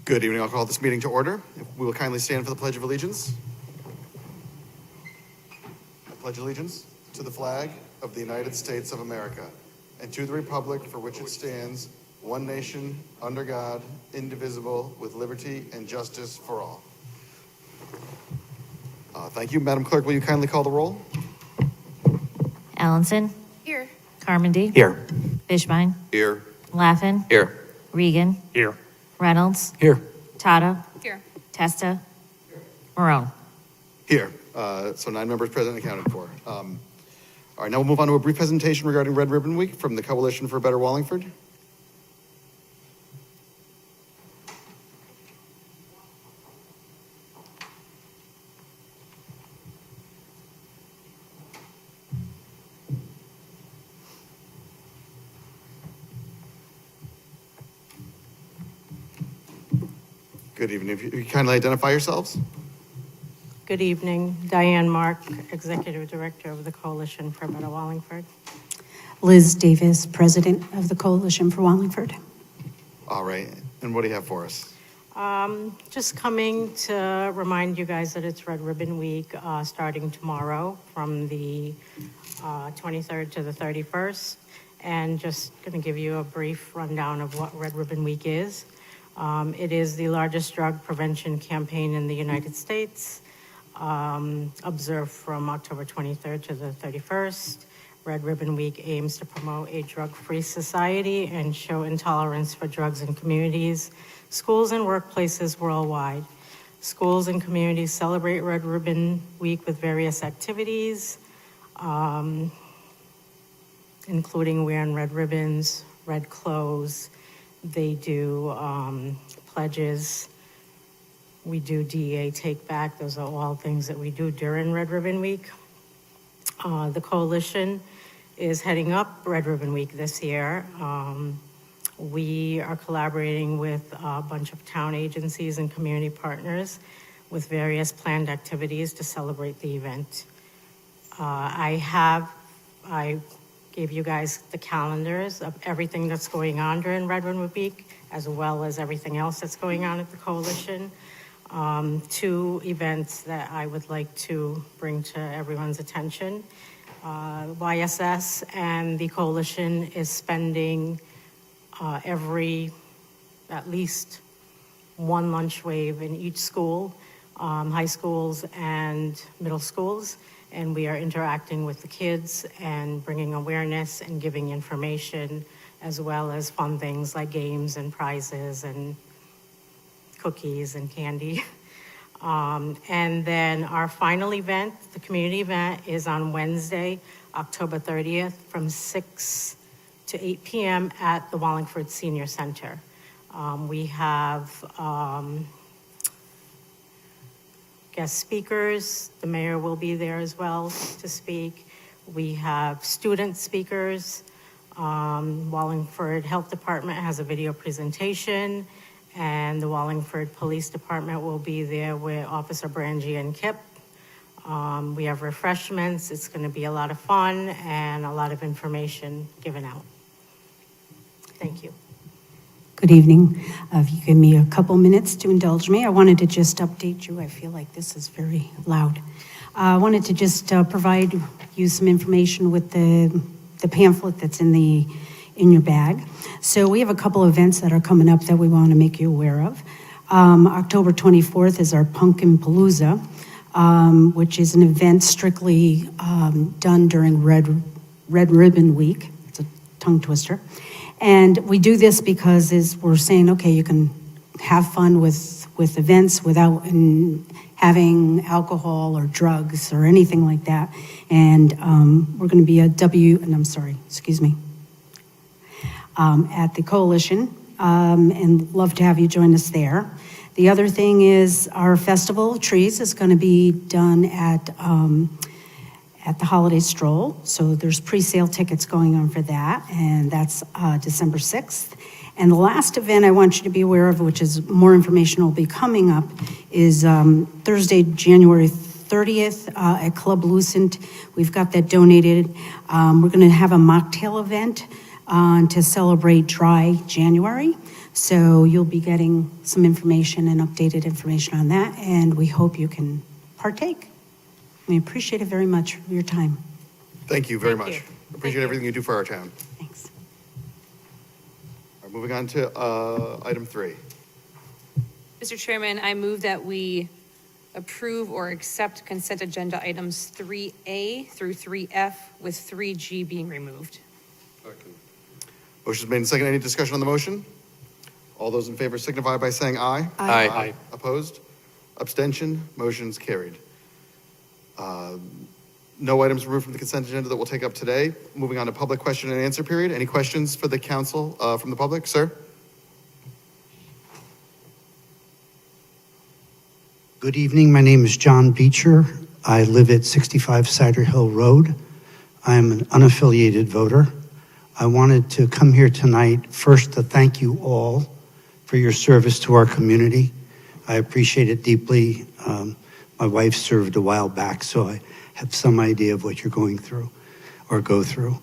Good evening. I'll call this meeting to order. If we will kindly stand for the Pledge of Allegiance. I pledge allegiance to the flag of the United States of America and to the republic for which it stands, one nation, under God, indivisible, with liberty and justice for all. Thank you. Madam Clerk, will you kindly call the roll? Allenson. Here. Carmody. Here. Fishbein. Here. Laffin. Here. Regan. Here. Reynolds. Here. Tata. Here. Testa. Marone. Here. So 9 members present and accounted for. All right, now we'll move on to a brief presentation regarding Red Ribbon Week from the Coalition for a Better Wallingford. Good evening. If you kindly identify yourselves. Good evening. Diane Mark, Executive Director of the Coalition for Better Wallingford. Liz Davis, President of the Coalition for Wallingford. All right. And what do you have for us? Just coming to remind you guys that it's Red Ribbon Week starting tomorrow from the 23rd to the 31st. And just going to give you a brief rundown of what Red Ribbon Week is. It is the largest drug prevention campaign in the United States, observed from October 23rd to the 31st. Red Ribbon Week aims to promote a drug-free society and show intolerance for drugs in communities, schools, and workplaces worldwide. Schools and communities celebrate Red Ribbon Week with various activities, including wearing red ribbons, red clothes. They do pledges. We do DEA take back. Those are all things that we do during Red Ribbon Week. The coalition is heading up Red Ribbon Week this year. We are collaborating with a bunch of town agencies and community partners with various planned activities to celebrate the event. I gave you guys the calendars of everything that's going on during Red Ribbon Week, as well as everything else that's going on at the coalition. 2 events that I would like to bring to everyone's attention. YSS and the coalition is spending at least one lunch wave in each school, high schools and middle schools. And we are interacting with the kids and bringing awareness and giving information, as well as fun things like games and prizes and cookies and candy. And then our final event, the community event, is on Wednesday, October 30th from 6 to 8 p.m. at the Wallingford Senior Center. We have guest speakers. The mayor will be there as well to speak. We have student speakers. Wallingford Health Department has a video presentation, and the Wallingford Police Department will be there with Officer Brangie and Kip. We have refreshments. It's going to be a lot of fun and a lot of information given out. Thank you. Good evening. If you give me a couple minutes to indulge me, I wanted to just update you. I feel like this is very loud. I wanted to just provide you some information with the pamphlet that's in your bag. So we have a couple of events that are coming up that we want to make you aware of. October 24th is our Pumpkin Palooza, which is an event strictly done during Red Ribbon Week. It's a tongue twister. And we do this because we're saying, okay, you can have fun with events without having alcohol or drugs or anything like that. And we're going to be at at the coalition, and love to have you join us there. The other thing is our Festival of Trees is going to be done at the Holiday Stroll. So there's pre-sale tickets going on for that, and that's December 6th. And the last event I want you to be aware of, which is more information will be coming up, is Thursday, January 30th at Club Lucent. We've got that donated. We're going to have a mocktail event to celebrate dry January. So you'll be getting some information and updated information on that, and we hope you can partake. We appreciate it very much for your time. Thank you very Thank much. you. Appreciate everything you do for our town. Thanks. All right, moving on to item 3. Mr. Chairman, I move that we approve or accept consent agenda items 3A through 3F, with 3G being removed. Motion's made and seconded. Any discussion on the motion? All those in favor signify by saying aye. Aye. Opposed? Abstention? Motion's carried. No items removed from the consent agenda that we'll take up today. Moving on to public question and answer period. Any questions for the council from the public? Sir? Good evening. My name is John Beecher. I live at 65 Cider Hill Road. I am an unaffiliated voter. I wanted to come here tonight first to thank you all for your service to our community. I appreciate it deeply. My wife served a while back, so I have some idea of what you're going through or go through.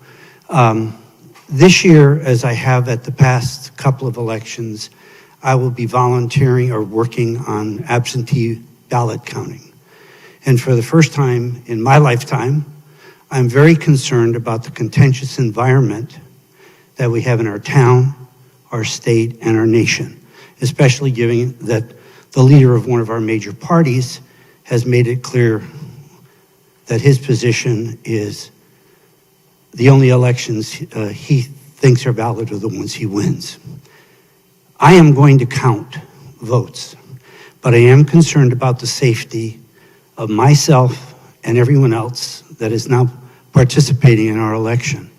This year, as I have at the past couple of elections, I will be volunteering or working on absentee ballot counting. And for the first time in my lifetime, I'm very concerned about the contentious environment that we have in our town, our state, and our nation, especially given that the leader of one of our major parties has made it clear that his position is the only elections he thinks are valid are the ones he wins. I am going to count votes, but I am concerned about the safety of myself and everyone else that is now participating in our election.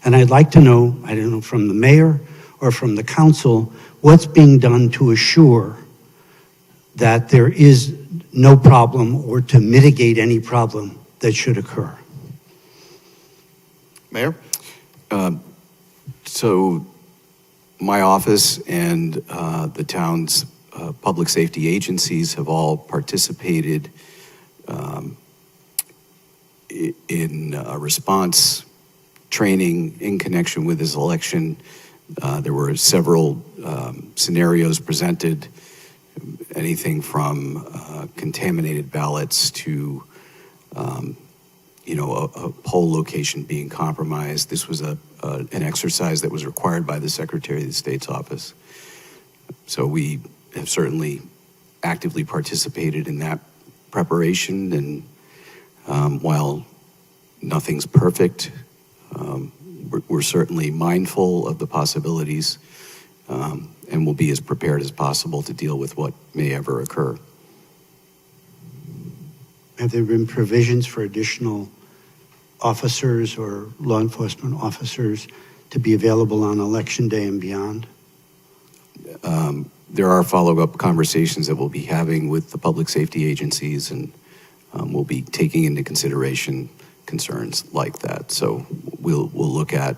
And I'd like to know, I don't know, from the mayor or from the council, what's being done to assure that there is no problem or to mitigate any problem that should occur. Mayor? So my office and the town's public safety agencies have all participated in response training in connection with this election. There were several scenarios presented, anything from contaminated ballots to a poll location being compromised. This was an exercise that was required by the Secretary of the State's office. So we have certainly actively participated in that preparation, and while nothing's perfect, we're certainly mindful of the possibilities, and will be as prepared as possible to deal with what may ever occur. Have there been provisions for additional officers or law enforcement officers to be available on election day and beyond? There are follow-up conversations that we'll be having with the public safety agencies, and we'll be taking into consideration concerns like that. So we'll look at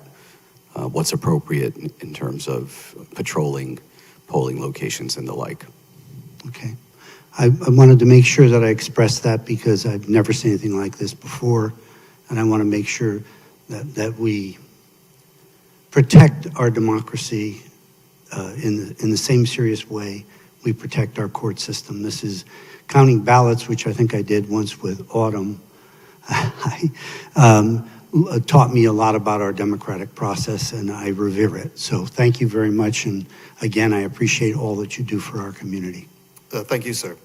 what's appropriate in terms of patrolling polling locations and the like. Okay. I wanted to make sure that I expressed that because I've never seen anything like this before, and I want to make sure that we protect our democracy in the same serious way we protect our court system. This is counting ballots, which I think I did once with Autumn. Taught me a lot about our democratic process, and I revere it. So thank you very much, and again, I appreciate all that you do for our community. Thank you, sir.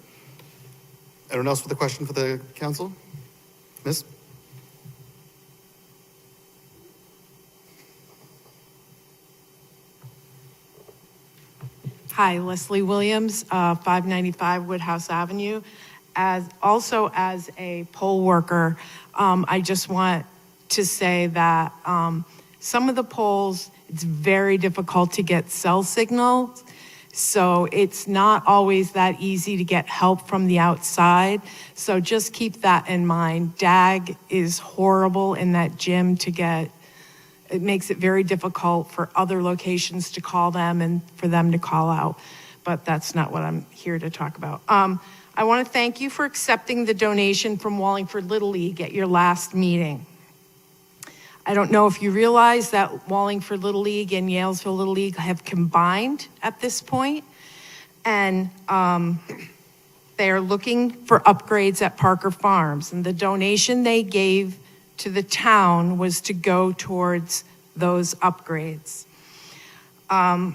Anyone else with a question for the council? Miss? Hi, Leslie Williams, 595 Woodhouse Avenue. As a poll worker, I just want to say that some of the polls, it's very difficult to get cell signals. So it's not always that easy to get help from the outside. So just keep that in mind. DAG is horrible in that gym to get. It makes it very difficult for other locations to call them and for them to call out. But that's not what I'm here to talk about. I want to thank you for accepting the donation from Wallingford Little League at your last meeting. I don't know if you realize that Wallingford Little League and Yalesville Little League have combined at this point, and they are looking for upgrades at Parker Farms, and the donation they gave to the town was to go towards those upgrades. I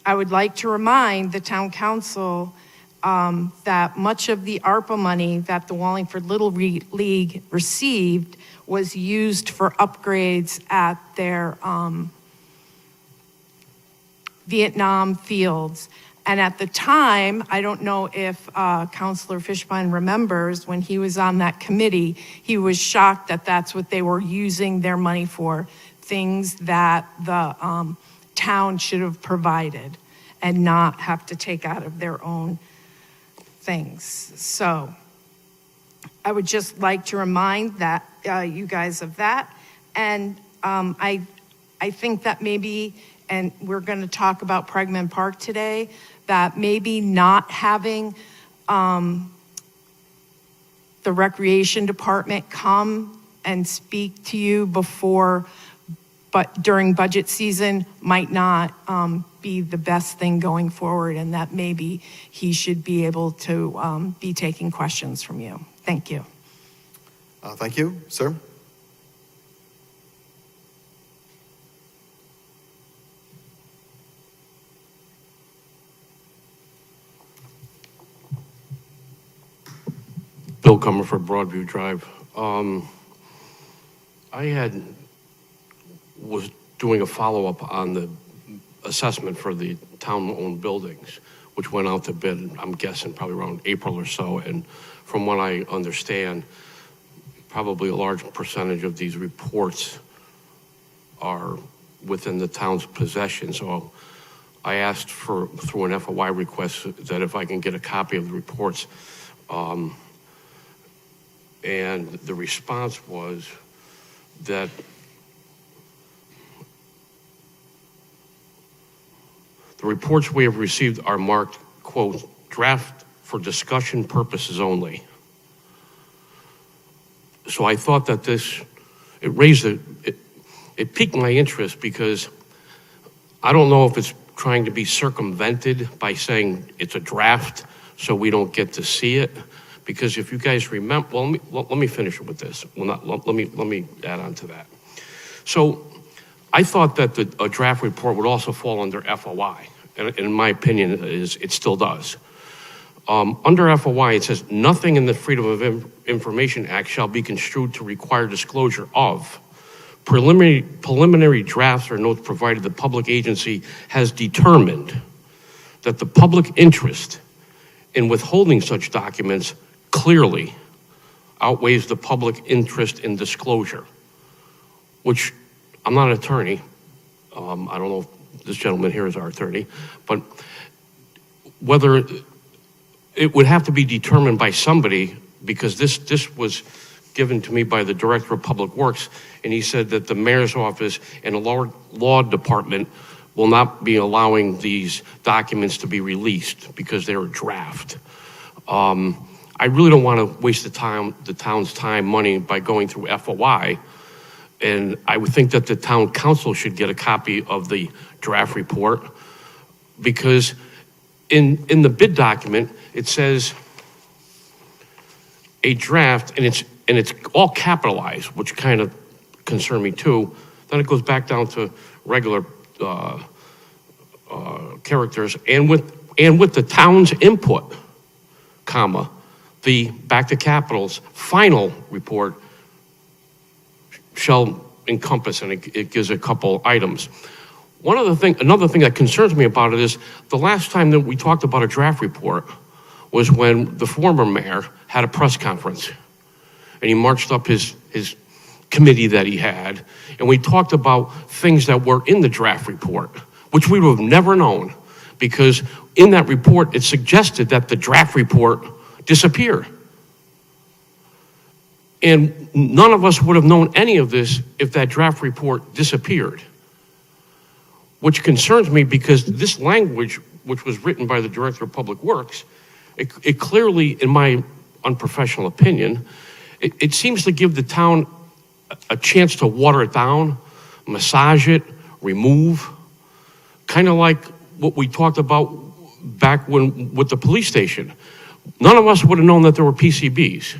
would like to remind the town council that much of the ARPA money that the Wallingford Little League received was used for upgrades at their Vietnam fields. And at the time, I don't know if Councilor Fishbein remembers, when he was on that committee, he was shocked that that's what they were using their money for, things that the town should have provided and not have to take out of their own things. So I would just like to remind that you guys of that. And I think that maybe, and we're going to talk about Pregman Park today, that maybe not having the recreation department come and speak to you before, but during budget season might not be the best thing going forward, and that maybe he should be able to be taking questions from you. Thank you. Thank you, sir. Bill Comerford, Broadview Drive. I was doing a follow-up on the assessment for the town-owned buildings, which went out to bid, I'm guessing, probably around April or so. And from what I understand, probably a large percentage of these reports are within the town's possession. So I asked through an FOI request, that if I can get a copy of the reports. And the response was that the reports we have received are marked, quote, draft for discussion purposes only. So I thought that it piqued my interest, because I don't know if it's trying to be circumvented by saying it's a draft so we don't get to see it. Because if you guys remember, well, let me finish with this. Well, let me add on to that. So I thought that a draft report would also fall under FOI. And in my opinion, it still does. Under FOI, it says, nothing in the Freedom of Information Act shall be construed to require disclosure of preliminary drafts or notes provided the public agency has determined that the public interest in withholding such documents clearly outweighs the public interest in disclosure, which I'm not an attorney. I don't know if this gentleman here is our attorney, but whether it would have to be determined by somebody, because this was given to me by the Director of Public Works, and he said that the mayor's office and the law department will not be allowing these documents to be released because they're a draft. I really don't want to waste the town's time, money by going through FOI, and I would think that the town council should get a copy of the draft report, because in the bid document it says a draft, and it's all capitalized, which kind of concerned me too. Then it goes back down to regular characters, and with the town's input, comma, the back to capitals final report shall encompass, and it gives a couple items. Another thing that concerns me about it is the last time that we talked about a draft report was when the former mayor had a press conference, and he marched up his committee that he had, and we talked about things that were in the draft report, which we would have never known, because in that report it suggested that the draft report disappeared. And none of us would have known any of this if that draft report disappeared, which concerns me, because this language, which was written by the Director of Public Works, it clearly, in my unprofessional opinion, it seems to give the town a chance to water it down, massage it, remove, kind of like what we talked about back when with the police station. None of us would have known that there were PCBs.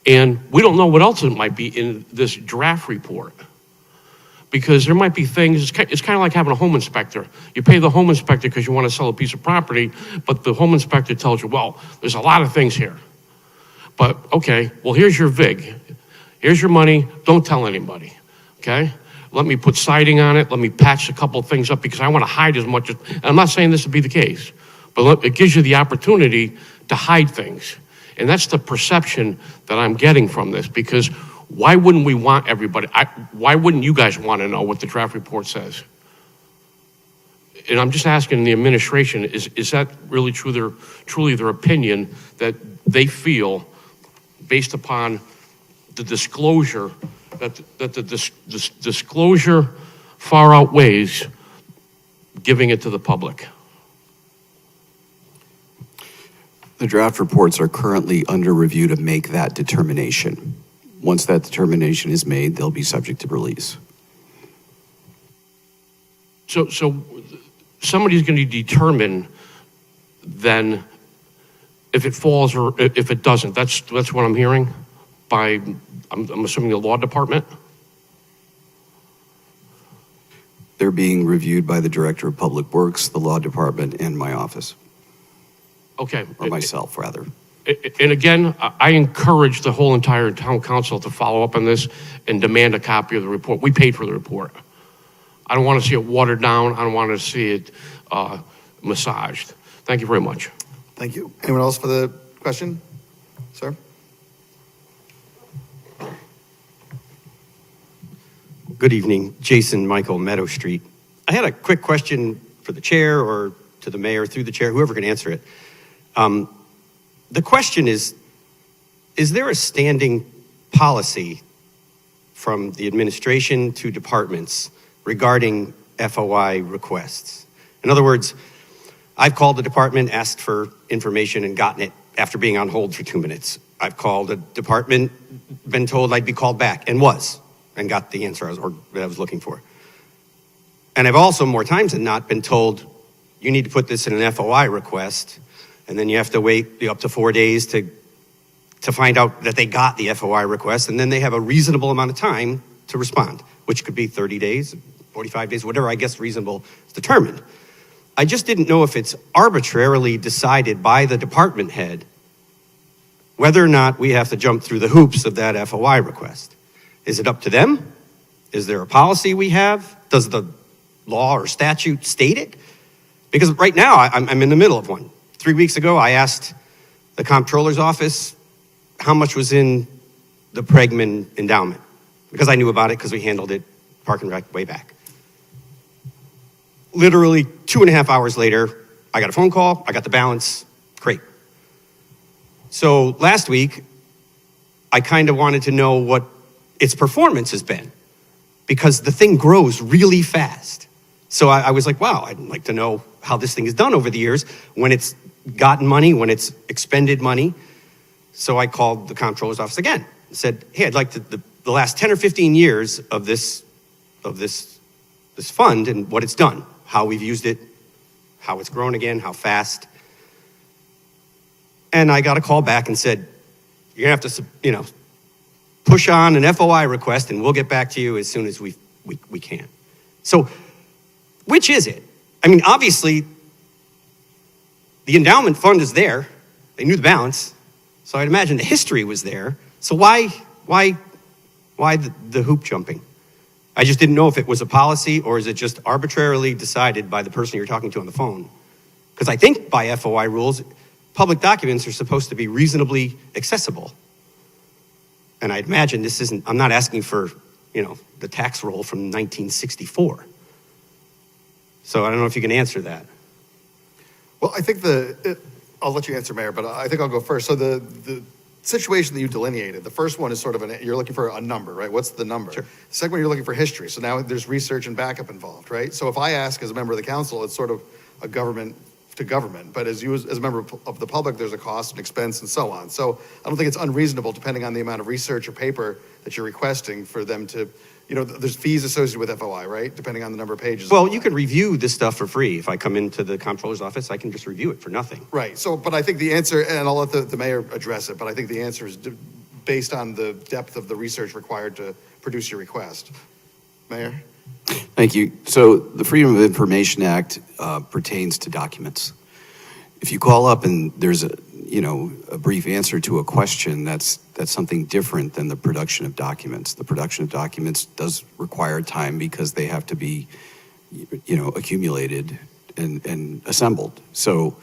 And we don't know what else it might be in this draft report. Because there might be things, it's kind of like having a home inspector. You pay the home inspector because you want to sell a piece of property, but the home inspector tells you, well, there's a lot of things here. But, okay, well, here's your VIG. Here's your money, don't tell anybody, okay? Let me put siding on it, let me patch a couple of things up because I want to hide as much as, and I'm not saying this would be the case, but it gives you the opportunity to hide things. And that's the perception that I'm getting from this, because why wouldn't we want everybody, why wouldn't you guys want to know what the draft report says? And I'm just asking the administration, is that really truly their opinion that they feel, based upon the disclosure, that the disclosure far outweighs giving it to the public? The draft reports are currently under review to make that determination. Once that determination is made, they'll be subject to release. So somebody's going to determine then if it falls or if it doesn't. That's what I'm hearing by, I'm assuming, the law department? They're being reviewed by the Director of Public Works, the Law Department, and my office, Okay. or myself, rather. And again, I encourage the whole entire town council to follow up on this and demand a copy of the report. We paid for the report. I don't want to see it watered down. I don't want to see it massaged. Thank you very much. Thank you. Anyone else for the question? Sir? Good evening, Jason Michael, Meadow Street. I had a quick question for the chair or to the mayor through the chair, whoever can answer it. The question is there a standing policy from the administration to departments regarding FOI requests? In other words, I've called the department, asked for information, and gotten it after being on hold for 2 minutes. I've called a department, been told I'd be called back, and got the answer I was looking for. And I've also, more times than not, been told, you need to put this in an FOI request, and then you have to wait up to 4 days to find out that they got the FOI request, and then they have a reasonable amount of time to respond, which could be 30 days, 45 days, whatever I guess reasonable is determined. I just didn't know if it's arbitrarily decided by the department head whether or not we have to jump through the hoops of that FOI request. Is it up to them? Is there a policy we have? Does the law or statute state it? Because right now I'm in the middle of one. 3 weeks ago, I asked the comptroller's office how much was in the Pregman endowment, because I knew about it because we handled it Park and Rec way back. Literally 2.5 hours later, I got a phone call, I got the balance, great. So last week, I kind of wanted to know what its performance has been, because the thing grows really fast. So I was like, wow, I'd like to know how this thing is done over the years, when it's gotten money, when it's expended money. So I called the comptroller's office again and said, hey, I'd like the last 10 or 15 years of this fund and what it's done, how we've used it, how it's grown again, how fast. And I got a call back and said, you're gonna have to, push on an FOI request and we'll get back to you as soon as we can. So which is it? I mean, obviously, the endowment fund is there. They knew the balance. So I'd imagine the history was there. So why the hoop jumping? I just didn't know if it was a policy or is it just arbitrarily decided by the person you're talking to on the phone? Because I think by FOI rules, public documents are supposed to be reasonably accessible. And I'd imagine this isn't, I'm not asking for, the tax roll from 1964. So I don't know if you can answer that. Well, I think I'll let you answer, Mayor, but I think I'll go first. So the situation that you delineated, the first one is sort of you're looking for a number, right? What's the number? Sure. The second one, you're looking for history. So now there's research and backup involved, right? So if I ask as a member of the council, it's sort of a government to government, but as a member of the public, there's a cost and expense and so on. So I don't think it's unreasonable, depending on the amount of research or paper that you're requesting, for them to, there's fees associated with FOI, right? Depending on the number of pages. Well, you could review this stuff for free. If I come into the comptroller's office, I can just review it for nothing. Right, so, but I think the answer, and I'll let the mayor address it, but I think the answer is based on the depth of the research required to produce your request. Mayor? Thank you. So the Freedom of Information Act pertains to documents. If you call up and there's a brief answer to a question, that's something different than the production of documents. The production of documents does require time because they have to be, accumulated and assembled. So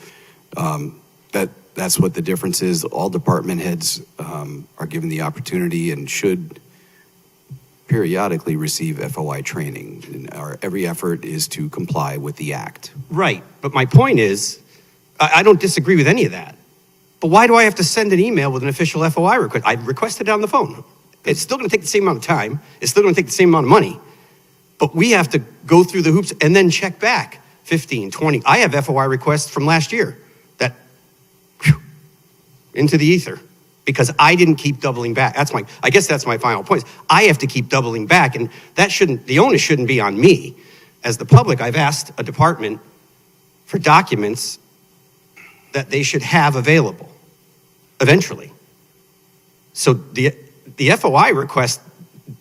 that's what the difference is. All department heads are given the opportunity and should periodically receive FOI training. And every effort is to comply with the act. Right, but my point is, I don't disagree with any of that. But why do I have to send an email with an official FOI request? I requested it on the phone. It's still going to take the same amount of time. It's still going to take the same amount of money. But we have to go through the hoops and then check back 15, 20. I have FOI requests from last year that into the ether because I didn't keep doubling back. I guess that's my final point. I have to keep doubling back, and the onus shouldn't be on me. As the public, I've asked a department for documents that they should have available eventually. So the FOI request,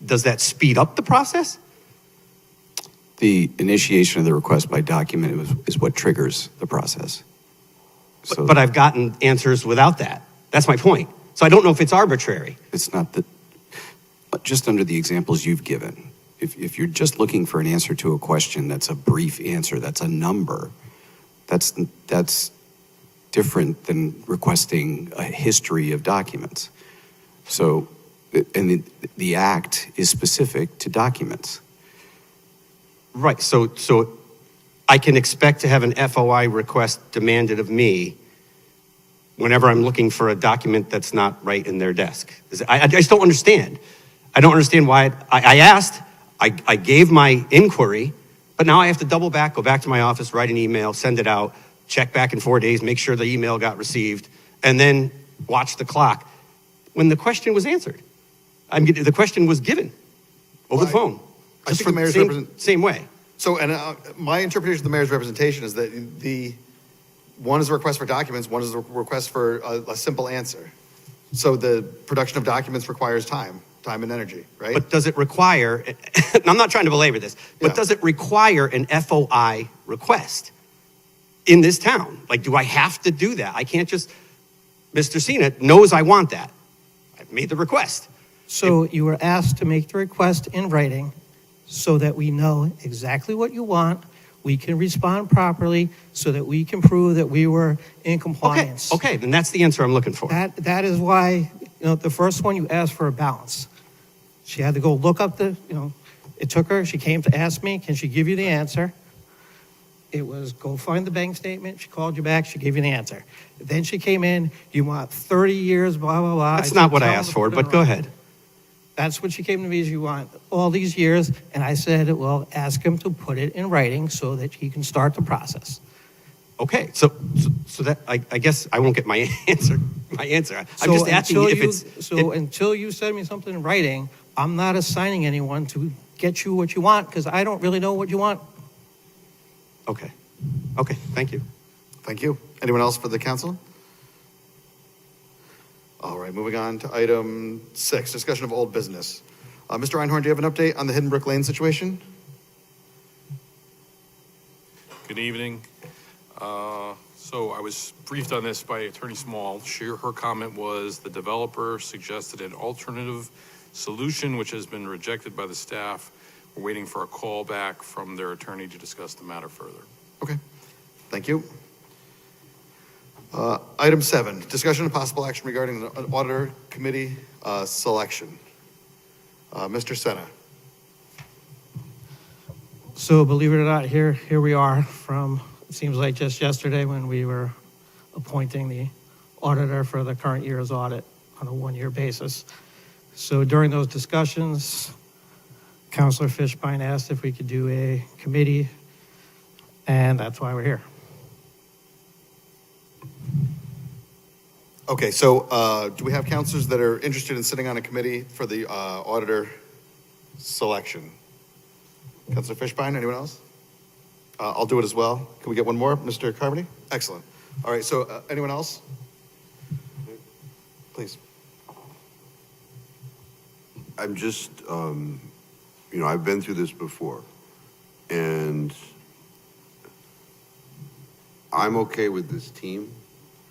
does that speed up the process? The initiation of the request by document is what triggers the process. So But I've gotten answers without that. That's my point. So I don't know if it's arbitrary. it's not just under the examples you've given. If you're just looking for an answer to a question that's a brief answer, that's a number, that's different than requesting a history of documents. So, and the act is specific to documents. Right, so I can expect to have an FOI request demanded of me whenever I'm looking for a document that's not right in their desk. I just don't understand. I don't understand why I asked, I gave my inquiry, but now I have to double back, go back to my office, write an email, send it out, check back in 4 days, make sure the email got received, and then watch the clock when the question was answered. The question was given over the phone. I think the mayor's same way. So, and my interpretation of the mayor's representation is that one is a request for documents, one is a request for a simple answer. So the production of documents requires time and energy, right? But does it require, and I'm not trying to belabor this, but does it require an FOI request in this town? Like, do I have to do that? I can't just, Mr. Cena knows I want that. I've made the request. So you were asked to make the request in writing so that we know exactly what you want, we can respond properly, so that we can prove that we were in compliance. Okay, then that's the answer I'm looking for. That is why, the first one you asked for a balance. She had to go look up it took her, she came to ask me, can she give you the answer? It was go find the bank statement, she called you back, she gave you the answer. Then she came in, you want 30 years, blah, blah, blah. That's not what I asked for, but go ahead. That's what she came to me, is you want all these years, and I said, well, ask him to put it in writing so that he can start the process. Okay, so that, I guess I won't get my answer. I'm just asking you if it's... Until you send me something in writing, I'm not assigning anyone to get you what you want, because I don't really know what you want. Okay, thank you. Thank you. Anyone else for the council? All right, moving on to item 6, discussion of old business. Mr. Einhorn, do you have an update on the Hidden Brook Lane situation? Good evening. So I was briefed on this by Attorney Small. Her comment was the developer suggested an alternative solution, which has been rejected by the staff. We're waiting for a call back from their attorney to discuss the matter further. Okay, thank you. Item 7, discussion and possible action regarding the auditor committee selection. Mr. Senna. So believe it or not, here we are from, it seems like just yesterday when we were appointing the auditor for the current year's audit on a one-year basis. So during those discussions, Councilor Fishbein asked if we could do a committee, and that's why we're here. Okay, so do we have counselors that are interested in sitting on a committee for the auditor selection? Counselor Fishbein, anyone else? I'll do it as well. Can we get one more? Mr. Carmody? Excellent. All right, so anyone else? Please. I'm just, I've been through this before, and I'm okay with this team.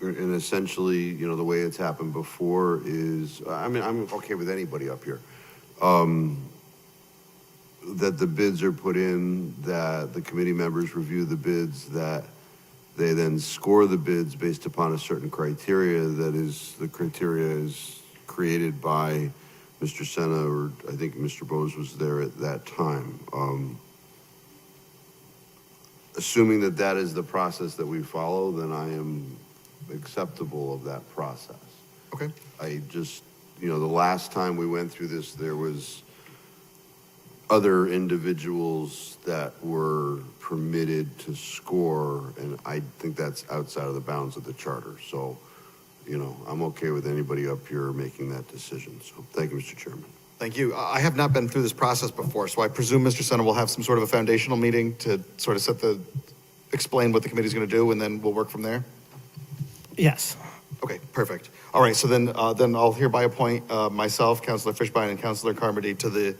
And essentially, the way it's happened before is, I'm okay with anybody up here. That the bids are put in, that the committee members review the bids, that they then score the bids based upon a certain criteria. That is, the criteria is created by Mr. Senna, or I think Mr. Bose was there at that time. Assuming that that is the process that we follow, then I am acceptable of that process. Okay. I just, the last time we went through this, there was other individuals that were permitted to score, and I think that's outside of the bounds of the charter. So, I'm okay with anybody up here making that decision. So, thank you, Mr. Chairman. Thank you. I have not been through this process before, so I presume Mr. Senna will have some sort of a foundational meeting to sort of explain what the committee's going to do, and then we'll work from there. Yes. Okay, perfect. All right, so then I'll hereby appoint myself, Councilor Fishbein, and Councilor Carmody to the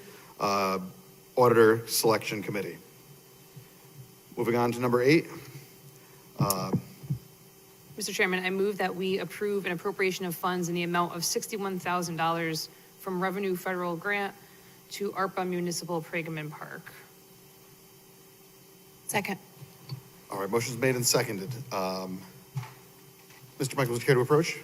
Auditor Selection Committee. Moving on to number 8. Mr. Chairman, I move that we approve an appropriation of funds in the amount of $61,000 from Revenue Federal Grant to ARPA Municipal Pregaman Park. Second. All right, motion's made and seconded. Mr. Michael, would you care to approach?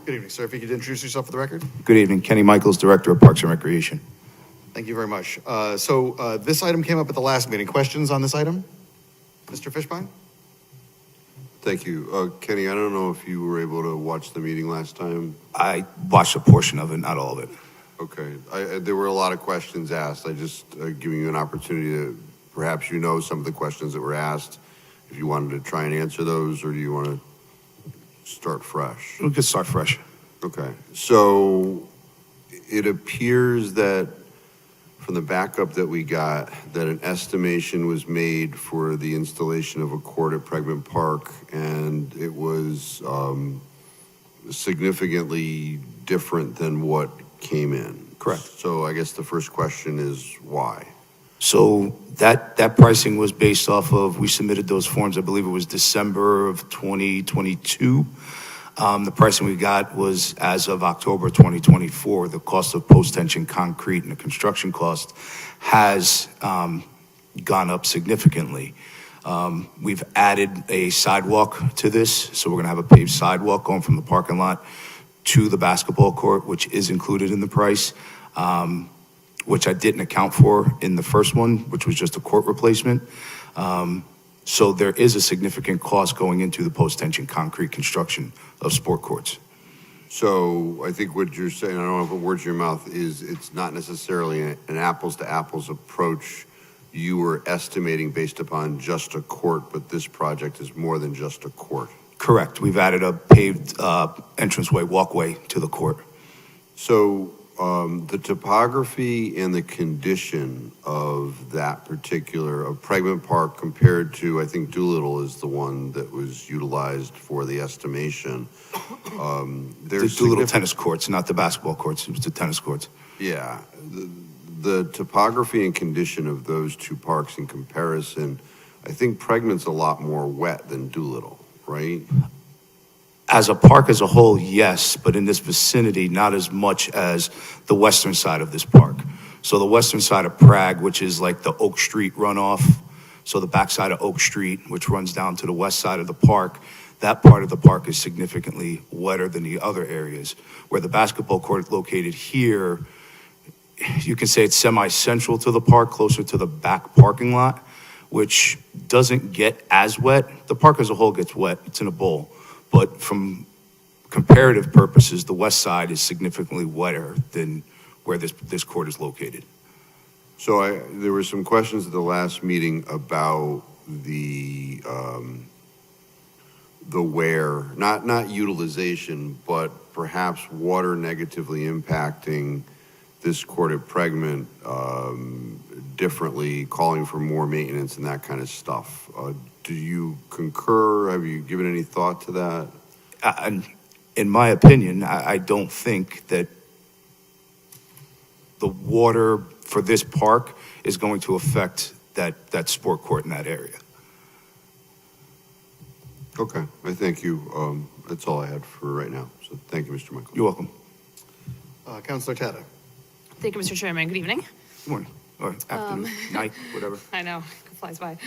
Good evening, sir. If you could introduce yourself for the record. Good evening. Kenny Michaels, Director of Parks and Recreation. Thank you very much. So this item came up at the last meeting. Questions on this item? Mr. Fishbein? Thank you. Kenny, I don't know if you were able to watch the meeting last time. I watched a portion of it, not all of it. Okay. There were a lot of questions asked. I just giving you an opportunity to, perhaps some of the questions that were asked. If you wanted to try and answer those, or do you want to start fresh? We could start fresh. Okay. So it appears that from the backup that we got, that an estimation was made for the installation of a court at Pregnant Park, and it was significantly different than what came in. Correct. So I guess the first question is why? So that pricing was based off of, we submitted those forms, I believe it was December of 2022. The pricing we got was as of October 2024. The cost of post-tension concrete and the construction cost has gone up significantly. We've added a sidewalk to this, so we're going to have a paved sidewalk going from the parking lot to the basketball court, which is included in the price, which I didn't account for in the first one, which was just a court replacement. So there is a significant cost going into the post-tension concrete construction of sport courts. So I think what you're saying, I don't want to put words in your mouth, is it's not necessarily an apples-to-apples approach. You were estimating based upon just a court, but this project is more than just a court. Correct. We've added a paved entranceway, walkway to the court. So the topography and the condition of that particular, of Pregnant Park compared to, I think Doolittle is the one that was utilized for the estimation. The Doolittle tennis courts, not the basketball courts. It was the tennis courts. Yeah. The topography and condition of those two parks in comparison, I think Pregnant's a lot more wet than Doolittle, right? As a park as a whole, yes, but in this vicinity, not as much as the western side of this park. So the western side of Prague, which is like the Oak Street runoff, so the backside of Oak Street, which runs down to the west side of the park, that part of the park is significantly wetter than the other areas. Where the basketball court located here, you can say it's semi-central to the park, closer to the back parking lot, which doesn't get as wet. The park as a whole gets wet, it's in a bowl. But from comparative purposes, the west side is significantly wetter than where this court is located. So there were some questions at the last meeting about the wear, not utilization, but perhaps water negatively impacting this court at Pregment differently, calling for more maintenance and that kind of stuff. Do you concur? Have you given any thought to that? In my opinion, I don't think that the water for this park is going to affect that sport court in that area. Okay, I thank you. That's all I had for right now. So thank you, Mr. Michael. You're welcome. Councilor Tata. Thank you, Mr. Chairman. Good evening. Good morning, or afternoon, night, whatever. I know, it flies by.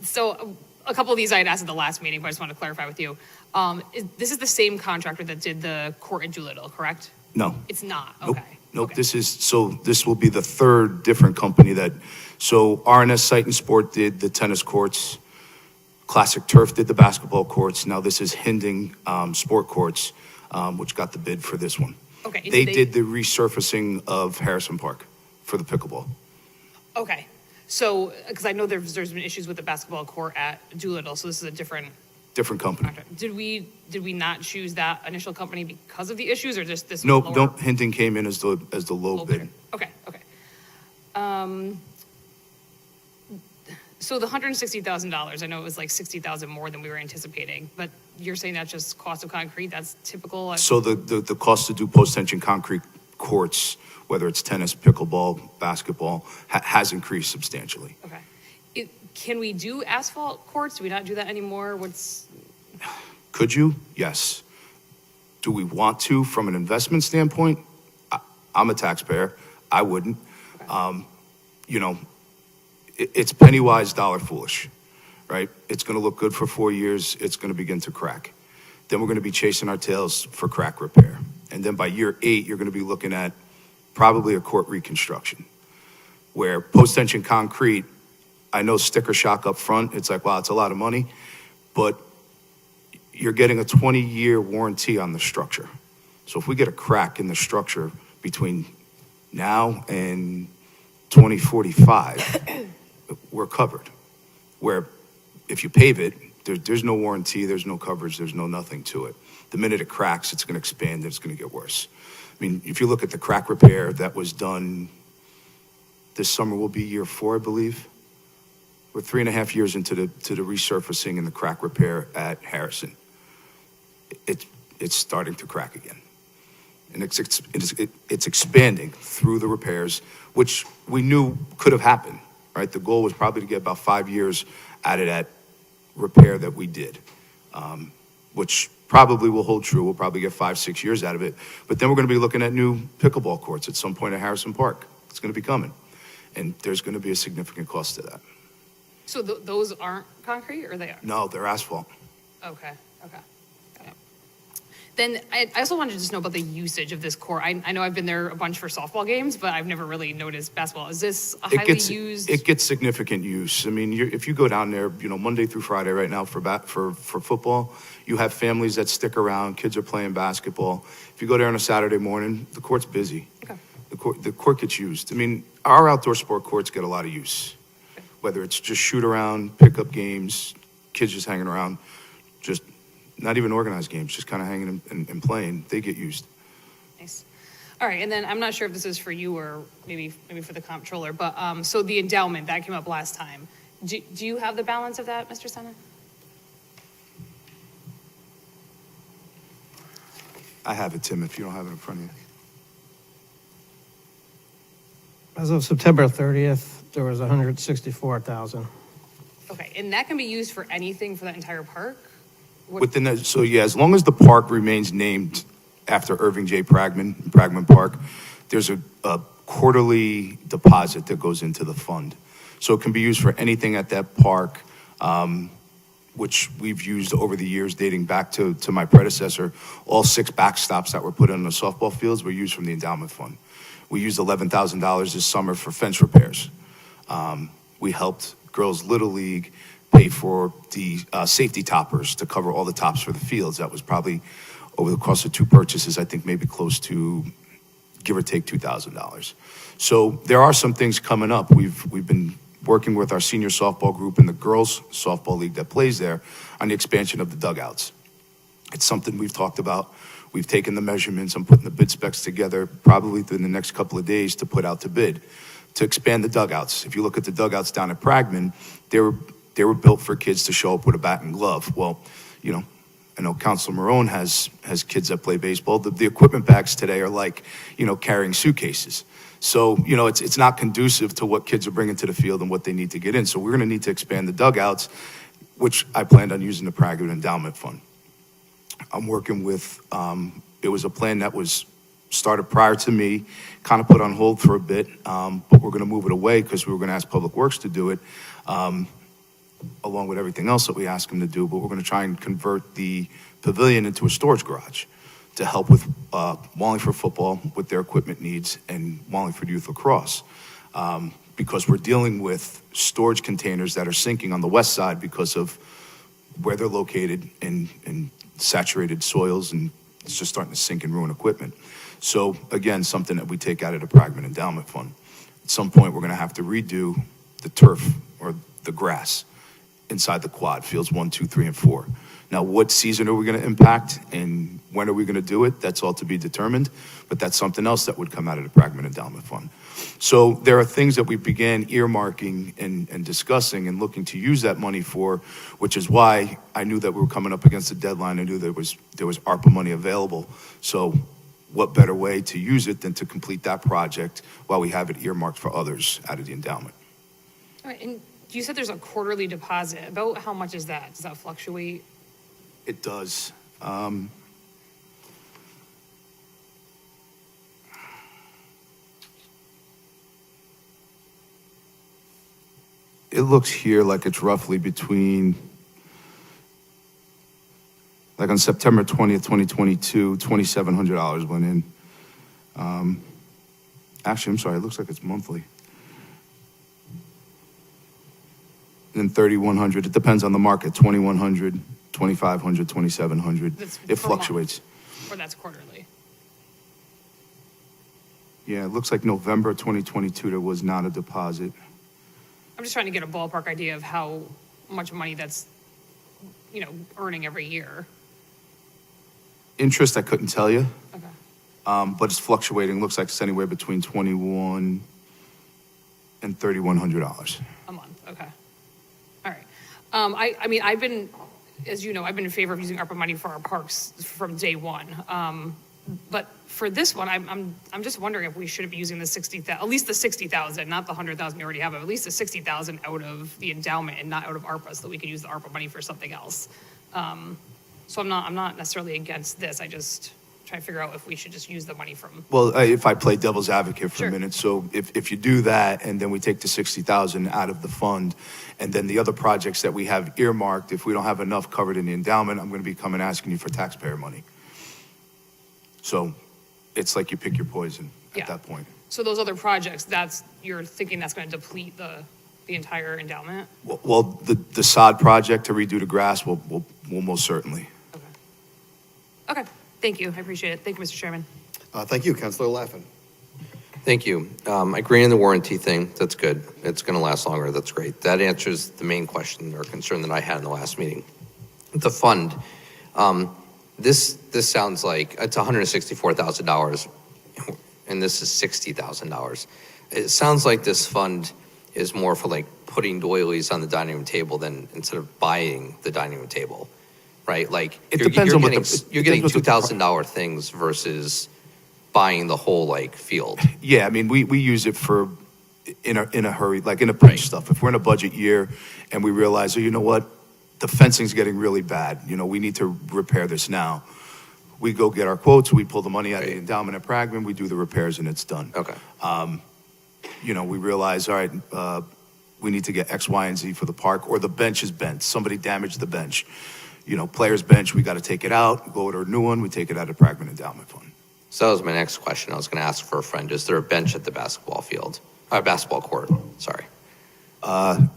So a couple of these I had asked at the last meeting, but I just want to clarify with you. This is the same contractor that did the court at Doolittle, correct? No. It's not, Nope. okay. Nope, Okay. this will be the third different company so RNS Sight and Sport did the tennis courts, Classic Turf did the basketball courts, now this is Hinding Sport Courts, which got the bid for this one. Okay. and They did the resurfacing of Harrison Park for the pickleball. Okay, so, because I know there's been issues with the basketball court at Doolittle, so this is a different Different company. contract. Did we not choose that initial company because of the issues, or just this? Nope, lower- nope, Hinton came in as the low low bid. bidder? Okay. So the $160,000, I know it was like 60,000 more than we were anticipating, but you're saying that's just cost of concrete, that's typical? So the cost to do post-tension concrete courts, whether it's tennis, pickleball, basketball, has increased substantially. Okay. Can we do asphalt courts? Do we not do that anymore? Could you? Yes. Do we want to from an investment standpoint? I'm a taxpayer. I wouldn't. It's penny wise, dollar foolish, right? It's going to look good for 4 years. It's going to begin to crack. Then we're going to be chasing our tails for crack repair. And then by year 8, you're going to be looking at probably a court reconstruction, where post-tension concrete, I know sticker shock up front, it's like, wow, it's a lot of money, but you're getting a 20-year warranty on the structure. So if we get a crack in the structure between now and 2045, we're covered. Where if you pave it, there's no warranty, there's no coverage, there's no nothing to it. The minute it cracks, it's going to expand, and it's going to get worse. I mean, if you look at the crack repair that was done this summer, will be year 4, I believe. We're 3.5 years into the resurfacing and the crack repair at Harrison. It's starting to crack again. And it's expanding through the repairs, which we knew could have happened, right? The goal was probably to get about 5 years out of that repair that we did, which probably will hold true. We'll probably get 5-6 years out of it. But then we're going to be looking at new pickleball courts at some point at Harrison Park. It's going to be coming. And there's going to be a significant cost to that. So those aren't concrete, or they are? No, they're asphalt. Okay. Got it. Then I also wanted to just know about the usage of this court. I know I've been there a bunch for softball games, but I've never really noticed basketball. Is this a highly used? It gets significant use. I mean, if you go down there, Monday through Friday right now for football, you have families that stick around. Kids are playing basketball. If you go there on a Saturday morning, the court's busy. Okay. The court gets used. I mean, our outdoor sport courts get a lot of use. Whether it's just shoot around, pickup games, kids just hanging around, just not even organized games, just kind of hanging and playing, they get used. Nice. All right, and then I'm not sure if this is for you or maybe for the comptroller, but so the endowment, that came up last time. Do you have the balance of that, Mr. Senna? I have it, Tim, if you don't have it in front of you. As of September 30th, there was 164,000. Okay, and that can be used for anything for that entire park? Within that, so yeah, as long as the park remains named after Irving J. Pragman Park, there's a quarterly deposit that goes into the fund. So it can be used for anything at that park, which we've used over the years dating back to my predecessor. All 6 backstops that were put in the softball fields were used from the endowment fund. We used $11,000 this summer for fence repairs. We helped Girls Little League pay for the safety toppers to cover all the tops for the fields. That was probably over the course of 2 purchases, I think maybe close to give or take $2,000. So there are some things coming up. We've been working with our senior softball group and the girls softball league that plays there on the expansion of the dugouts. It's something we've talked about. We've taken the measurements. I'm putting the bid specs together probably within the next couple of days to put out to bid to expand the dugouts. If you look at the dugouts down at Pragman, they were built for kids to show up with a bat and glove. Well, you know, I know Councilor Marone has kids that play baseball. The equipment bags today are like, you know, carrying suitcases. So, you know, it's not conducive to what kids are bringing to the field and what they need to get in. So we're going to need to expand the dugouts, which I planned on using the Pragman Endowment Fund. I'm working with, it was a plan that was started prior to me, kind of put on hold for a bit, but we're going to move it away because we were going to ask Public Works to do it, along with everything else that we asked them to do. But we're going to try and convert the pavilion into a storage garage to help with Wallingford football with their equipment needs and Wallingford Youth Lacrosse. Because we're dealing with storage containers that are sinking on the west side because of where they're located in saturated soils, and it's just starting to sink and ruin equipment. So again, something that we take out of the Pragman Endowment Fund. At some point, we're going to have to redo the turf or the grass inside the quad, fields 1, 2, 3, and 4. Now, what season are we going to impact and when are we going to do it? That's all to be determined, but that's something else that would come out of the Pragman Endowment Fund. So there are things that we began earmarking and discussing and looking to use that money for, which is why I knew that we were coming up against a deadline. I knew there was ARPA money available. So what better way to use it than to complete that project while we have it earmarked for others out of the endowment? All right, and you said there's a quarterly deposit. About how much is that? Does that fluctuate? It does. It looks here like it's roughly between, like on September 20th, 2022, $2,700 went in. Actually, I'm sorry, it looks like it's monthly. And then 3,100, it depends on the market, 2,100, 2,500, 2,700. It fluctuates. Or that's quarterly? Yeah, it looks like November 2022, there was not a deposit. I'm just trying to get a ballpark idea of how much money that's, you know, earning every year. Interest, I couldn't tell you. Okay. But it's fluctuating. Looks like it's anywhere between $2,100 and $3,100. A month, okay. All right. I mean, I've been, as you know, I've been in favor of using ARPA money for our parks from day one. But for this one, I'm just wondering if we should be using the at least the 60,000, not the 100,000 we already have, but at least the 60,000 out of the endowment and not out of ARPA, so that we could use the ARPA money for something else. So I'm not necessarily against this. I just try to figure out if we should just use the money from. Well, if I play devil's advocate for Sure. a minute, so if you do that and then we take the 60,000 out of the fund, and then the other projects that we have earmarked, if we don't have enough covered in the endowment, I'm going to be coming asking you for taxpayer money. So it's like you pick your poison at that point. So those other projects, you're thinking that's going to deplete the entire endowment? Well, the sod project to redo the grass will most certainly. Okay, thank you. I appreciate it. Thank you, Mr. Chairman. Thank you, Councilor Laffin. Thank you. Agreeing on the warranty thing, that's good. It's going to last longer. That's great. That answers the main question or concern that I had in the last meeting. The fund, this sounds like it's $164,000, and this is $60,000. It sounds like this fund is more for like putting doilies on the dining room table than instead of buying the dining room table, right? Like It depends on what you're getting $2,000 things versus buying the whole like field. Yeah, I mean, we use it for in a hurry, like in a pinch stuff. If we're in a budget year and we realize, oh, you know what, the fencing's getting really bad. You know, we need to repair this now. We go get our quotes. We pull the money out of the endowment at Pragman. We do the repairs and it's done. Okay. You know, we realize, all right, we need to get X, Y, and Z for the park, or the bench is bent. Somebody damaged the bench. You know, player's bench, we got to take it out, go order a new one. We take it out of Pragman Endowment Fund. So that was my next question. I was going to ask for a friend. Is there a bench at the basketball field? Basketball court, sorry.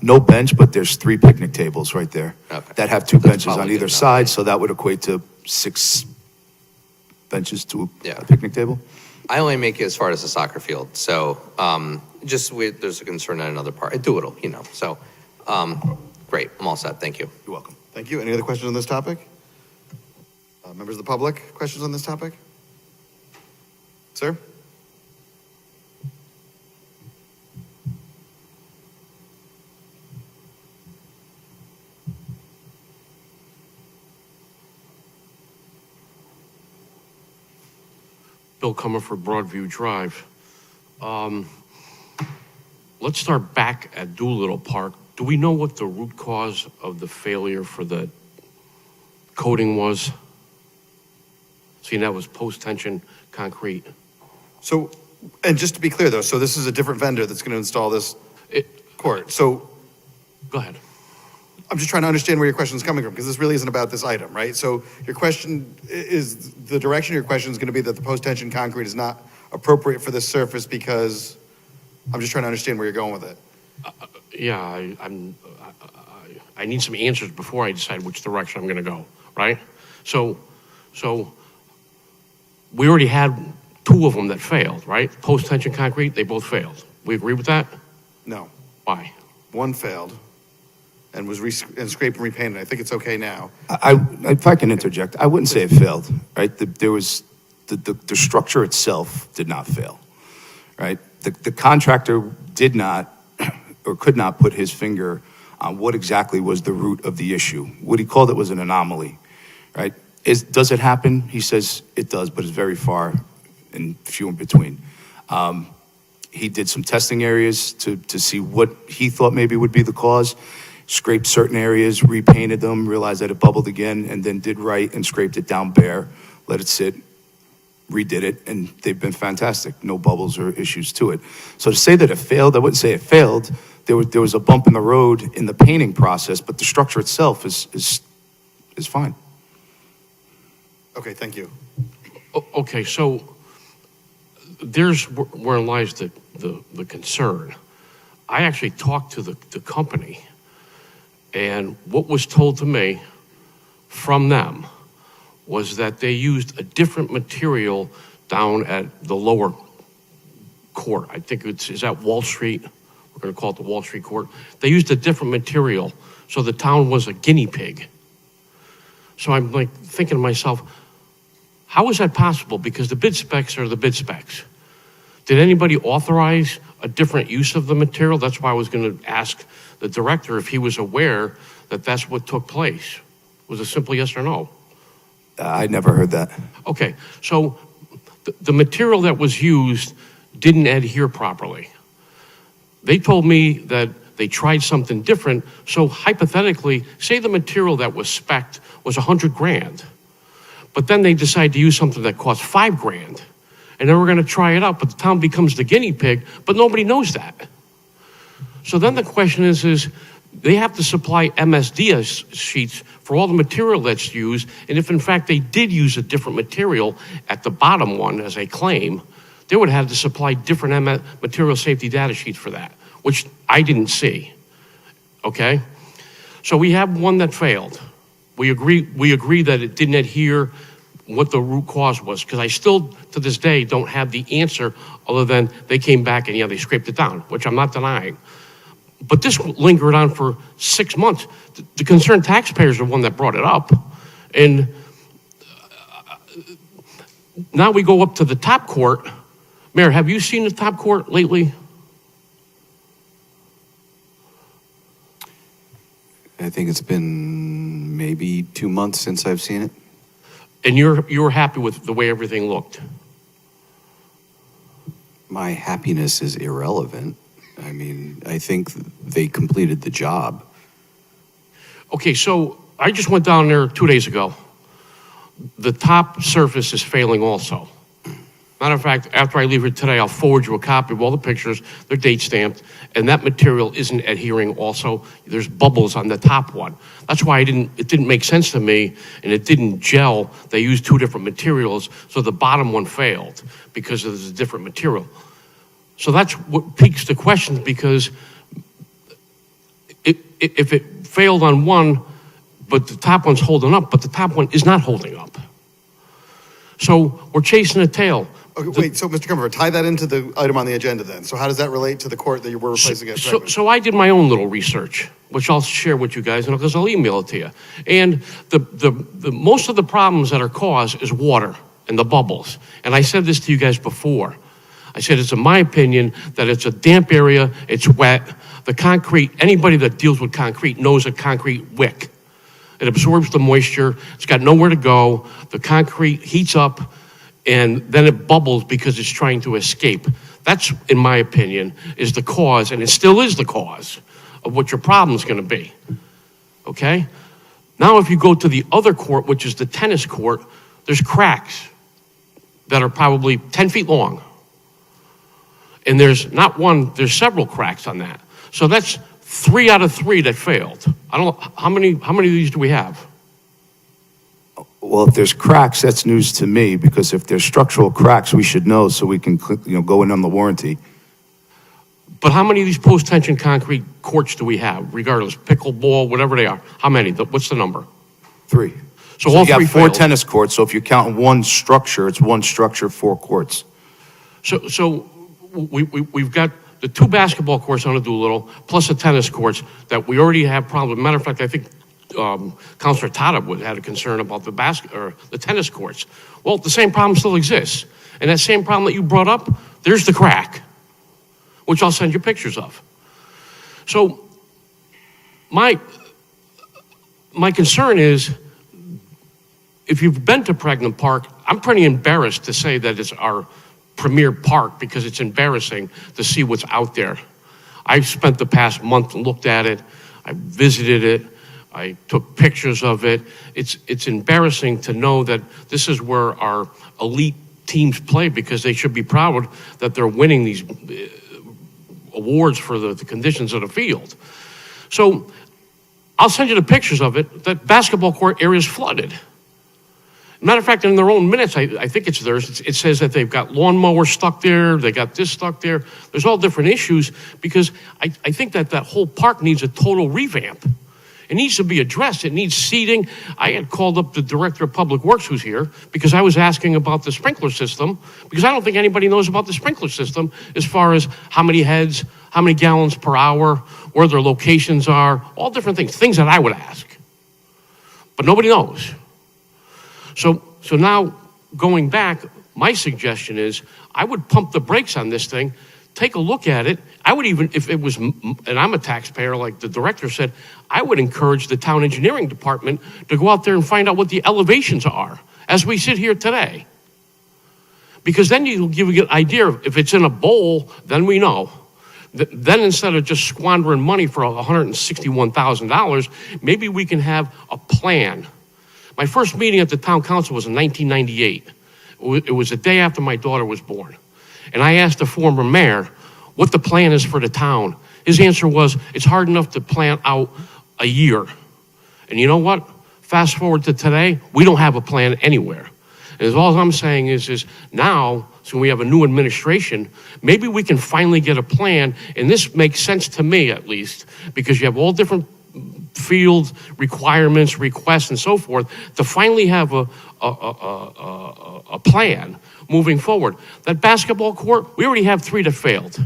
No bench, but there's 3 picnic tables right there that have 2 benches on either side. So that would equate to 6 benches to a picnic table. I only make it as far as the soccer field, so there's a concern on another part. I do it, you know, so great. I'm all set. Thank you. You're welcome. Thank you. Any other questions on this topic? Members of the public, questions on this topic? Sir? Bill Comerford, Broadview Drive. Let's start back at Doolittle Park. Do we know what the root cause of the failure for the coating was? Seeing that was post-tension concrete. So, and just to be clear though, so this is a different vendor that's going to install this court. So, Go ahead. I'm just trying to understand where your question is coming from, because this really isn't about this item, right? So your question is, the direction of your question is going to be that the post-tension concrete is not appropriate for this surface because, I'm just trying to understand where you're going with it. Yeah, I need some answers before I decide which direction I'm going to go, right? So we already had 2 of them that failed, right? Post-tension concrete, they both failed. We agree with that? No. Why? One failed and was scraped and repainted. I think it's okay now. If I can interject, I wouldn't say it failed, right? There was, the structure itself did not fail, right? The contractor did not or could not put his finger on what exactly was the root of the issue. What he called it was an anomaly, right? Does it happen? He says it does, but it's very far and few in between. He did some testing areas to see what he thought maybe would be the cause, scraped certain areas, repainted them, realized that it bubbled again, and then did right and scraped it down bare, let it sit, redid it, and they've been fantastic. No bubbles or issues to it. So to say that it failed, I wouldn't say it failed. There was a bump in the road in the painting process, but the structure itself is fine. Okay, thank you. Okay, so there's where lies the concern. I actually talked to the company, and what was told to me from them was that they used a different material down at the lower court. I think is that Wall Street? We're going to call it the Wall Street court. They used a different material, so the town was a guinea pig. So I'm like thinking to myself, how is that possible? Because the bid specs are the bid specs. Did anybody authorize a different use of the material? That's why I was going to ask the director if he was aware that that's what took place. Was it simple yes or no? I never heard that. Okay, so the material that was used didn't adhere properly. They told me that they tried something different, so hypothetically, say the material that was spec'd was $100,000, but then they decide to use something that cost $5,000, and then we're gonna try it out, but the town becomes the guinea pig, but nobody knows that. So then the question is they have to supply MSD sheets for all the material that's used, and if in fact they did use a different material at the bottom one, as they claim, they would have to supply different material safety data sheets for that, which I didn't see, okay? So we have one that failed. We agree that it didn't adhere what the root cause was, because I still, to this day, don't have the answer other than they came back and, yeah, they scraped it down, which I'm not denying. But this lingered on for 6 months. The concerned taxpayers are the one that brought it up. And now we go up to the top court. Mayor, have you seen the top court lately? I think it's been maybe 2 months since I've seen it. And you're happy with the way everything looked? My happiness is irrelevant. I mean, I think they completed the job. Okay, so I just went down there 2 days ago. The top surface is failing also. Matter of fact, after I leave here today, I'll forward you a copy of all the pictures. They're date stamped, and that material isn't adhering also. There's bubbles on the top one. That's why it didn't make sense to me, and it didn't gel. They used 2 different materials, so the bottom one failed because there's a different material. So that's what piques the questions, because if it failed on one, but the top one's holding up, but the top one is not holding up. So we're chasing a tail. Okay, wait, so Mr. Comer, tie that into the item on the agenda then. So how does that relate to the court that you were replacing at Bregman? So I did my own little research, which I'll share with you guys, because I'll email it to you. And the most of the problems that are caused is water and the bubbles. And I said this to you guys before. I said it's in my opinion that it's a damp area, it's wet. The concrete, anybody that deals with concrete knows a concrete wick. It absorbs the moisture, it's got nowhere to go, the concrete heats up, and then it bubbles because it's trying to escape. That's, in my opinion, is the cause, and it still is the cause of what your problem's gonna be, okay? Now if you go to the other court, which is the tennis court, there's cracks that are probably 10 feet long. And there's not one, there's several cracks on that. So that's 3 out of 3 that failed. I don't know, how many of these do we have? Well, if there's cracks, that's news to me, because if there's structural cracks, we should know so we can, go in on the warranty. But how many of these post-tension concrete courts do we have, regardless, pickleball, whatever they are? How many? What's the number? 3. So all you got 3 4 failed. tennis courts, so if you count one structure, it's one structure, 4 courts. So we've got the 2 basketball courts on the Doolittle, plus the tennis courts that we already have problems. Matter of fact, I think Councilor Tata had a concern about the tennis courts. Well, the same problem still exists. And that same problem that you brought up, there's the crack, which I'll send you pictures of. So my concern is, if you've been to Pregnant Park, I'm pretty embarrassed to say that it's our premier park because it's embarrassing to see what's out there. I've spent the past month and looked at it. I visited it. I took pictures of it. It's embarrassing to know that this is where our elite teams play, because they should be proud that they're winning these awards for the conditions of the field. So I'll send you the pictures of it. That basketball court area is flooded. Matter of fact, in their own minutes, I think it's theirs, it says that they've got lawnmowers stuck there, they got this stuck there. There's all different issues, because I think that whole park needs a total revamp. It needs to be addressed. It needs seating. I had called up the Director of Public Works, who's here, because I was asking about the sprinkler system, because I don't think anybody knows about the sprinkler system as far as how many heads, how many gallons per hour, where their locations are, all different things that I would ask. But nobody knows. So now, going back, my suggestion is I would pump the brakes on this thing, take a look at it. I would even, if it was, and I'm a taxpayer like the director said, I would encourage the town engineering department to go out there and find out what the elevations are as we sit here today. Because then you'll give you an idea, if it's in a bowl, then we know. Then instead of just squandering money for $161,000, maybe we can have a plan. My first meeting at the town council was in 1998. It was the day after my daughter was born. And I asked the former mayor what the plan is for the town. His answer was, it's hard enough to plan out a year. And you know what? Fast forward to today, we don't have a plan anywhere. And all I'm saying is now, so we have a new administration, maybe we can finally get a plan, and this makes sense to me at least, because you have all different field requirements, requests, and so forth, to finally have a plan moving forward. That basketball court, we already have 3 that failed.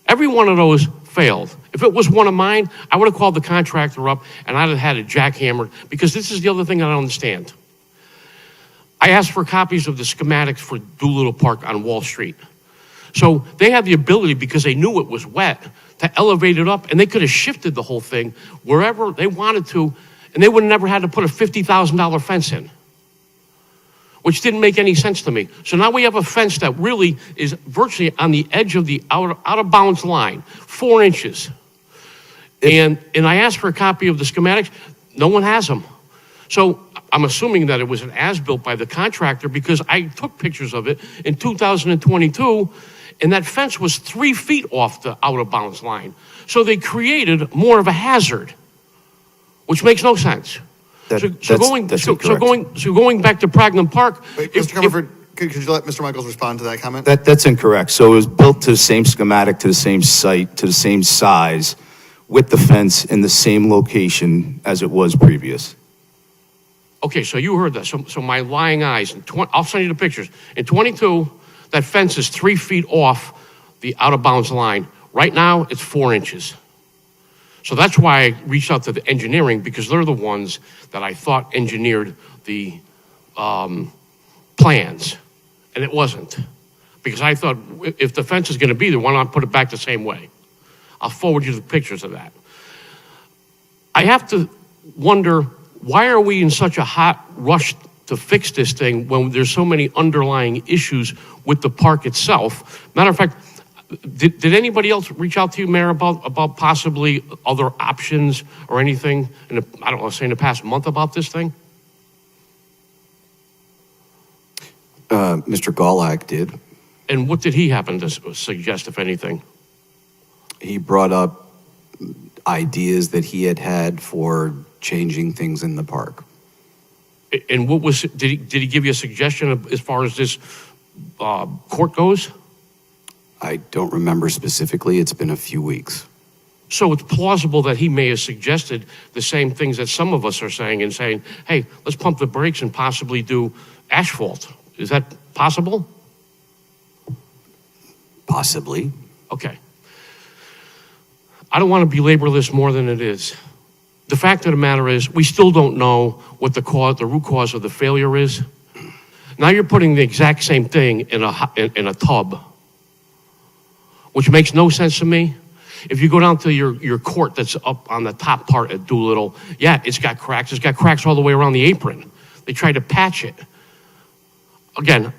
Every one of those failed. If it was one of mine, I would have called the contractor up and I'd have had it jackhammered, because this is the other thing I don't understand. I asked for copies of the schematics for Doolittle Park on Wall Street. So they had the ability, because they knew it was wet, to elevate it up, and they could have shifted the whole thing wherever they wanted to, and they would have never had to put a $50,000 fence in, which didn't make any sense to me. So now we have a fence that really is virtually on the edge of the out of bounds line, 4 inches. And I asked for a copy of the schematics. No one has them. So I'm assuming that it was an as-built by the contractor, because I took pictures of it in 2022, and that fence was 3 feet off the out-of-bounds line. So they created more of a hazard, which makes no sense. That's Going back to Pregnant Park. Wait, Mr. Comerford, could you let Mr. Michaels respond to that comment? That's incorrect. So it was built to the same schematic, to the same site, to the same size, with the fence in the same location as it was previous. Okay, so you heard that. So my lying eyes, I'll send you the pictures. In 22, that fence is 3 feet off the out of bounds line. Right now, it's 4 inches. So that's why I reached out to the engineering, because they're the ones that I thought engineered the plans, and it wasn't. Because I thought, if the fence is gonna be there, why not put it back the same way? I'll forward you the pictures of that. I have to wonder, why are we in such a hot rush to fix this thing when there's so many underlying issues with the park itself? Matter of fact, did anybody else reach out to you, Mayor, about possibly other options or anything in the, I don't know, say in the past month about this thing? Mr. Gawlak did. And what did he happen to suggest, if anything? He brought up ideas that he had had for changing things in the park. And what was, did he give you a suggestion as far as this court goes? I don't remember specifically. It's been a few weeks. So it's plausible that he may have suggested the same things that some of us are saying and saying, hey, let's pump the brakes and possibly do asphalt. Is that possible? Possibly. Okay. I don't want to belabor this more than it is. The fact of the matter is, we still don't know what the root cause of the failure is. Now you're putting the exact same thing in a tub, which makes no sense to me. If you go down to your court that's up on the top part at Doolittle, yeah, it's got cracks. It's got cracks all the way around the apron. They tried to patch it. Again,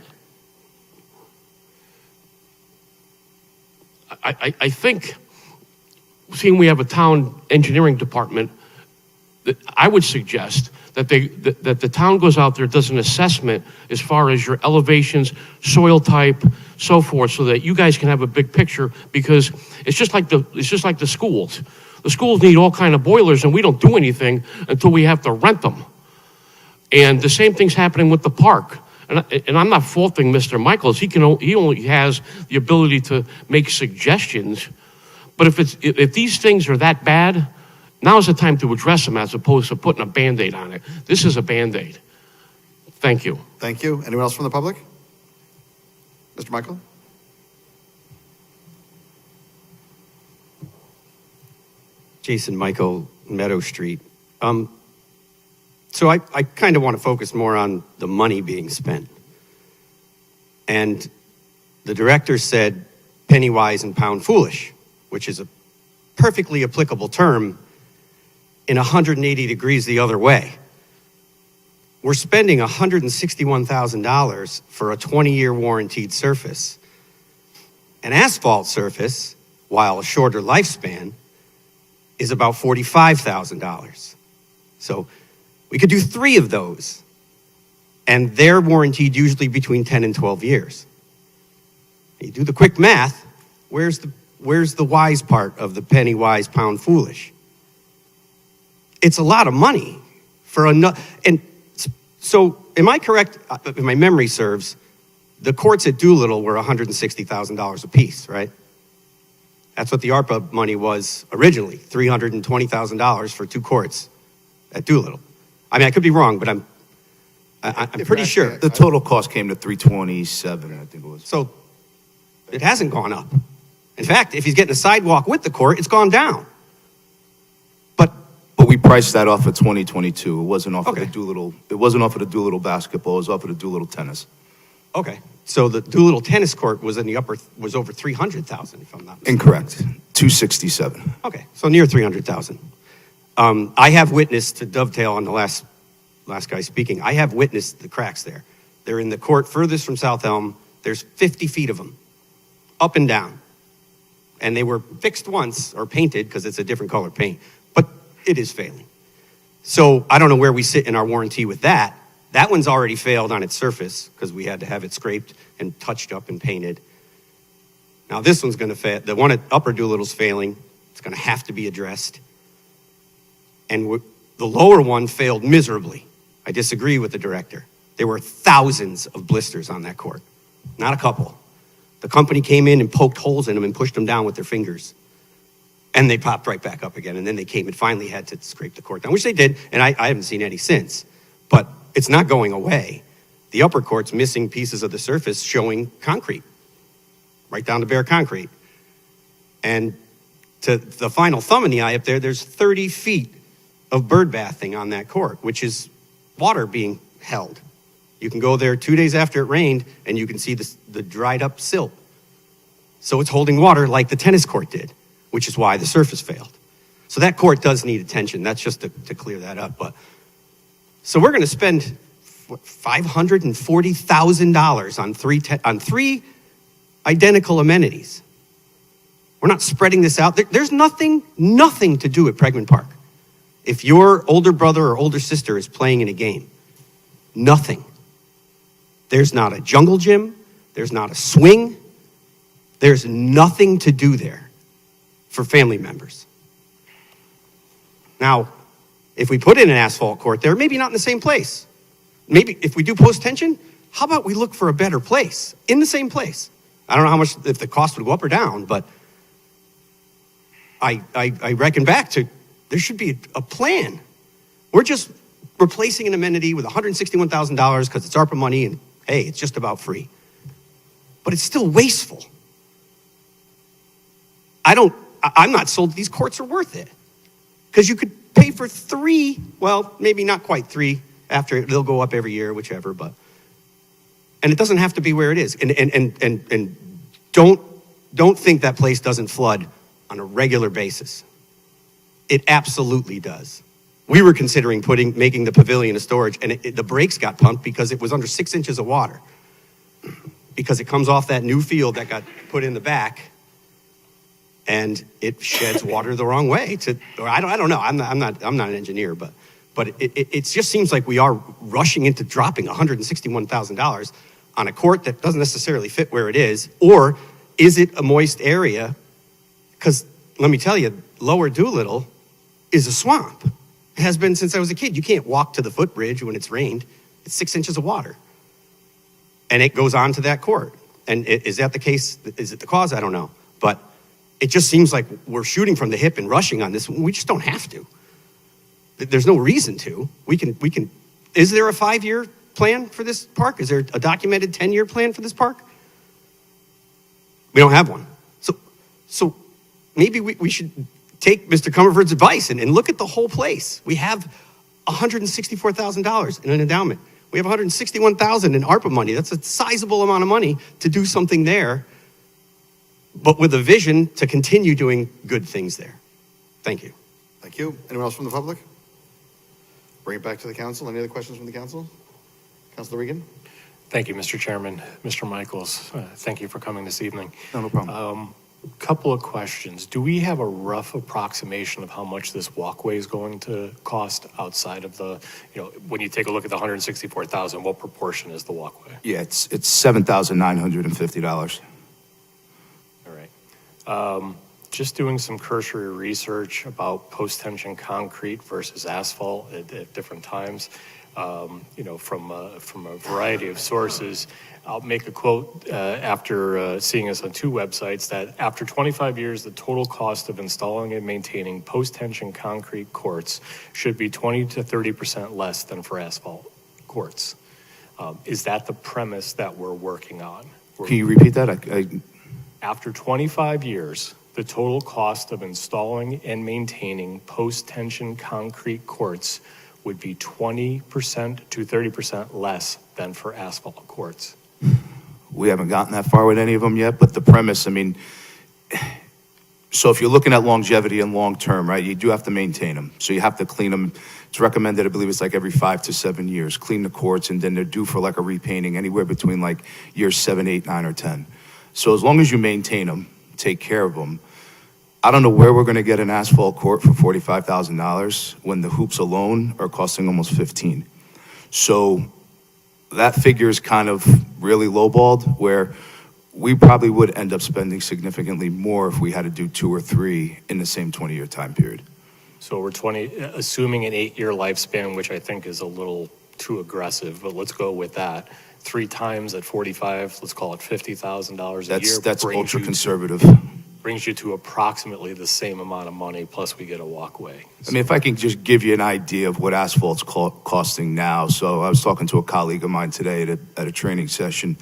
I think, seeing we have a town engineering department, that I would suggest that that the town goes out there, does an assessment as far as your elevations, soil type, so forth, so that you guys can have a big picture, because it's just like the schools. The schools need all kind of boilers, and we don't do anything until we have to rent them. And the same thing's happening with the park. And I'm not faulting Mr. Michaels. He only has the ability to make suggestions. But if these things are that bad, now's the time to address them as opposed to putting a Band-Aid on it. This is a Band-Aid. Thank you. Thank you. Anyone else from the public? Mr. Michael? Jason Michael, Meadow Street. So I kind of want to focus more on the money being spent. And the director said penny wise and pound foolish, which is a perfectly applicable term in 180 degrees the other way. We're spending $161,000 for a 20-year warranted surface. An asphalt surface, while a shorter lifespan, is about $45,000. So we could do 3 of those, and they're warranted usually between 10 and 12 years. You do the quick math, where's the wise part of the penny wise, pound foolish? It's a lot of money for and so am I correct, if my memory serves, the courts at Doolittle were $160,000 a piece, right? That's what the ARPA money was originally, $320,000 for 2 courts at Doolittle. I mean, I could be wrong, but I'm pretty sure. The total cost came to $327, I think it was. So it hasn't gone up. In fact, if he's getting a sidewalk with the court, it's gone down. But we priced that off of 2022. It wasn't off Okay. of the Doolittle. It wasn't off of the Doolittle basketball. It was off of the Doolittle tennis. Okay, so the Doolittle tennis court was was over 300,000, if I'm not mistaken. Incorrect. 267. Okay, so near 300,000. I have witnessed, to dovetail on the last guy speaking, I have witnessed the cracks there. They're in the court furthest from South Elm. There's 50 feet of them, up and down. And they were fixed once, or painted, because it's a different color paint, but it is failing. So I don't know where we sit in our warranty with that. That one's already failed on its surface, because we had to have it scraped and touched up and painted. Now this one's gonna fail. The one at Upper Doolittle's failing. It's gonna have to be addressed. And the lower one failed miserably. I disagree with the director. There were thousands of blisters on that court, not a couple. The company came in and poked holes in them and pushed them down with their fingers. And they popped right back up again. And then they came and finally had to scrape the court down, which they did. And I haven't seen any since. But it's not going away. The upper court's missing pieces of the surface showing concrete, right down to bare concrete. And to the final thumb in the eye up there, there's 30 feet of bird bathing on that court, which is water being held. You can go there 2 days after it rained, and you can see the dried up silt. So it's holding water like the tennis court did, which is why the surface failed. So that court does need attention. That's just to clear that up. But so we're going to spend $540,000 on three identical amenities. We're not spreading this out. There's nothing to do at Pregman Park. If your older brother or older sister is playing in a game, nothing. There's not a jungle gym. There's not a swing. There's nothing to do there for family members. Now, if we put in an asphalt court there, maybe not in the same place. Maybe if we do post-tension, how about we look for a better place in the same place? I don't know how much, if the cost would go up or down, but I reckon back to, there should be a plan. We're just replacing an amenity with $161,000 because it's ARPA money and hey, it's just about free. But it's still wasteful. I'm not sold these courts are worth it. Because you could pay for 3, well, maybe not quite 3, after they'll go up every year, whichever, but, and it doesn't have to be where it is. And don't think that place doesn't flood on a regular basis. It absolutely does. We were considering making the pavilion a storage, and the brakes got pumped because it was under 6 inches of water. Because it comes off that new field that got put in the back, and it sheds water the wrong way. I don't know. I'm not an engineer, but it just seems like we are rushing into dropping $161,000 on a court that doesn't necessarily fit where it is, or is it a moist area? Because let me tell you, Lower Doolittle is a swamp. It has been since I was a kid. You can't walk to the footbridge when it's rained. It's 6 inches of water. And it goes on to that court. And is that the case? Is it the cause? I don't know. But it just seems like we're shooting from the hip and rushing on this. We just don't have to. There's no reason to. We can. Is there a 5-year plan for this park? Is there a documented 10-year plan for this park? We don't have one. So maybe we should take Mr. Comerford's advice and look at the whole place. We have $164,000 in an endowment. We have $161,000 in ARPA money. That's a sizable amount of money to do something there, but with a vision to continue doing good things there. Thank you. Thank you. Anyone else from the public? Bring it back to the council. Any other questions from the council? Councilor Regan? Thank you, Mr. Chairman. Mr. Michaels, thank you for coming this evening. No problem. Couple of questions. Do we have a rough approximation of how much this walkway is going to cost outside of the, when you take a look at the $164,000, what proportion is the walkway? Yeah, it's $7,950. All right. Just doing some cursory research about post-tension concrete versus asphalt at different times, from a variety of sources. I'll make a quote after seeing us on 2 websites that after 25 years, the total cost of installing and maintaining post-tension concrete courts should be 20 to 30% less than for asphalt courts. Is that the premise that we're working on? Can you repeat that? After 25 years, the total cost of installing and maintaining post-tension concrete courts would be 20% to 30% less than for asphalt courts. We haven't gotten that far with any of them yet, but the premise, so if you're looking at longevity and long-term, right, you do have to maintain them. So you have to clean them. It's recommended, I believe it's like every 5 to 7 years, clean the courts, and then they're due for like a repainting anywhere between like years 7, 8, 9, or 10. So as long as you maintain them, take care of them, I don't know where we're gonna get an asphalt court for $45,000 when the hoops alone are costing almost $15,000. So that figure is kind of really lowballed, where we probably would end up spending significantly more if we had to do 2 or 3 in the same 20-year time period. So we're assuming an 8-year lifespan, which I think is a little too aggressive, but let's go with that. 3 times at 45, let's call it $50,000 a year. That's ultra conservative. brings you to approximately the same amount of money, plus we get a walkway. I mean, if I can just give you an idea of what asphalt's costing now. So I was talking to a colleague of mine today at a training session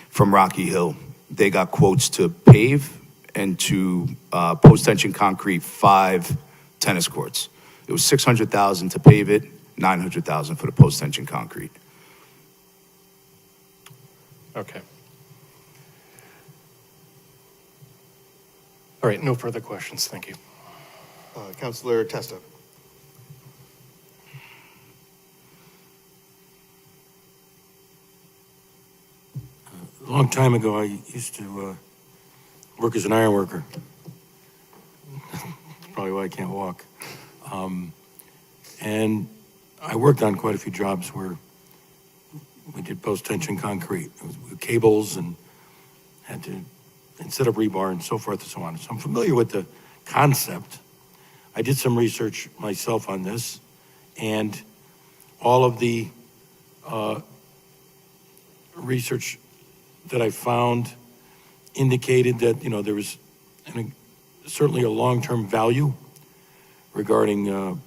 from Rocky Hill. They got quotes to pave and to post-tension concrete 5 tennis courts. It was $600,000 to pave it, $900,000 for the post-tension concrete. Okay. All right, no further questions. Thank you. Councilor Testa. A long time ago, I used to work as an iron worker. That's probably why I can't walk. And I worked on quite a few jobs where we did post-tension concrete. It was with cables and had to set up rebar and so forth and so on. So I'm familiar with the concept. I did some research myself on this, and all of the research that I found indicated that, you know, there was certainly a long-term value regarding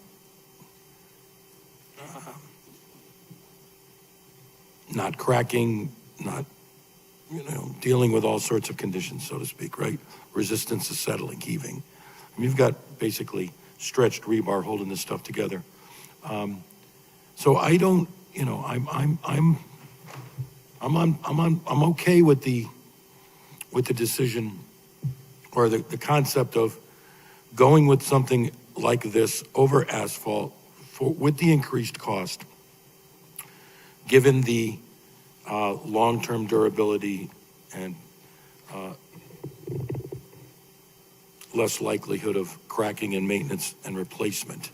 not cracking, not, you know, dealing with all sorts of conditions, so to speak, right? Resistance to settling, heaving. I mean, you've got basically stretched rebar holding this stuff together. So I don't, you know, I'm okay with the decision or the concept of going with something like this over asphalt with the increased cost, given the long-term durability and less likelihood of cracking and maintenance and replacement.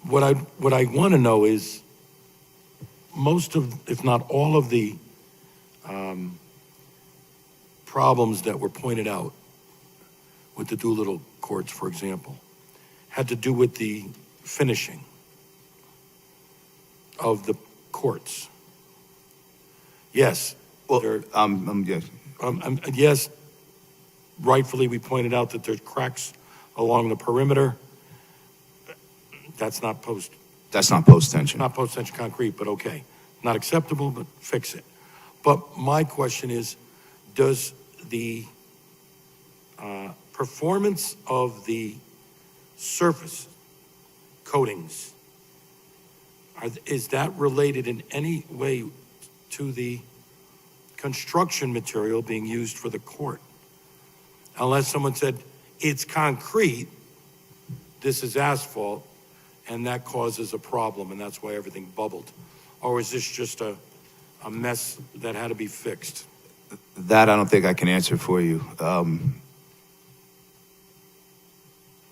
What I want to know is most of, if not all of the problems that were pointed out with the Doolittle courts, for example, had to do with the finishing of the courts. Yes. Well, yes. Yes, rightfully we pointed out that there's cracks along the perimeter. That's not post-tension. Not post-tension concrete, but okay. Not acceptable, but fix it. But my question is, does the performance of the surface coatings, is that related in any way to the construction material being used for the court? Unless someone said, it's concrete, this is asphalt, and that causes a problem, and that's why everything bubbled. Or is this just a mess that had to be fixed? That I don't think I can answer for you.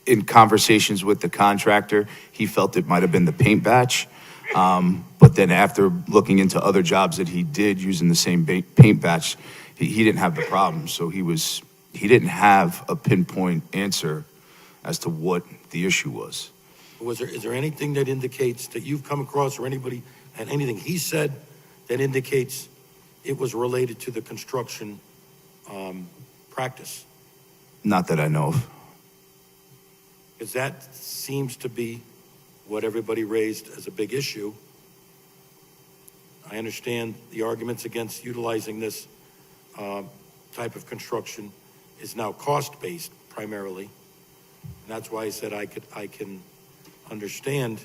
In conversations with the contractor, he felt it might have been the paint batch. But then after looking into other jobs that he did using the same paint batch, he didn't have the problem. So he didn't have a pinpoint answer as to what the issue was. Is there anything that indicates that you've come across, or anybody, and anything he said that indicates it was related to the construction practice? Not that I know of. Because that seems to be what everybody raised as a big issue. I understand the arguments against utilizing this type of construction is now cost-based primarily. And that's why I said I can understand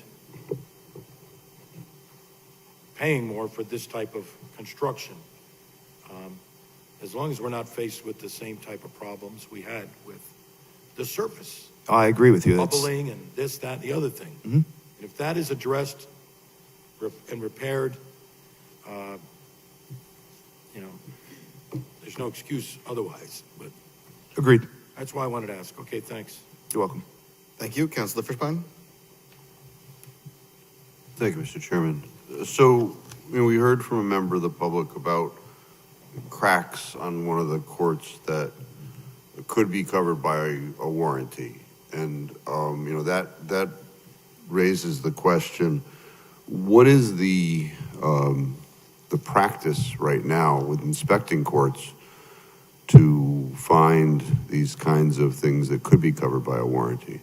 paying more for this type of construction. As long as we're not faced with the same type of problems we had with the surface. Oh, I agree with you. Bubbling and this, that, and the other thing. Mhm. And if that is addressed and repaired, you know, there's no excuse otherwise. But Agreed. that's why I wanted to ask. Okay, thanks. You're welcome. Thank you. Councilor Fishbein? Thank you, Mr. Chairman. So, we heard from a member of the public about cracks on one of the courts that could be covered by a warranty. And, that raises the question, what is the practice right now with inspecting courts to find these kinds of things that could be covered by a warranty?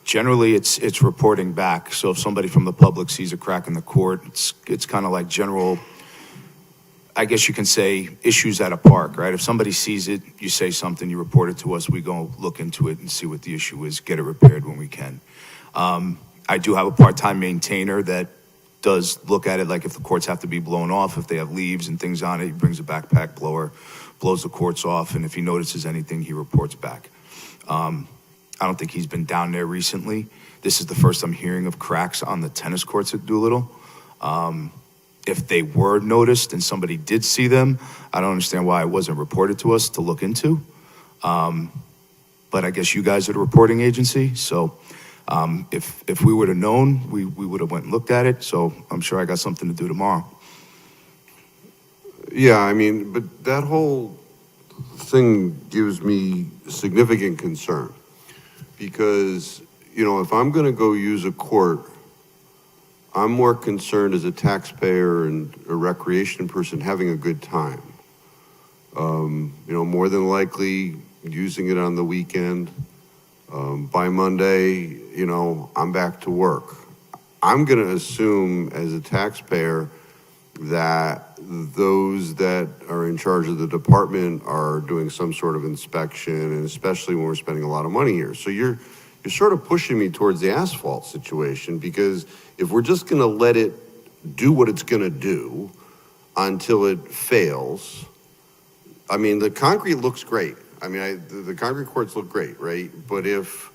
Generally, it's reporting back. So if somebody from the public sees a crack in the court, it's kind of like general, I guess you can say, issues at a park, right? If somebody sees it, you say something, you report it to us, we go look into it and see what the issue is, get it repaired when we can. I do have a part-time maintainer that does look at it, like if the courts have to be blown off, if they have leaves and things on it, he brings a backpack blower, blows the courts off, and if he notices anything, he reports back. I don't think he's been down there recently. This is the first I'm hearing of cracks on the tennis courts at Doolittle. If they were noticed and somebody did see them, I don't understand why it wasn't reported to us to look into. But I guess you guys are the reporting agency, so if we would have known, we would have went and looked at it, so I'm sure I got something to do tomorrow. Yeah, I mean, but that whole thing gives me significant concern. Because, you know, if I'm going to go use a court, I'm more concerned as a taxpayer and a recreation person having a good time. You know, more than likely using it on the weekend. By Monday, you know, I'm back to work. I'm going to assume as a taxpayer that those that are in charge of the department are doing some sort of inspection, and especially when we're spending a lot of money here. So you're sort of pushing me towards the asphalt situation, because if we're just going to let it do what it's going to do until it fails, I mean, the concrete looks great. I mean, the concrete courts look great, right? But if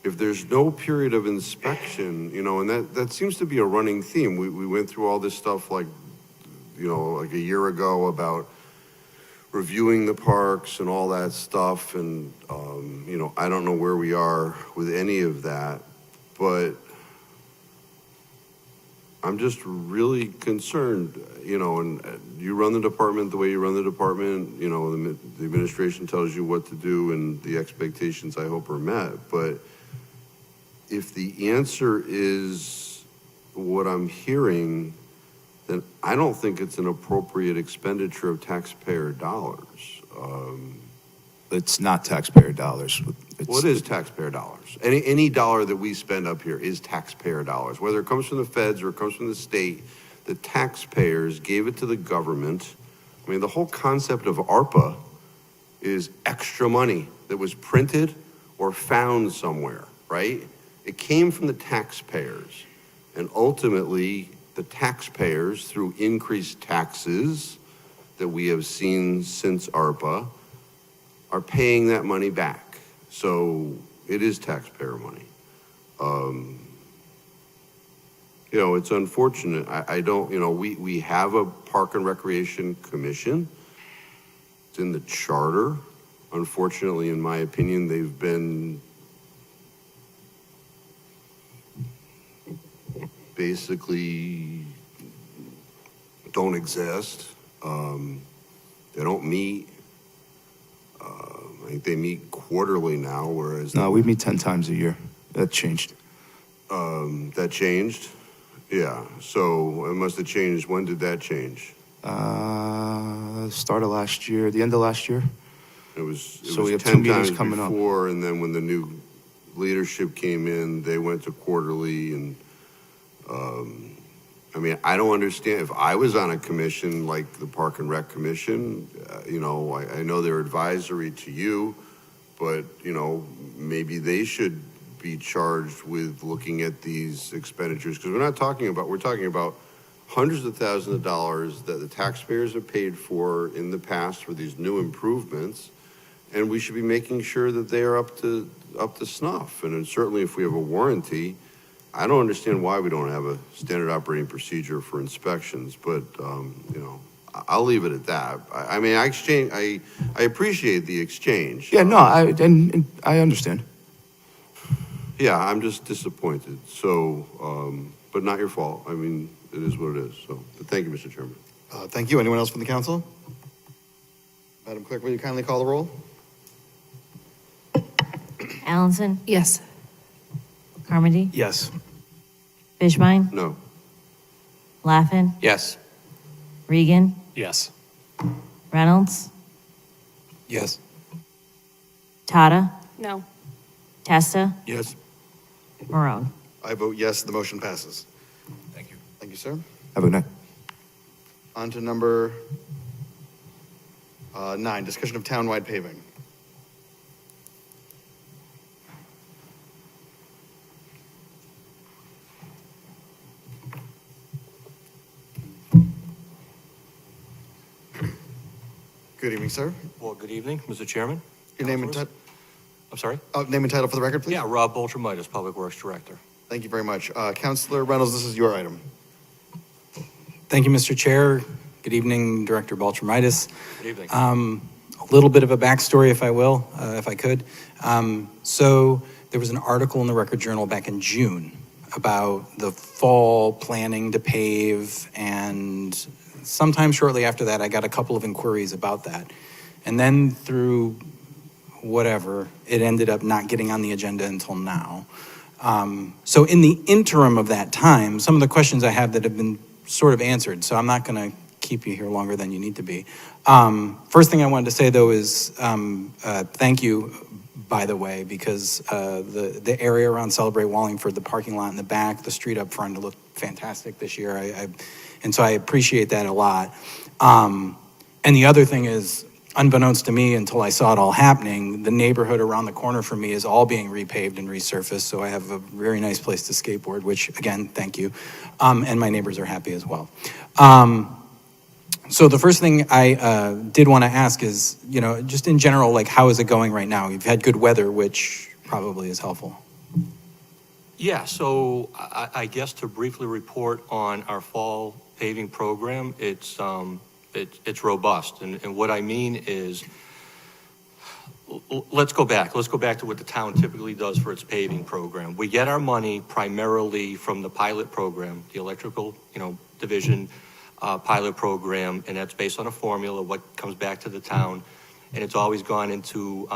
there's no period of inspection, you know, and that seems to be a running theme. We went through all this stuff like, you know, like a year ago about reviewing the parks and all that stuff. And, you know, I don't know where we are with any of that, but I'm just really concerned, you know, and you run the department the way you run the department, you know, the administration tells you what to do and the expectations I hope are met. But if the answer is what I'm hearing, then I don't think it's an appropriate expenditure of taxpayer dollars. It's not taxpayer dollars. What is taxpayer dollars? Any dollar that we spend up here is taxpayer dollars. Whether it comes from the feds or it comes from the state, the taxpayers gave it to the government. I mean, the whole concept of ARPA is extra money that was printed or found somewhere, right? It came from the taxpayers. And ultimately, the taxpayers, through increased taxes that we have seen since ARPA, are paying that money back. So it is taxpayer money. You know, it's unfortunate. I don't, you know, we have a Park and Recreation Commission. It's in the charter. Unfortunately, in my opinion, they've been basically don't exist. They don't meet. I think they meet quarterly now, whereas... No, we meet 10 times a year. That changed. That changed? Yeah, so it must have changed. When did that change? Start of last year, the end of last year. It was So we have 10 2 meetings times coming before, and then when the new leadership came in, they went to quarterly, and I mean, I don't understand. If I was on a commission like the Park and Rec Commission, you know, I know they're advisory to you, but, you know, maybe they should be charged with looking at these expenditures, because we're talking about hundreds of thousands of dollars that the taxpayers have paid for in the past for these new improvements, and we should be making sure that they are up to snuff. And then certainly if we have a warranty, I don't understand why we don't have a standard operating procedure for inspections, but, you know, I'll leave it at that. I mean, I appreciate the exchange. Yeah, no, I understand. Yeah, I'm just disappointed. So, but not your fault. I mean, it is what it is. So, but thank you, Mr. Chairman. Thank you. Anyone else from the council? Madam Clerk, will you kindly call the roll? Allenson? Yes. Carmody? Yes. Fishbein? No. Laffin? Yes. Regan? Yes. Reynolds? Yes. Tata, No. Testa, Yes. Marone. I vote yes, the motion passes. Thank you. Thank you, sir. Have a good night. On to number 9, discussion of townwide paving. Good evening, sir. Well, good evening, Mr. Chairman. Your name and Councilors. I'm sorry? name and title for the record, please? Yeah, Rob Boltramitis, Public Works Director. Thank you very much. Councilor Reynolds, this is your item. Thank you, Mr. Chair. Good evening, Director Baltramitis. Good evening. A little bit of a backstory, if I will, if I could. So there was an article in the Record Journal back in June about the fall planning to pave, and sometime shortly after that, I got a couple of inquiries about that. And then through whatever, it ended up not getting on the agenda until now. So in the interim of that time, some of the questions I have that have been sort of answered, so I'm not going to keep you here longer than you need to be. First thing I wanted to say, though, is thank you, by the way, because the area around Celebrate Wallingford, the parking lot in the back, the street up front, it looked fantastic this year. And so I appreciate that a lot. And the other thing is, unbeknownst to me until I saw it all happening, the neighborhood around the corner from me is all being repaved and resurfaced, so I have a very nice place to skateboard, which, again, thank you. And my neighbors are happy as well. So the first thing I did want to ask is, you know, just in general, like, how is it going right now? You've had good weather, which probably is helpful. Yeah, so I guess to briefly report on our fall paving program, it's robust. And what I mean is, let's go back. Let's go back to what the town typically does for its paving program. We get our money primarily from the pilot program, the electrical, division pilot program, and that's based on a formula, what comes back to the town, and it's always gone into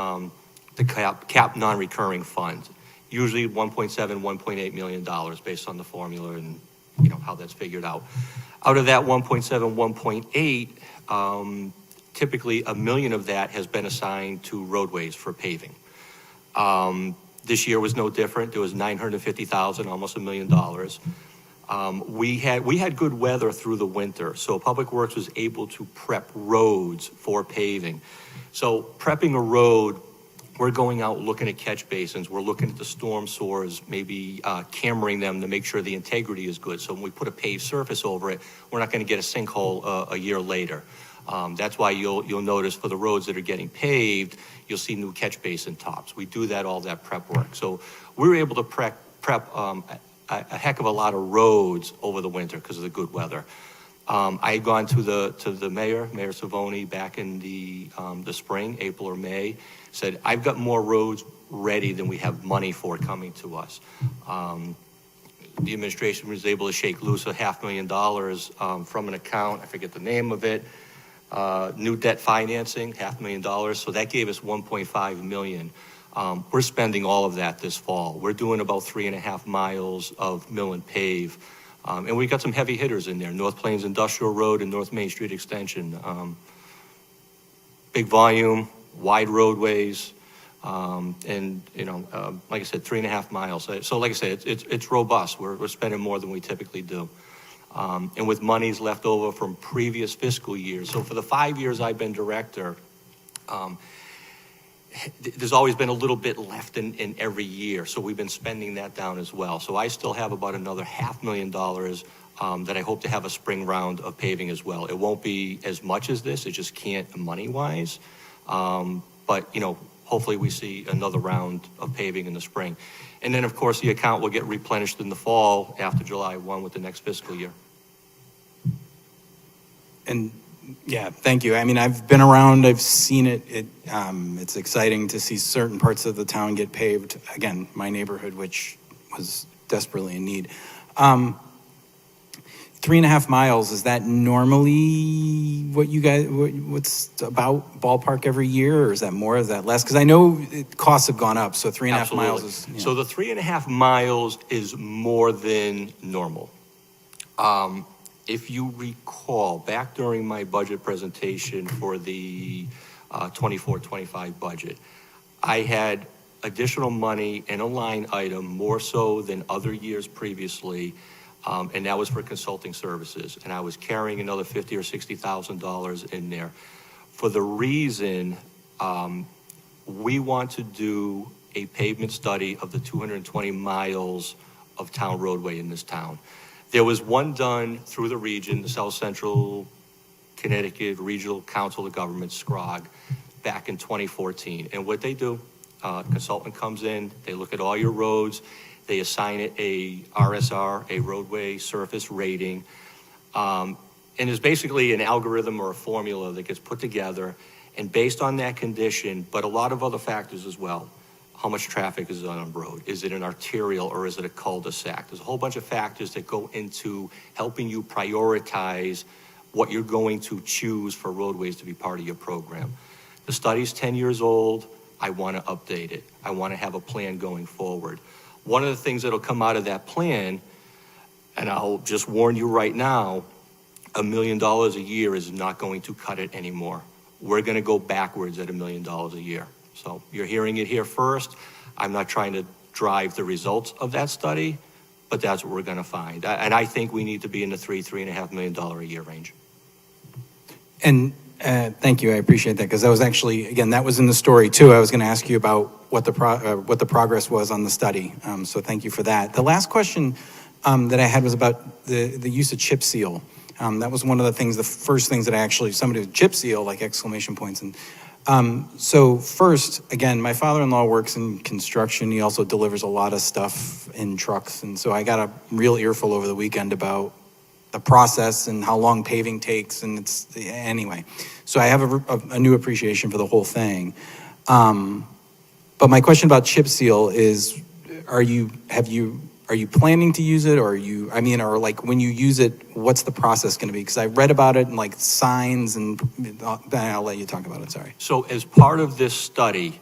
the cap non-recurring funds, usually $1.7, $1.8 million based on the formula and how that's figured out. Out of that 1.7, 1.8, typically $1 million of that has been assigned to roadways for paving. This year was no different. There was $950,000, almost $1 million. We had good weather through the winter, so Public Works was able to prep roads for paving. So prepping a road, we're going out looking at catch basins, we're looking at the storm sores, maybe cameraing them to make sure the integrity is good. So when we put a paved surface over it, we're not going to get a sinkhole a year later. That's why you'll notice for the roads that are getting paved, you'll see new catch basin tops. We do all that prep work. So we were able to prep a heck of a lot of roads over the winter because of the good weather. I had gone to the Mayor Savoni, back in the spring, April or May, said, I've got more roads ready than we have money for coming to us. The administration was able to shake loose $500,000 from an account, I forget the name of it, new debt financing, $500,000, so that gave us $1.5 million. We're spending all of that this fall. We're doing about 3.5 miles of mill and pave. And we got some heavy hitters in there, North Plains Industrial Road and North Main Street Extension. Big volume, wide roadways, and like I said, 3.5 miles. So like I said, it's robust. We're spending more than we typically do. And with monies left over from previous fiscal years. So for the 5 years I've been director, there's always been a little bit left in every year, so we've been spending that down as well. So I still have about another $500,000 that I hope to have a spring round of paving as well. It won't be as much as this, it just can't money-wise. But, hopefully we see another round of paving in the spring. And then, of course, the account will get replenished in the fall after July 1 with the next fiscal year. And yeah, thank you. I mean, I've been around, I've seen it. It's exciting to see certain parts of the town get paved. Again, my neighborhood, which was desperately in need. 3.5 miles, is that normally what you guys, what's about ballpark every year, or is that more, is that less? Because I know costs have gone up, so 3.5 miles is... So the 3.5 miles is more than normal. If you recall, back during my budget presentation for the 24-25 budget, I had additional money in a line item, more so than other years previously, and that was for consulting services. And I was carrying another $50,000 or $60,000 in there for the reason we want to do a pavement study of the 220 miles of town roadway in this town. There was one done through the region, the South Central Connecticut Regional Council of Governments, SCROG, back in 2014. And what they do, consultant comes in, they look at all your roads, they assign it a RSR, a roadway surface rating, and there's basically an algorithm or a formula that gets put together, and based on that condition, but a lot of other factors as well. How much traffic is on a road? Is it an arterial or is it a cul-de-sac? There's a whole bunch of factors that go into helping you prioritize what you're going to choose for roadways to be part of your program. The study's 10 years old. I want to update it. I want to have a plan going forward. One of the things that'll come out of that plan, and I'll just warn you right now, $1 million a year is not going to cut it anymore. We're going to go backwards at $1 million a year. So you're hearing it here first. I'm not trying to drive the results of that study, but that's what we're going to find. And I think we need to be in the $3.5 million a year range. And thank you, I appreciate that, because that was actually, again, that was in the story too. I was going to ask you about what the progress was on the study, so thank you for that. The last question that I had was about the use of chip seal. That was one of the things, the first things that I actually, somebody with chip seal, like exclamation points. And so first, again, my father-in-law works in construction. He also delivers a lot of stuff in trucks. And so I got a real earful over the weekend about the process and how long paving takes. And it's, anyway, so I have a new appreciation for the whole thing. But my question about chip seal is, are you planning to use it, or or like when you use it, what's the process going to be? Because I read about it and like signs, and I'll let you talk about it, sorry. So as part of this study,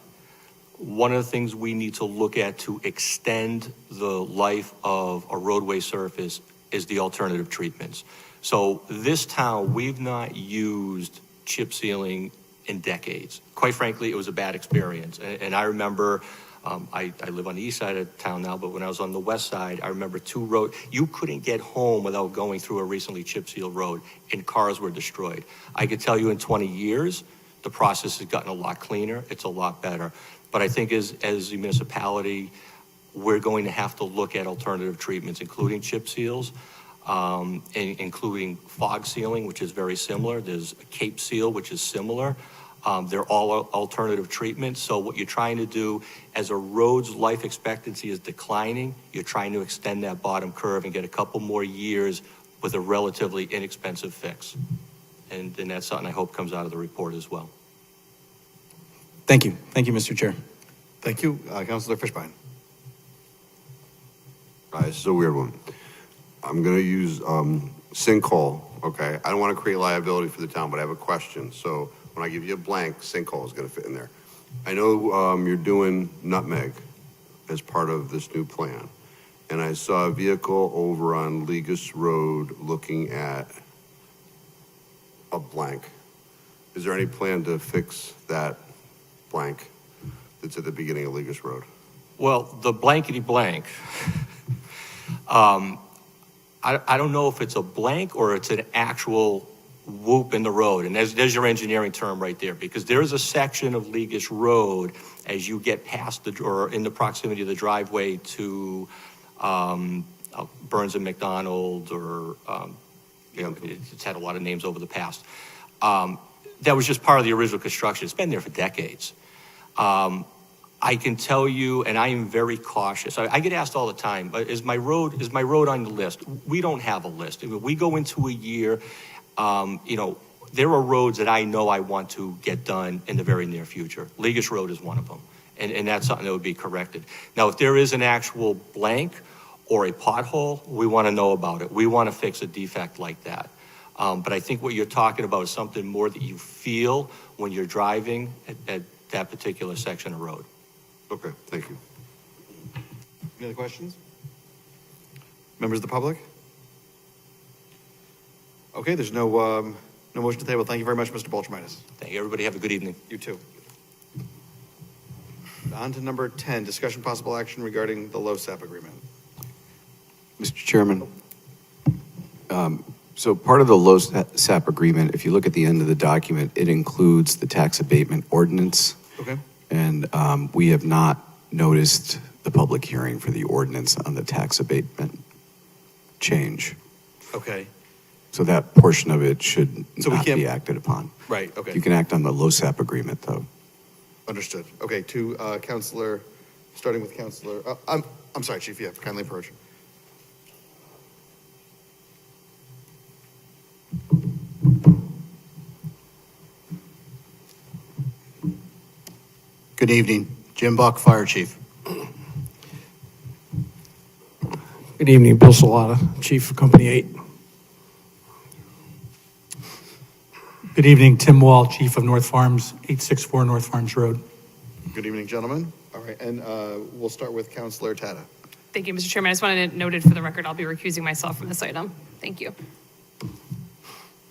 one of the things we need to look at to extend the life of a roadway surface is the alternative treatments. So this town, we've not used chip sealing in decades. Quite frankly, it was a bad experience. And I remember, I live on the east side of town now, but when I was on the west side, I remember two roads. You couldn't get home without going through a recently chip sealed road, and cars were destroyed. I could tell you in 20 years, the process has gotten a lot cleaner. It's a lot better. But I think as a municipality, we're going to have to look at alternative treatments, including chip seals, and including fog sealing, which is very similar. There's a cape seal, which is similar. They're all alternative treatments. So what you're trying to do, as a road's life expectancy is declining, you're trying to extend that bottom curve and get a couple more years with a relatively inexpensive fix. And that's something I hope comes out of the report as well. Thank you. Thank you, Mr. Chair. Thank you. Councilor Fishbein. This is a weird one. I'm going to use sinkhole, okay? I don't want to create liability for the town, but I have a question. So when I give you a blank, sinkhole is going to fit in there. I know you're doing nutmeg as part of this new plan. And I saw a vehicle over on Legas Road looking at a blank. Is there any plan to fix that blank that's at the beginning of Legas Road? Well, the blankety blank, I don't know if it's a blank or it's an actual whoop in the road. And there's your engineering term right there, because there is a section of Legas Road as you get past or in the proximity of the driveway to Burns and McDonald, or it's had a lot of names over the past. That was just part of the original construction. It's been there for decades. I can tell you, and I am very cautious. I get asked all the time, is my road on the list? We don't have a list. We go into a year, there are roads that I know I want to get done in the very near future. Legas Road is one of them, and that's something that would be corrected. Now, if there is an actual blank or a pothole, we want to know about it. We want to fix a defect like that. But I think what you're talking about is something more that you feel when you're driving at that particular section of road. Okay, thank you. Any other questions? Members of the public? Okay, there's no motion to table. Thank you very much, Mr. Bolchemitis. Thank you, everybody. Have a good evening. You too. on to number 10, discussion possible action regarding the LoSAP agreement. Mr. Chairman, so part of the LoSAP agreement, if you look at the end of the document, it includes the tax abatement ordinance. Okay. And we have not noticed the public hearing for the ordinance on the tax abatement change. Okay. So that portion of it should So we not can't- be acted upon. Right, okay. You can act on the LoSAP agreement, though. Understood. Okay, to Counselor, starting with Counselor, I'm sorry, Chief, yeah, kindly approach. Good evening. Jim Buck, Fire Chief. Good evening, Bill Salata, Chief of Company 8. Good evening, Tim Wall, Chief of North Farms, 864 North Farms Road. Good evening, gentlemen. All right, and we'll start with Counselor Tata. Thank you, Mr. Chairman. I just wanted it noted for the record, I'll be recusing myself from this item. Thank you.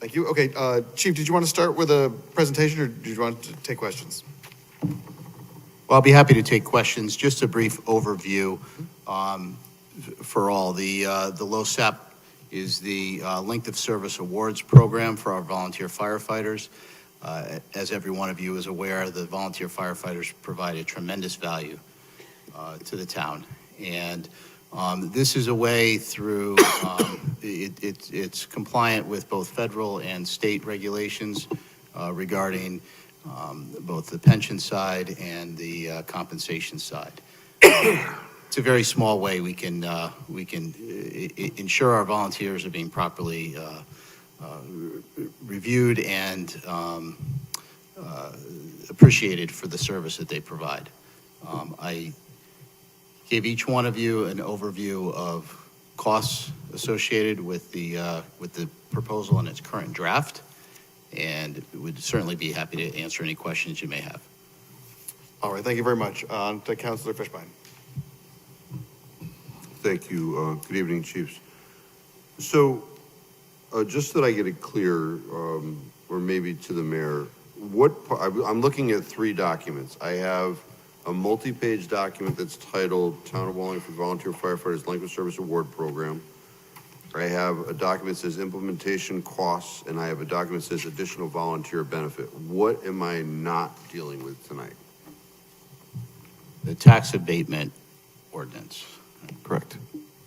Thank you. Okay, Chief, did you want to start with a presentation or did you want to take questions? Well, I'll be happy to take questions. Just a brief overview for all. The LoSAP is the Length of Service Awards program for our volunteer firefighters. As every one of you is aware, the volunteer firefighters provide a tremendous value to the town. And this is a way through, it's compliant with both federal and state regulations regarding both the pension side and the compensation side. It's a very small way we can ensure our volunteers are being properly reviewed and appreciated for the service that they provide. I gave each one of you an overview of costs associated with the proposal in its current draft, and would certainly be happy to answer any questions you may have. All right, thank you very much. On to Counselor Fishbein. Thank you. Good evening, Chiefs. So, just so that I get it clear, or maybe to the mayor, I'm looking at 3 documents. I have a multi-page document that's titled Town of Wallingford Volunteer Firefighters Length of Service Award Program. I have a document that says implementation costs, and I have a document that says additional volunteer benefit. What am I not dealing with tonight? The tax abatement ordinance. Correct.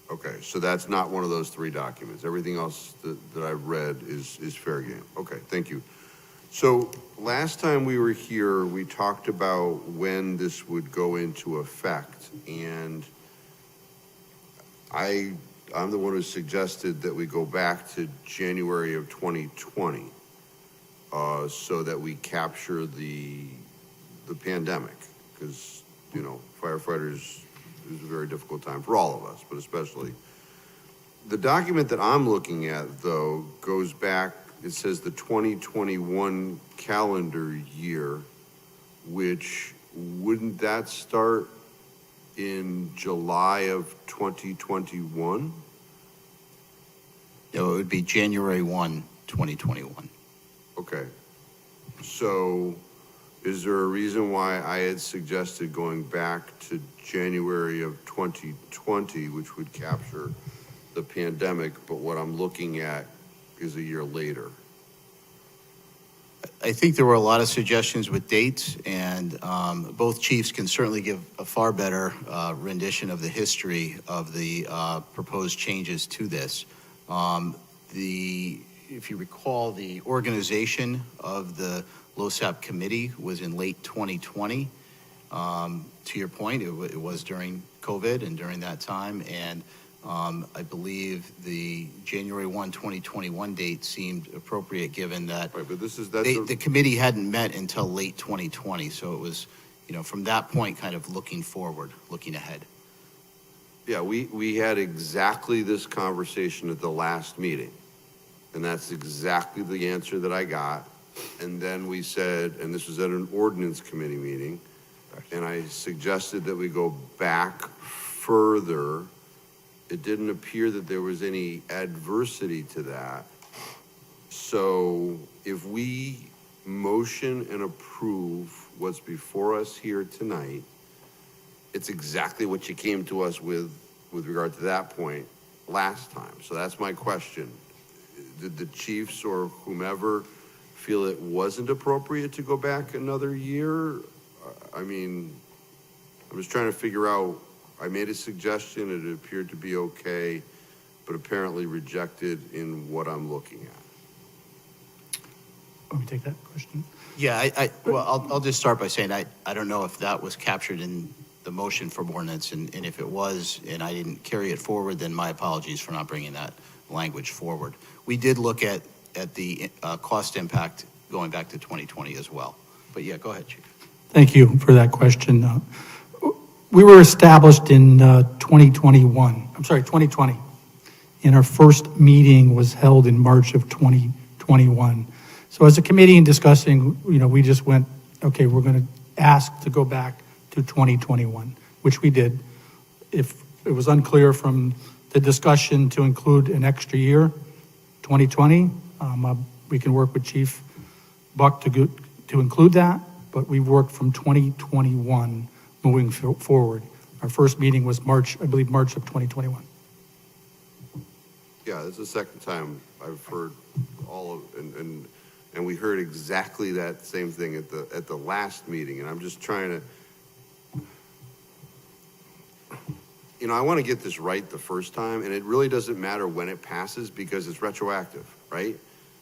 Okay, so that's not one of those 3 documents. Everything else that I've read is fair game. Okay, thank you. So last time we were here, we talked about when this would go into effect, and I'm the one who suggested that we go back to January of 2020 so that we capture the pandemic, because, you know, firefighters is a very difficult time for all of us, but especially. The document that I'm looking at, though, goes back, it says the 2021 calendar year, which wouldn't that start in July of 2021? No, it would be January 1, 2021. Okay. So is there a reason why I had suggested going back to January of 2020, which would capture the pandemic, but what I'm looking at is a year later? I think there were a lot of suggestions with dates, and both chiefs can certainly give a far better rendition of the history of the proposed changes to this. If you recall, the organization of the LoSAP committee was in late 2020. To your point, it was during COVID and during that time, and I believe the January 1, 2021 date seemed appropriate given that right, but the committee hadn't met until late 2020. So it was, you know, from that point kind of looking forward, looking ahead. Yeah, we had exactly this conversation at the last meeting, and that's exactly the answer that I got. And then we said, and this was at an ordinance committee meeting, and I suggested that we go back further. It didn't appear that there was any adversity to that. So if we motion and approve what's before us here tonight, it's exactly what you came to us with regard to that point last time. So that's my question. Did the chiefs or whomever feel it wasn't appropriate to go back another year? I mean, I'm just trying to figure out, I made a suggestion, it appeared to be okay, but apparently rejected in what I'm looking at. Let me take that question. Yeah, well, I'll just start by saying I don't know if that was captured in the motion for ordinance, and if it was, and I didn't carry it forward, then my apologies for not bringing that language forward. We did look at the cost impact going back to 2020 as well. But yeah, go ahead, Chief. Thank you for that question. We were established in 2020. And our first meeting was held in March of 2021. So as a committee in discussing, we just went, okay, we're going to ask to go back to 2021, which we did. If it was unclear from the discussion to include an extra year, 2020, we can work with Chief Buck to include that, but we've worked from 2021 moving forward. Our first meeting was March of 2021. Yeah, this is the second time I've heard all of, and we heard exactly that same thing at the last meeting, and I'm just trying to, I want to get this right the first time, and it really doesn't matter when it passes because it's retroactive, right?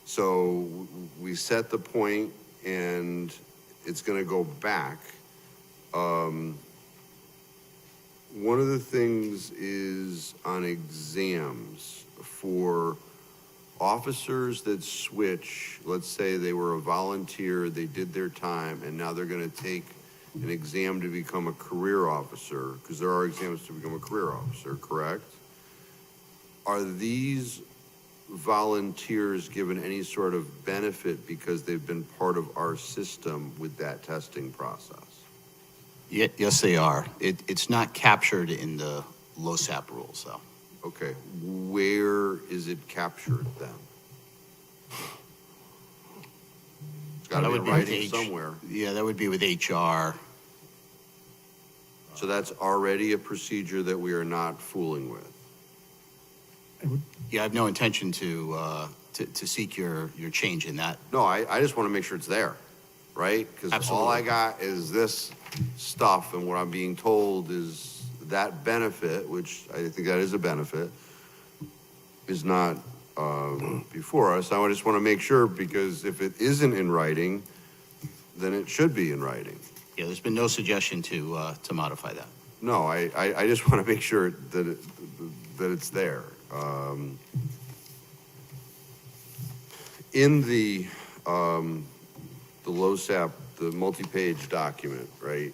So we set the point, and it's going to go back. One of the things is on exams for officers that switch. Let's say they were a volunteer, they did their time, and now they're going to take an exam to become a career officer, because there are exams to become a career officer, correct? Are these volunteers given any sort of benefit because they've been part of our system with that testing process? Yes, they are. It's not captured in the LoSAP rules, though. Okay, where is it captured then? It's got to be in writing somewhere. Yeah, that would be with HR. So that's already a procedure that we are not fooling with. Yeah, I have no intention to seek your change in that. No, I just want to make sure it's there, right? Because all I got is this stuff, and what I'm being told is that benefit, which I think that is a benefit, is not before us. I just want to make sure, because if it isn't in writing, then it should be in writing. Yeah, there's been no suggestion to modify that. No, I just want to make sure that it's there. In the LoSAP, the multi-page document, right?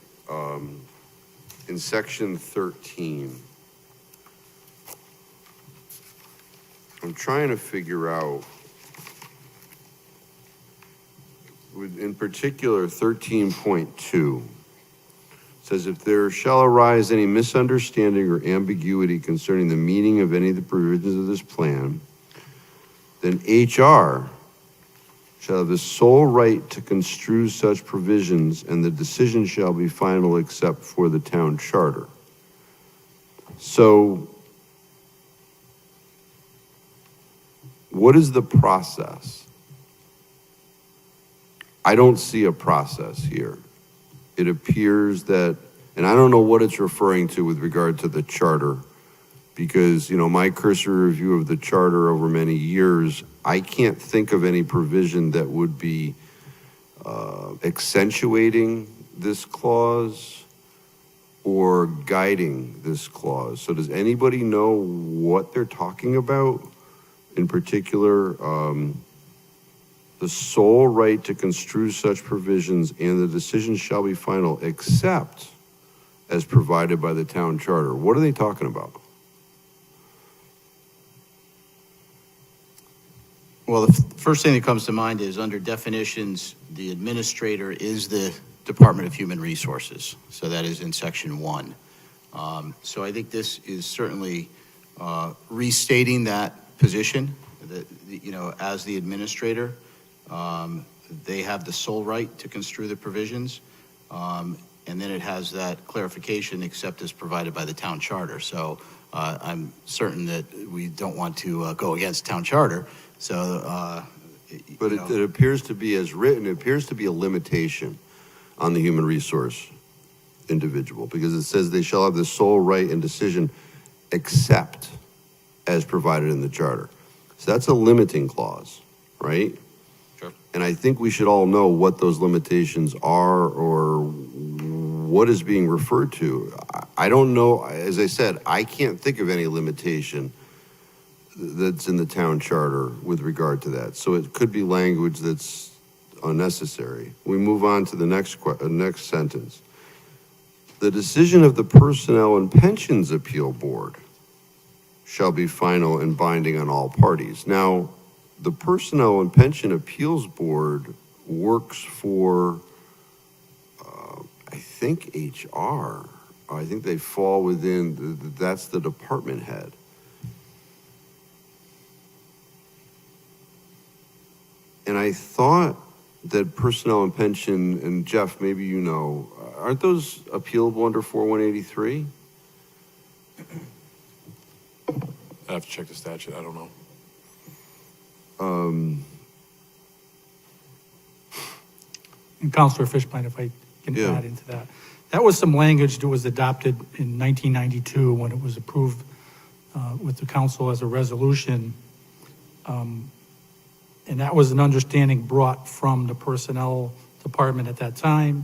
In section 13, I'm trying to figure out, in particular, 13.2 says, if there shall arise any misunderstanding or ambiguity concerning the meaning of any of the provisions of this plan, then HR shall have the sole right to construe such provisions, and the decision shall be final except for the town charter. So, what is the process? I don't see a process here. It appears that, and I don't know what it's referring to with regard to the charter, because, my cursory review of the charter over many years, I can't think of any provision that would be accentuating this clause or guiding this clause. So does anybody know what they're talking about? In particular, the sole right to construe such provisions and the decision shall be final except as provided by the town charter. What are they talking about? Well, the first thing that comes to mind is under definitions, the administrator is the Department of Human Resources. So that is in section 1. So I think this is certainly restating that position, that, as the administrator, they have the sole right to construe the provisions. and then it has that clarification, except as provided by the town charter. So I'm certain that we don't want to go against town charter. So, But it appears to be, as written, it appears to be a limitation on the human resource individual, because it says they shall have the sole right and decision except as provided in the charter. So that's a limiting clause, right? Sure. And I think we should all know what those limitations are or what is being referred to. I don't know, as I said, I can't think of any limitation that's in the town charter with regard to that. So it could be language that's unnecessary. We move on to the next sentence. The decision of the Personnel and Pensions Appeal Board shall be final and binding on all parties. Now, the Personnel and Pension Appeals Board works for, I think, HR. I think they fall within, that's the department head. And I thought that personnel and pension, and Jeff, maybe you know, aren't those appealable under 4183? I have to check the statute, I don't know. And Councilor Fishbein, if I can Yeah. add into that. That was some language that was adopted in 1992 when it was approved with the council as a resolution. And that was an understanding brought from the personnel department at that time,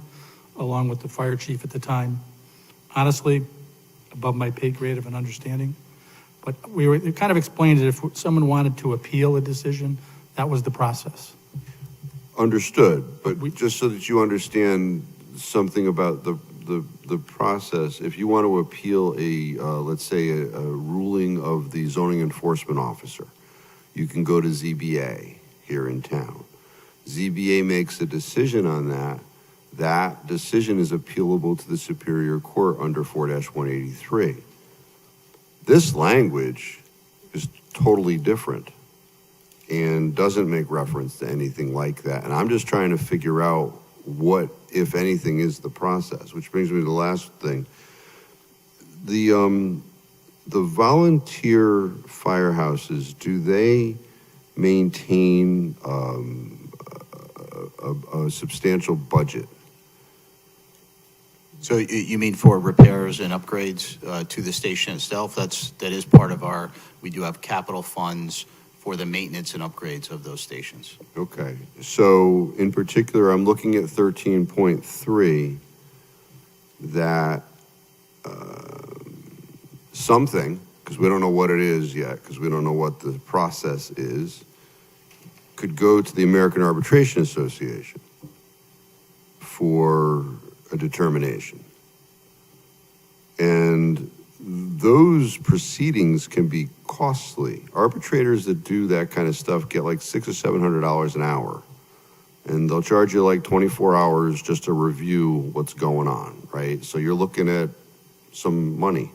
along with the fire chief at the time. Honestly, above my pay grade of an understanding. But it kind of explained that if someone wanted to appeal a decision, that was the process. Understood, but just so that you understand something about the process, if you want to appeal let's say a ruling of the zoning enforcement officer, you can go to ZBA here in town. ZBA makes a decision on that. That decision is appealable to the Superior Court under 4-183. This language is totally different and doesn't make reference to anything like that. And I'm just trying to figure out what, if anything, is the process, which brings me to the last thing. The volunteer firehouses, do they maintain a substantial budget? So you mean for repairs and upgrades to the station itself? That is part of we do have capital funds for the maintenance and upgrades of those stations. Okay, so in particular, I'm looking at 13.3, that something, because we don't know what it is yet, because we don't know what the process is, could go to the American Arbitration Association for a determination. And those proceedings can be costly. Arbitrators that do that kind of stuff get like $600 or $700 an hour. And they'll charge you like 24 hours just to review what's going on, right? So you're looking at some money.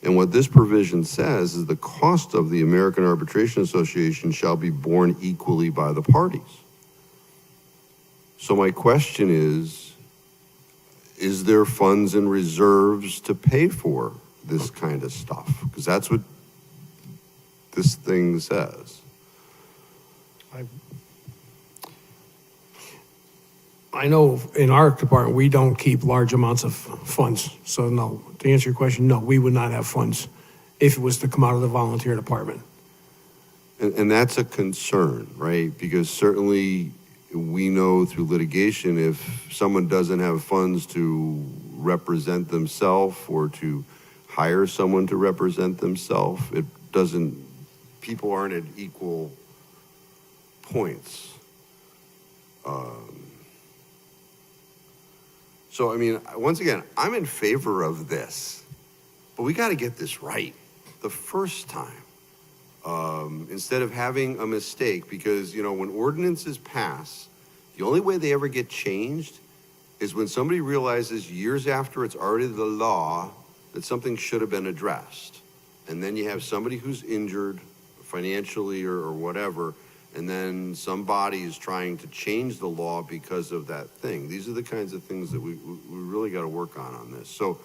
And what this provision says is the cost of the American Arbitration Association shall be borne equally by the parties. So my question is there funds and reserves to pay for this kind of stuff? Because that's what this thing says. I know in our department, we don't keep large amounts of funds. So no, to answer your question, no, we would not have funds if it was to come out of the volunteer department. And that's a concern, right? Because certainly we know through litigation, if someone doesn't have funds to represent themselves or to hire someone to represent themselves, people aren't at equal points. So, I mean, once again, I'm in favor of this, but we got to get this right the first time. Instead of having a mistake, because, when ordinances pass, the only way they ever get changed is when somebody realizes years after it's already the law that something should have been addressed. And then you have somebody who's injured financially or whatever, and then somebody is trying to change the law because of that thing. These are the kinds of things that we really got to work on this. So,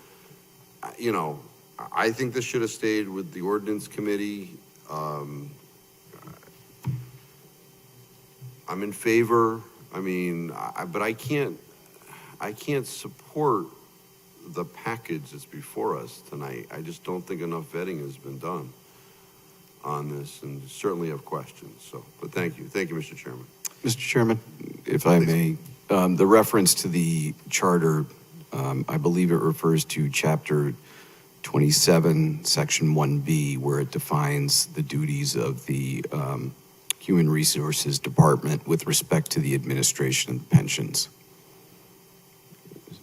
you know, I think this should have stayed with the ordinance committee. I'm in favor. I mean, but I can't support the package that's before us tonight. I just don't think enough vetting has been done on this, and certainly have questions. So, but thank you, Mr. Chairman. Mr. Chairman, if I may, the reference to the charter, I believe it refers to Chapter 27, Section 1B, where it defines the duties of the Human Resources Department with respect to the administration of pensions.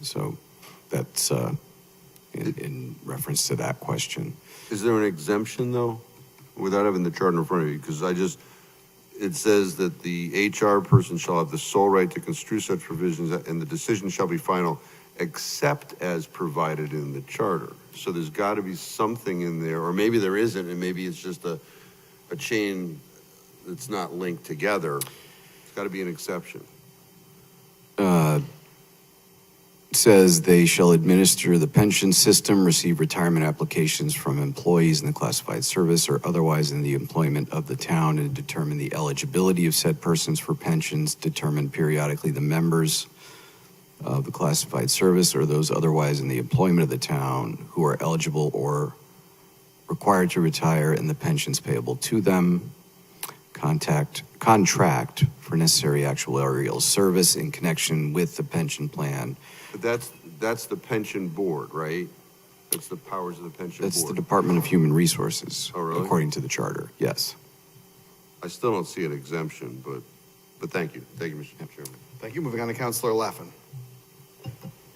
So that's in reference to that question. Is there an exemption, though, without having the charter in front of you? Because it says that the HR person shall have the sole right to construe such provisions, and the decision shall be final except as provided in the charter. So there's got to be something in there, or maybe there isn't, and maybe it's just a chain that's not linked together. It's got to be an exception. Says they shall administer the pension system, receive retirement applications from employees in the classified service or otherwise in the employment of the town, and determine the eligibility of said persons for pensions, determine periodically the members of the classified service or those otherwise in the employment of the town who are eligible or required to retire, and the pensions payable to them, contract for necessary actuarial service in connection with the pension plan. But that's the pension board, right? That's the powers of the pension board. That's the Department of Human Resources, Oh, really? according to the charter, yes. I still don't see an exemption, but thank you. Thank you, Mr. Chairman. Thank you. Moving on to Councilor Laffin.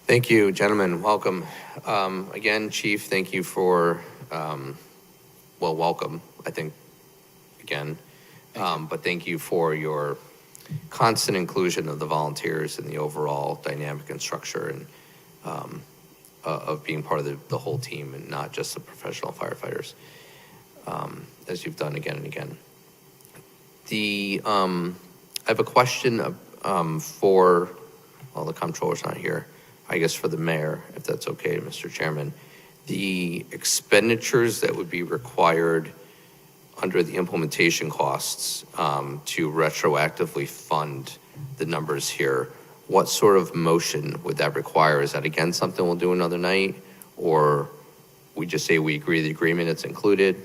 Thank you, gentlemen. Welcome. Again, Chief, thank you for, welcome, I think, again. But thank you for your constant inclusion of the volunteers in the overall dynamic and structure and of being part of the whole team and not just the professional firefighters, as you've done again and again. I have a question for, the comptroller's not here, I guess for the mayor, if that's okay, Mr. Chairman. The expenditures that would be required under the implementation costs to retroactively fund the numbers here, what sort of motion would that require? Is that again something we'll do another night, or we just say we agree to the agreement, it's included?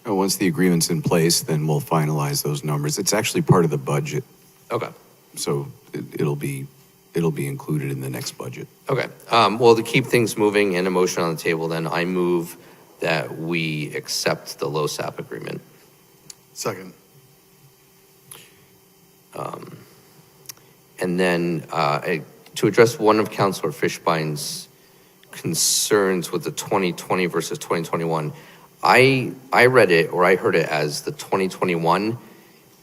Once the agreement's in place, then we'll finalize those numbers. It's actually part of the budget. Okay. So it'll be included in the next budget. Okay. Well, to keep things moving and a motion on the table, then I move that we accept the LoSAP agreement. Second. And then to address one of Councilor Fishbein's concerns with the 2020 versus 2021, I read it, or I heard it as the 2021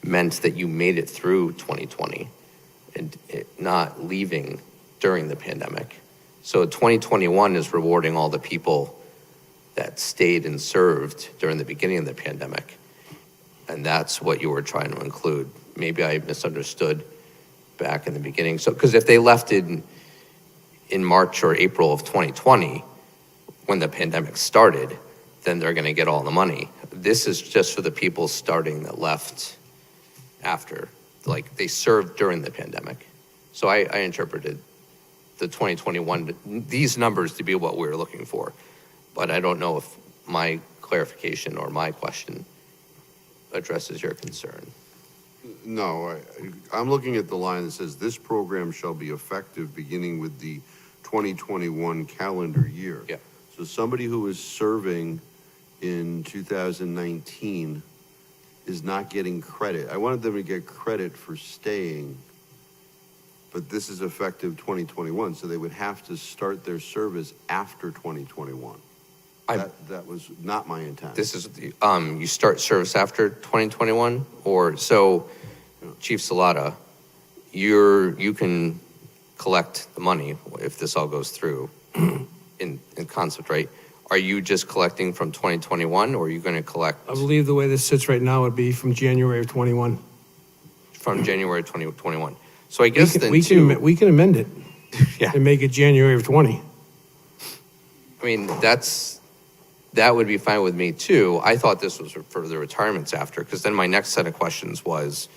meant that you made it through 2020 and not leaving during the pandemic. So 2021 is rewarding all the people that stayed and served during the beginning of the pandemic. And that's what you were trying to include. Maybe I misunderstood back in the beginning. So, because if they left in March or April of 2020, when the pandemic started, then they're going to get all the money. This is just for the people starting that left after, like they served during the pandemic. So I interpreted the 2021, these numbers to be what we were looking for. But I don't know if my clarification or my question addresses your concern. No, I'm looking at the line that says this program shall be effective beginning with the 2021 calendar year. Yeah. So somebody who is serving in 2019 is not getting credit. I wanted them to get credit for staying, but this is effective 2021, so they would have to start their service after 2021. That was not my intent. This is the, you start service after 2021, or so, Chief Salata, you can collect the money if this all goes through in concept, right? Are you just collecting from 2021, or are you going to collect? I believe the way this sits right now would be from January of 21. from January 2021. So I guess then We too, can amend it. Yeah. And make it January of 20. I mean, that would be fine with me too. I thought this was for the retirements after, because then my next set of questions was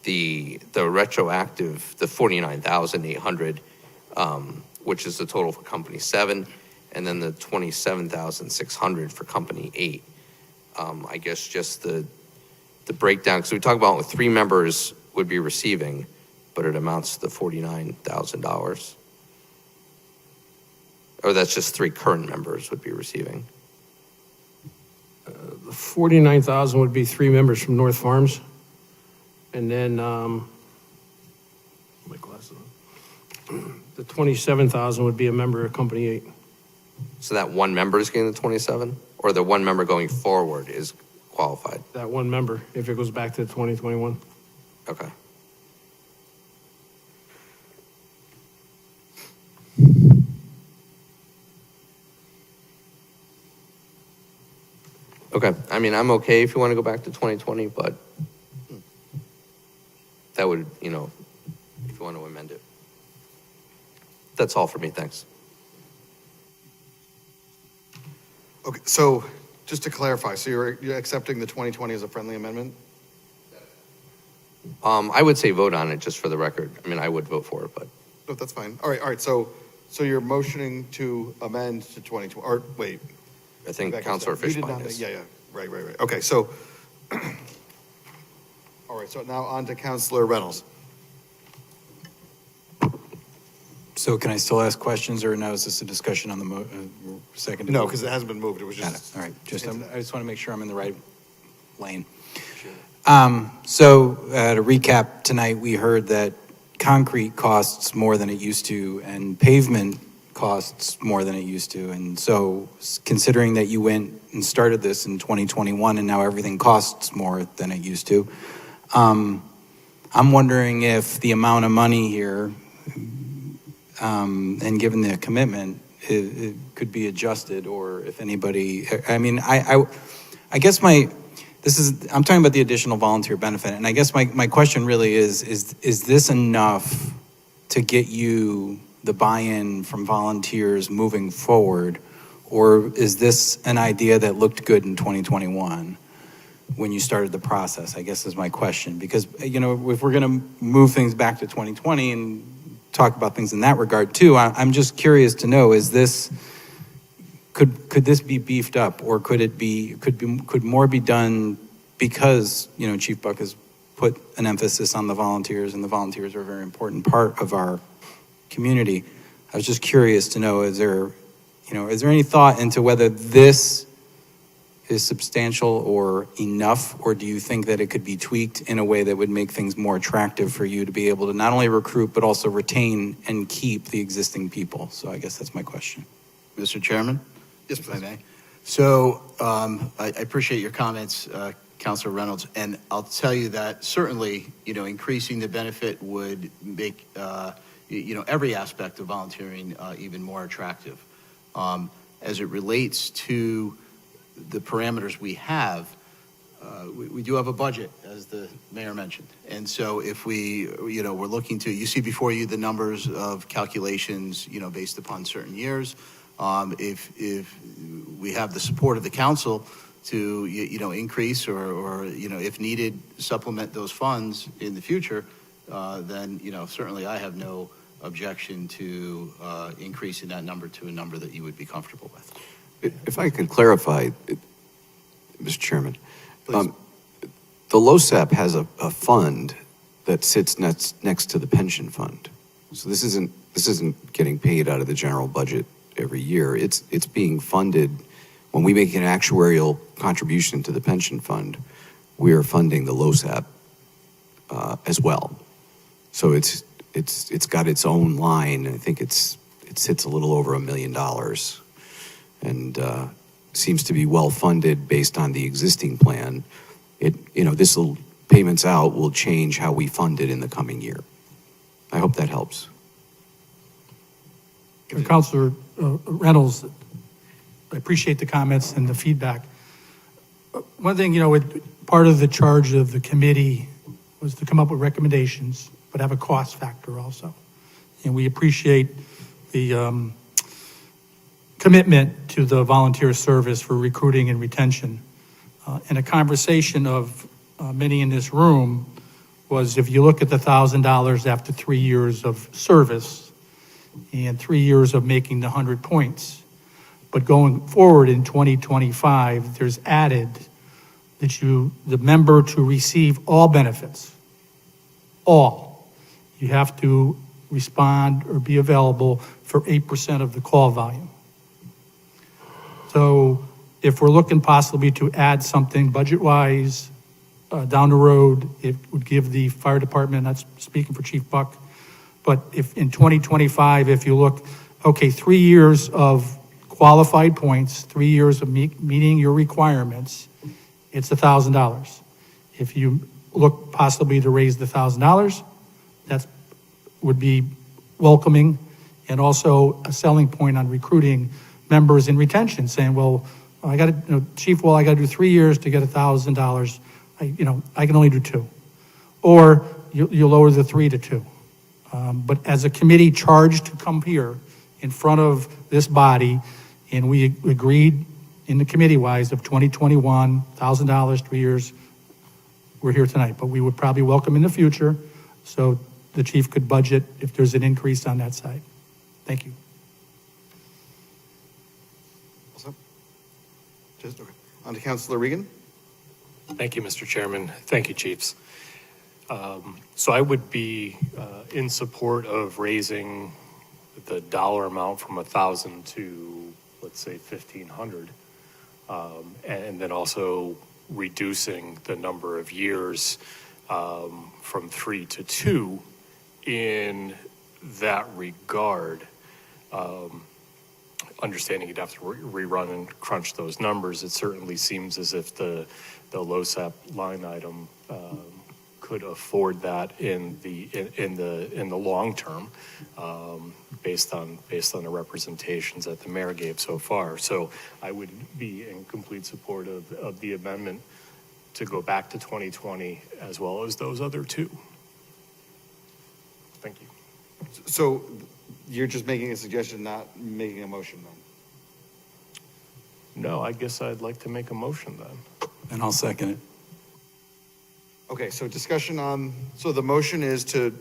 the retroactive, the 49,800, which is the total for company 7, and then the 27,600 for company 8. I guess just the breakdown, because we talk about what 3 members would be receiving, but it amounts to the $49,000. Or that's just 3 current members would be receiving. The 49,000 would be 3 members from North Farms. And then, my glasses on. The 27,000 would be a member of Company 8. So that one member is getting the 27, or the one member going forward is qualified? That one member, if it goes back to 2021. Okay. Okay, I mean, I'm okay if you want to go back to 2020, but that would, if you want to amend it. That's all for me, thanks. Okay, so just to clarify, so you're accepting the 2020 as a friendly amendment? I would say vote on it just for the record. I mean, I would vote for it, but No, that's fine. All right, so you're motioning to amend to 2020, or wait. I think Back a Councilor step. You did Fishbein not- is. Yeah, right. Okay, so, all right, so now on to Councilor Reynolds. So can I still ask questions, or now is this a discussion on the second? No, because it hasn't been moved, it was Got just. it. All right, I just want to make sure I'm in the right lane. Sure. So to recap, tonight we heard that concrete costs more than it used to, and pavement costs more than it used to. And so considering that you went and started this in 2021 and now everything costs more than it used to, I'm wondering if the amount of money here, and given the commitment, it could be adjusted, or if anybody, I mean, I guess I'm talking about the additional volunteer benefit, and I guess my question really is this enough to get you the buy-in from volunteers moving forward, or is this an idea that looked good in 2021 when you started the process, I guess is my question. Because, if we're going to move things back to 2020 and talk about things in that regard too, I'm just curious to know, could this be beefed up, or could more be done, because Chief Buck has put an emphasis on the volunteers, and the volunteers are a very important part of our community. I was just curious to know, is there any thought into whether this is substantial or enough, or do you think that it could be tweaked in a way that would make things more attractive for you to be able to not only recruit, but also retain and keep the existing people? So I guess that's my question. Mr. Chairman? Yes, If I please. may. So I appreciate your comments, Councilor Reynolds, and I'll tell you that certainly, increasing the benefit would make, every aspect of volunteering even more attractive. As it relates to the parameters we have, we do have a budget, as the mayor mentioned. And so if we're looking to, you see before you the numbers of calculations, based upon certain years. If we have the support of the council to, increase or, if needed, supplement those funds in the future, then, certainly I have no objection to increasing that number to a number that you would be comfortable with. If I could clarify, Mr. Chairman, Please. the LoSAP has a fund that sits next to the pension fund. So this isn't getting paid out of the general budget every year. It's being funded when we make an actuarial contribution to the pension fund. We are funding the LoSAP as well. So it's got its own line. I think it sits a little over $1 million. And seems to be well funded based on the existing plan. This payments out will change how we fund it in the coming year. I hope that helps. Councilor Reynolds, I appreciate the comments and the feedback. One thing, part of the charge of the committee was to come up with recommendations, but have a cost factor also. And we appreciate the commitment to the volunteer service for recruiting and retention. And a conversation of many in this room was, if you look at the $1,000 after 3 years of service and 3 years of making the 100 points, but going forward in 2025, there's added that the member to receive all benefits, all, you have to respond or be available for 8% of the call volume. So if we're looking possibly to add something budget-wise down the road, it would give the fire department, not speaking for Chief Buck, but if in 2025, if you look, okay, 3 years of qualified points, 3 years of meeting your requirements, it's $1,000. If you look possibly to raise the $1,000, that would be welcoming, and also a selling point on recruiting members and retention, saying, well, I got to, Chief, well, I got to do 3 years to get $1,000. I can only do 2. Or you lower the 3 to 2. But as a committee charged to come here in front of this body, and we agreed in the committee-wise of 2021, $1,000, 3 years, we're here tonight. But we would probably welcome in the future, so the chief could budget if there's an increase on that side. Thank you. Okay. On to Councilor Regan. Thank you, Mr. Chairman. Thank you, Chiefs. So I would be in support of raising the dollar amount from 1,000 to, let's say, 1,500, and then also reducing the number of years from 3 to 2 in that regard. Understanding you'd have to rerun and crunch those numbers, it certainly seems as if the LoSAP line item could afford that in the long term, based on the representations that the mayor gave so far. So I would be in complete support of the amendment to go back to 2020 as well as those other two. Thank you. So you're just making a suggestion, not making a motion then? No, I guess I'd like to make a motion then. And I'll second it. Okay, so discussion on, so the motion is to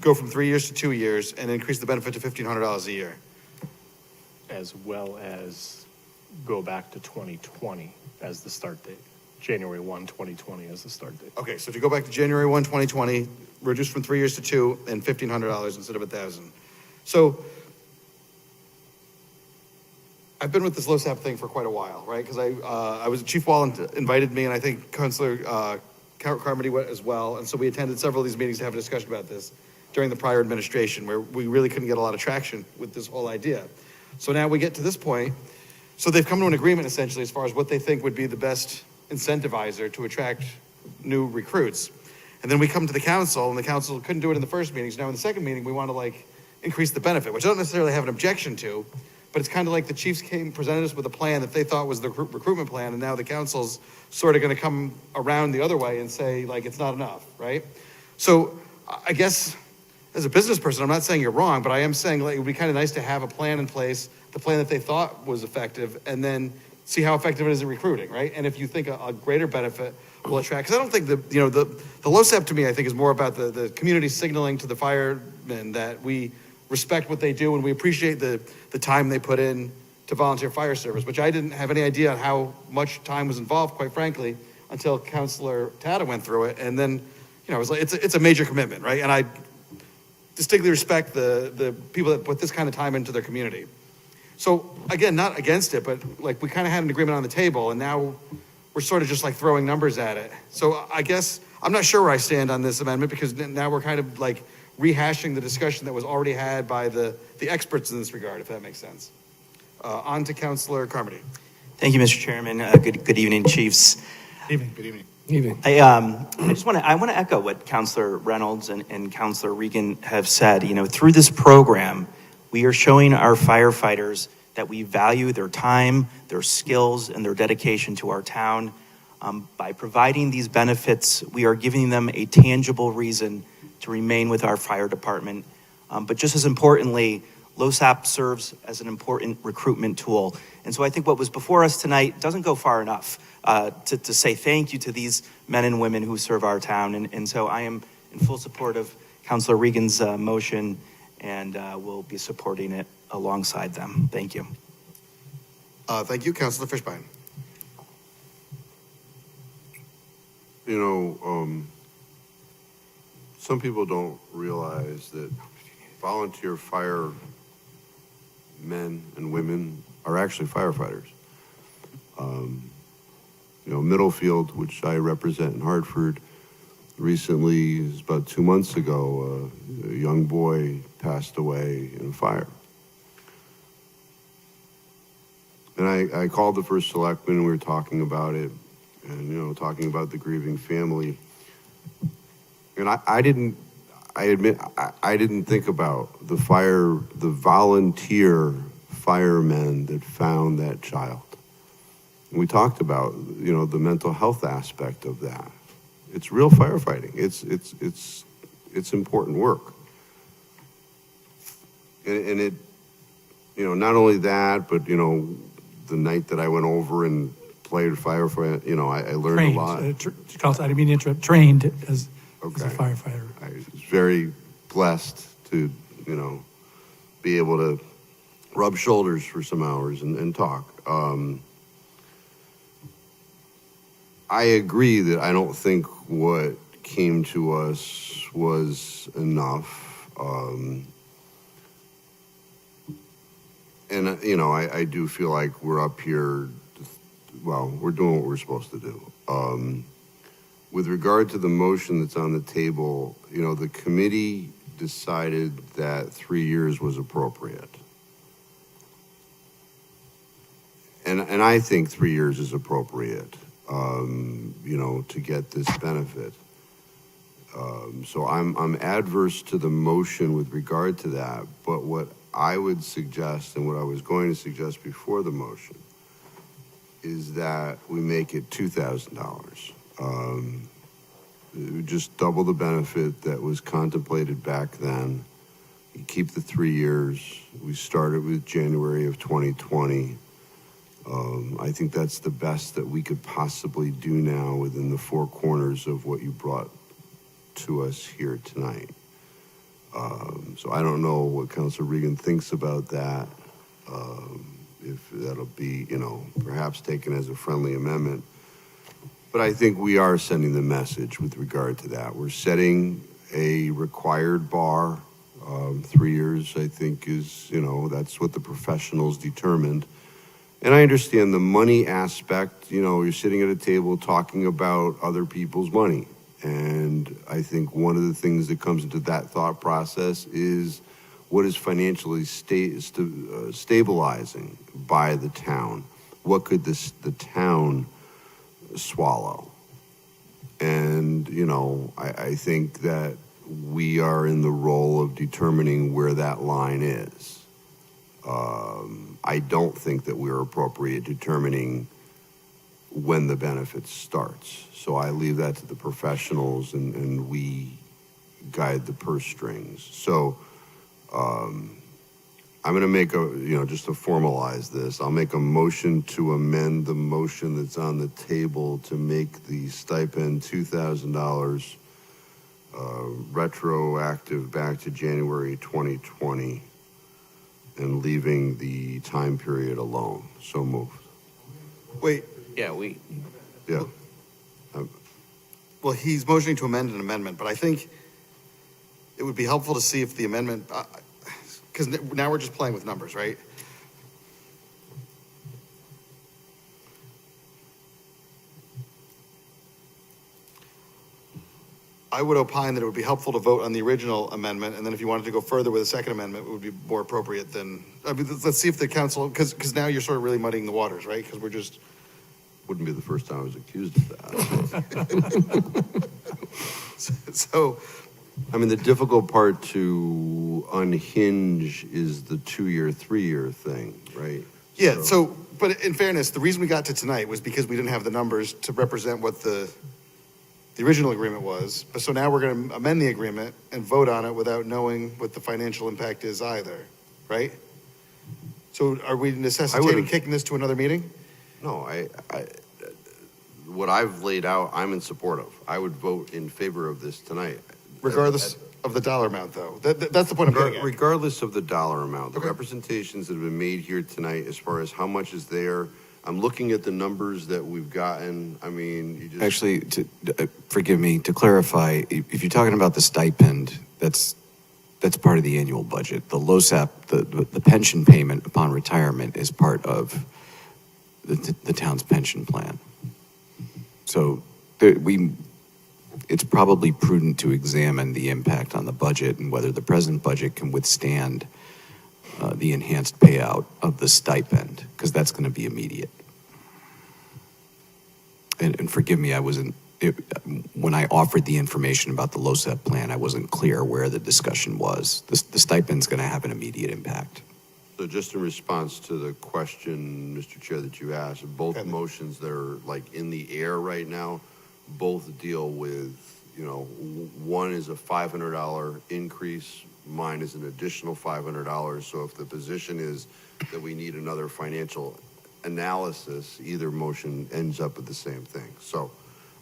go from 3 years to 2 years and increase the benefit to $1,500 a year. As well as go back to 2020 as the start date. January 1, 2020 as the start date. Okay, so to go back to January 1, 2020, reduce from 3 years to 2 and $1,500 instead of $1,000. So I've been with this LoSAP thing for quite a while, right? Because I was, Chief Wallen invited me, and I think Councilor Carmody went as well. And so we attended several of these meetings to have a discussion about this during the prior administration, where we really couldn't get a lot of traction with this whole idea. So now we get to this point. So they've come to an agreement essentially as far as what they think would be the best incentivizer to attract new recruits. And then we come to the council, and the council couldn't do it in the first meeting. So now in the second meeting, we want to increase the benefit, which I don't necessarily have an objection to, but it's kind of like the chiefs presented us with a plan that they thought was the recruitment plan, and now the council's sort of going to come around the other way and say, it's not enough, right? So I guess as a business person, I'm not saying you're wrong, but I am saying it would be kind of nice to have a plan in place, the plan that they thought was effective, and then see how effective it is in recruiting, right? And if you think a greater benefit will attract, because I don't think the LoSAP to me, I think, is more about the community signaling to the firemen that we respect what they do and we appreciate the time they put in to volunteer fire service, which I didn't have any idea how much time was involved, quite frankly, until Councilor Tata went through it. And then, it was it's a major commitment, right? And I distinctly respect the people that put this kind of time into their community. So again, not against it, but we kind of had an agreement on the table, and now we're sort of just throwing numbers at it. So I guess I'm not sure where I stand on this amendment, because now we're kind of rehashing the discussion that was already had by the experts in this regard, if that makes sense. On to Councilor Carmody. Thank you, Mr. Chairman. Good evening, Chiefs. Good evening. Good evening. Evening. I just want to echo what Councilor Reynolds and Councilor Regan have said. Through this program, we are showing our firefighters that we value their time, their skills, and their dedication to our town. By providing these benefits, we are giving them a tangible reason to remain with our fire department. But just as importantly, LoSAP serves as an important recruitment tool. And so I think what was before us tonight doesn't go far enough to say thank you to these men and women who serve our town. And so I am in full support of Councilor Regan's motion, and will be supporting it alongside them. Thank you. Thank you, Councilor Fishbein. You know, some people don't realize that volunteer firemen and women are actually firefighters. You know, Middlefield, which I represent in Hartford, recently, about 2 months ago, a young boy passed away in a fire. And I called the first selectman, and we were talking about it, and, you know, talking about the grieving family. And I didn't think about the volunteer firemen that found that child. And we talked about, you know, the mental health aspect of that. It's real firefighting. It's important work. And it, you know, not only that, but, you know, the night that I went over and played firefighter, you know, I learned a lot. I didn't mean to interrupt. Trained as a firefighter. I was very blessed to, you know, be able to rub shoulders for some hours and talk. I agree that I don't think what came to us was enough. And, you know, I do feel like we're up here, well, we're doing what we're supposed to do. With regard to the motion that's on the table, you know, the committee decided that 3 years was appropriate. And I think 3 years is appropriate, you know, to get this benefit. So I'm adverse to the motion with regard to that, but what I would suggest, and what I was going to suggest before the motion, is that we make it $2,000. It would just double the benefit that was contemplated back then. You keep the 3 years. We started with January of 2020. I think that's the best that we could possibly do now within the four corners of what you brought to us here tonight. So I don't know what Councilor Regan thinks about that. If that'll be, you know, perhaps taken as a friendly amendment. But I think we are sending the message with regard to that. We're setting a required bar. 3 years, I think, is, you know, that's what the professionals determined. And I understand the money aspect. You know, you're sitting at a table talking about other people's money. And I think one of the things that comes into that thought process is what is financially stabilizing by the town. What could the town swallow? And, you know, I think that we are in the role of determining where that line is. I don't think that we're appropriate determining when the benefit starts. So I leave that to the professionals, and we guide the purse strings. So I'm going to make just to formalize this, I'll make a motion to amend the motion that's on the table to make the stipend $2,000 retroactive back to January 2020 and leaving the time period alone. So moved. Wait. Yeah, Yeah. Well, he's motioning to amend an amendment, but I think it would be helpful to see if the amendment, because now we're just playing with numbers, right? I would opine that it would be helpful to vote on the original amendment, and then if you wanted to go further with a second amendment, it would be more appropriate than, I mean, let's see if the council, because now you're sort of really muddying the waters, right? Because we're just. Wouldn't be the first time I was accused of that. So, I mean, the difficult part to unhinge is the 2 year, 3 year thing, right? Yeah, so, but in fairness, the reason we got to tonight was because we didn't have the numbers to represent what the original agreement was. But so now we're going to amend the agreement and vote on it without knowing what the financial impact is either, right? So are we necessitating kicking this to another meeting? No, what I've laid out, I'm in support of. I would vote in favor of this tonight. Regardless of the dollar amount, though. That's the point I'm getting at. Regardless of the dollar amount, the representations that have been made here tonight as far as how much is there, I'm looking at the numbers that we've gotten. I mean, you just... Actually, forgive me, to clarify, if you're talking about the stipend, that's part of the annual budget. The LoSAP, the pension payment upon retirement is part of the town's pension plan. So it's probably prudent to examine the impact on the budget and whether the present budget can withstand the enhanced payout of the stipend, because that's going to be immediate. And forgive me, when I offered the information about the LoSAP plan, I wasn't clear where the discussion was. The stipend's going to have an immediate impact. So just in response to the question, Mr. Chair, that you asked, both motions that are like in the air right now, both deal with, one is a $500 increase, mine is an additional $500. So if the position is that we need another financial analysis, either motion ends up with the same thing. So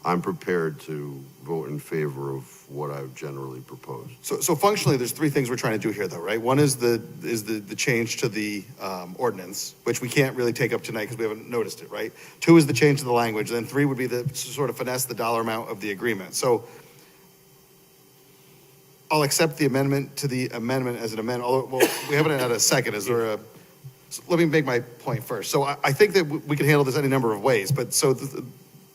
I'm prepared to vote in favor of what I've generally proposed. So functionally, there's three things we're trying to do here, though, right? One is the change to the ordinance, which we can't really take up tonight because we haven't noticed it, right? Two is the change to the language. Then three would be the sort of finesse the dollar amount of the agreement. So I'll accept the amendment to the amendment as an amendment. Although, well, we haven't had a second. Is there a? So let me make my point first. So I think that we can handle this any number of ways. But so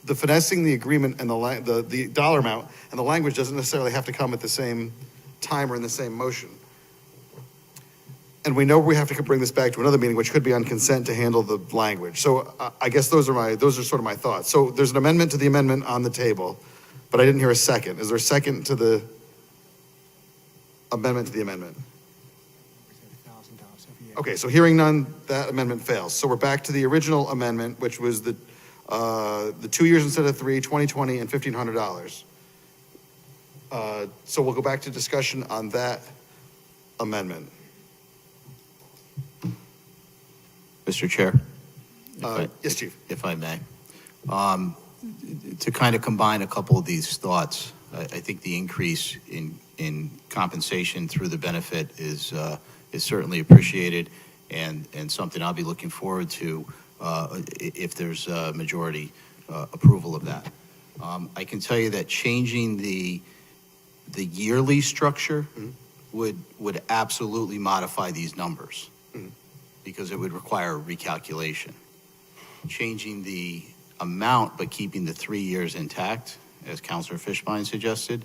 the finessing the agreement and the dollar amount and the language doesn't necessarily have to come at the same time or in the same motion. And we know we have to bring this back to another meeting, which could be on consent to handle the language. So I guess those are sort of my thoughts. So there's an amendment to the amendment on the table, but I didn't hear a second. Is there a second to the amendment to the amendment? Okay, so hearing none, that amendment fails. So we're back to the original amendment, which was the 2 years instead of 3, 2020, and $1,500. So we'll go back to discussion on that amendment. Mr. Chair? Yes, Chief. If I may. To kind of combine a couple of these thoughts, I think the increase in compensation through the benefit is certainly appreciated and something I'll be looking forward to if there's a majority approval of that. I can tell you that changing the yearly structure would absolutely modify these numbers because it would require a recalculation. Changing the amount but keeping the 3 years intact, as Councilor Fishbein suggested,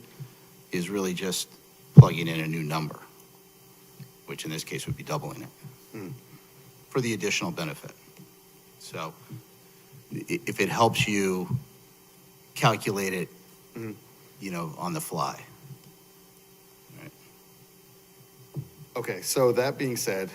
is really just plugging in a new number, which in this case would be doubling it for the additional benefit. So if it helps you calculate it, on the fly. Right. Okay, so that being said,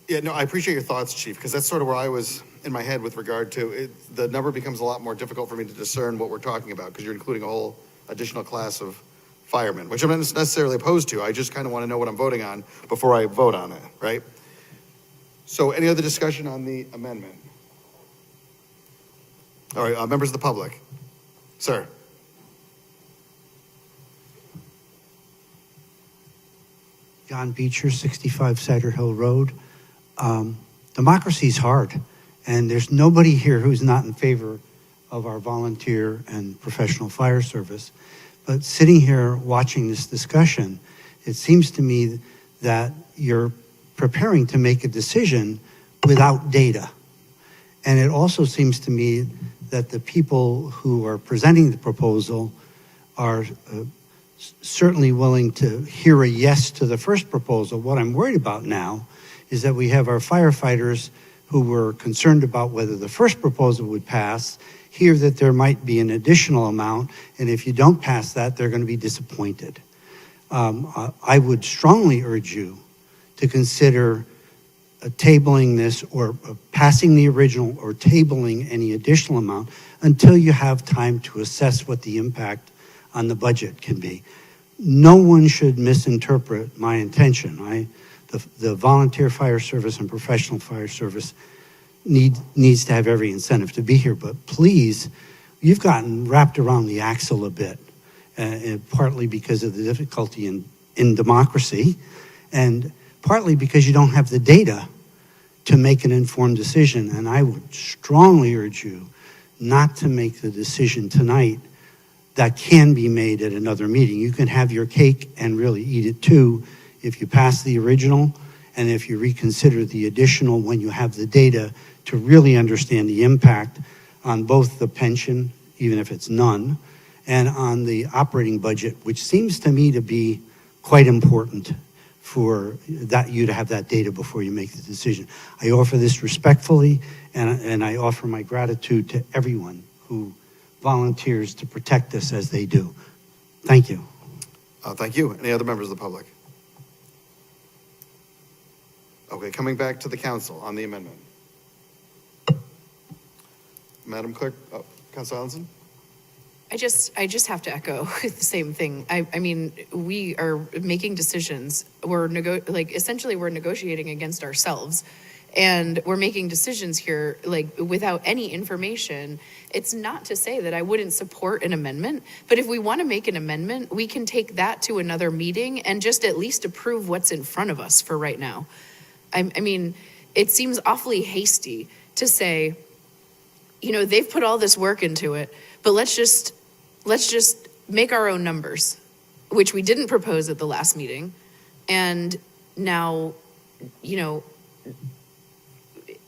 yeah, no, I appreciate your thoughts, Chief, because that's sort of where I was in my head with regard to it. The number becomes a lot more difficult for me to discern what we're talking about because you're including a whole additional class of firemen, which I'm not necessarily opposed to. I just kind of want to know what I'm voting on before I vote on it, right? So any other discussion on the amendment? All right, members of the public. Sir. John Beecher, 65 Cider Hill Road. Democracy's hard, and there's nobody here who's not in favor of our volunteer and professional fire service. But sitting here watching this discussion, it seems to me that you're preparing to make a decision without data. And it also seems to me that the people who are presenting the proposal are certainly willing to hear a yes to the first proposal. What I'm worried about now is that we have our firefighters who were concerned about whether the first proposal would pass, hear that there might be an additional amount, and if you don't pass that, they're going to be disappointed. I would strongly urge you to consider tabling this or passing the original or tabling any additional amount until you have time to assess what the impact on the budget can be. No one should misinterpret my intention. The volunteer fire service and professional fire service needs to have every incentive to be here, but please, you've gotten wrapped around the axle a bit, partly because of the difficulty in democracy, and partly because you don't have the data to make an informed decision. And I would strongly urge you not to make the decision tonight that can be made at another meeting. You can have your cake and really eat it too if you pass the original and if you reconsider the additional when you have the data to really understand the impact on both the pension, even if it's none, and on the operating budget, which seems to me to be quite important for that you to have that data before you make the decision. I offer this respectfully, and I offer my gratitude to everyone who volunteers to protect us as they do. Thank you. Thank you. Any other members of the public? Okay, coming back to the council on the amendment. Madam Clerk, Councilor Allenson? I just have to echo the same thing. I mean, we are making decisions. Essentially we're negotiating against ourselves, and we're making decisions here without any information. It's not to say that I wouldn't support an amendment, but if we want to make an amendment, we can take that to another meeting and just at least approve what's in front of us for right now. I mean, it seems awfully hasty to say, they've put all this work into it, but let's just make our own numbers, which we didn't propose at the last meeting. And now,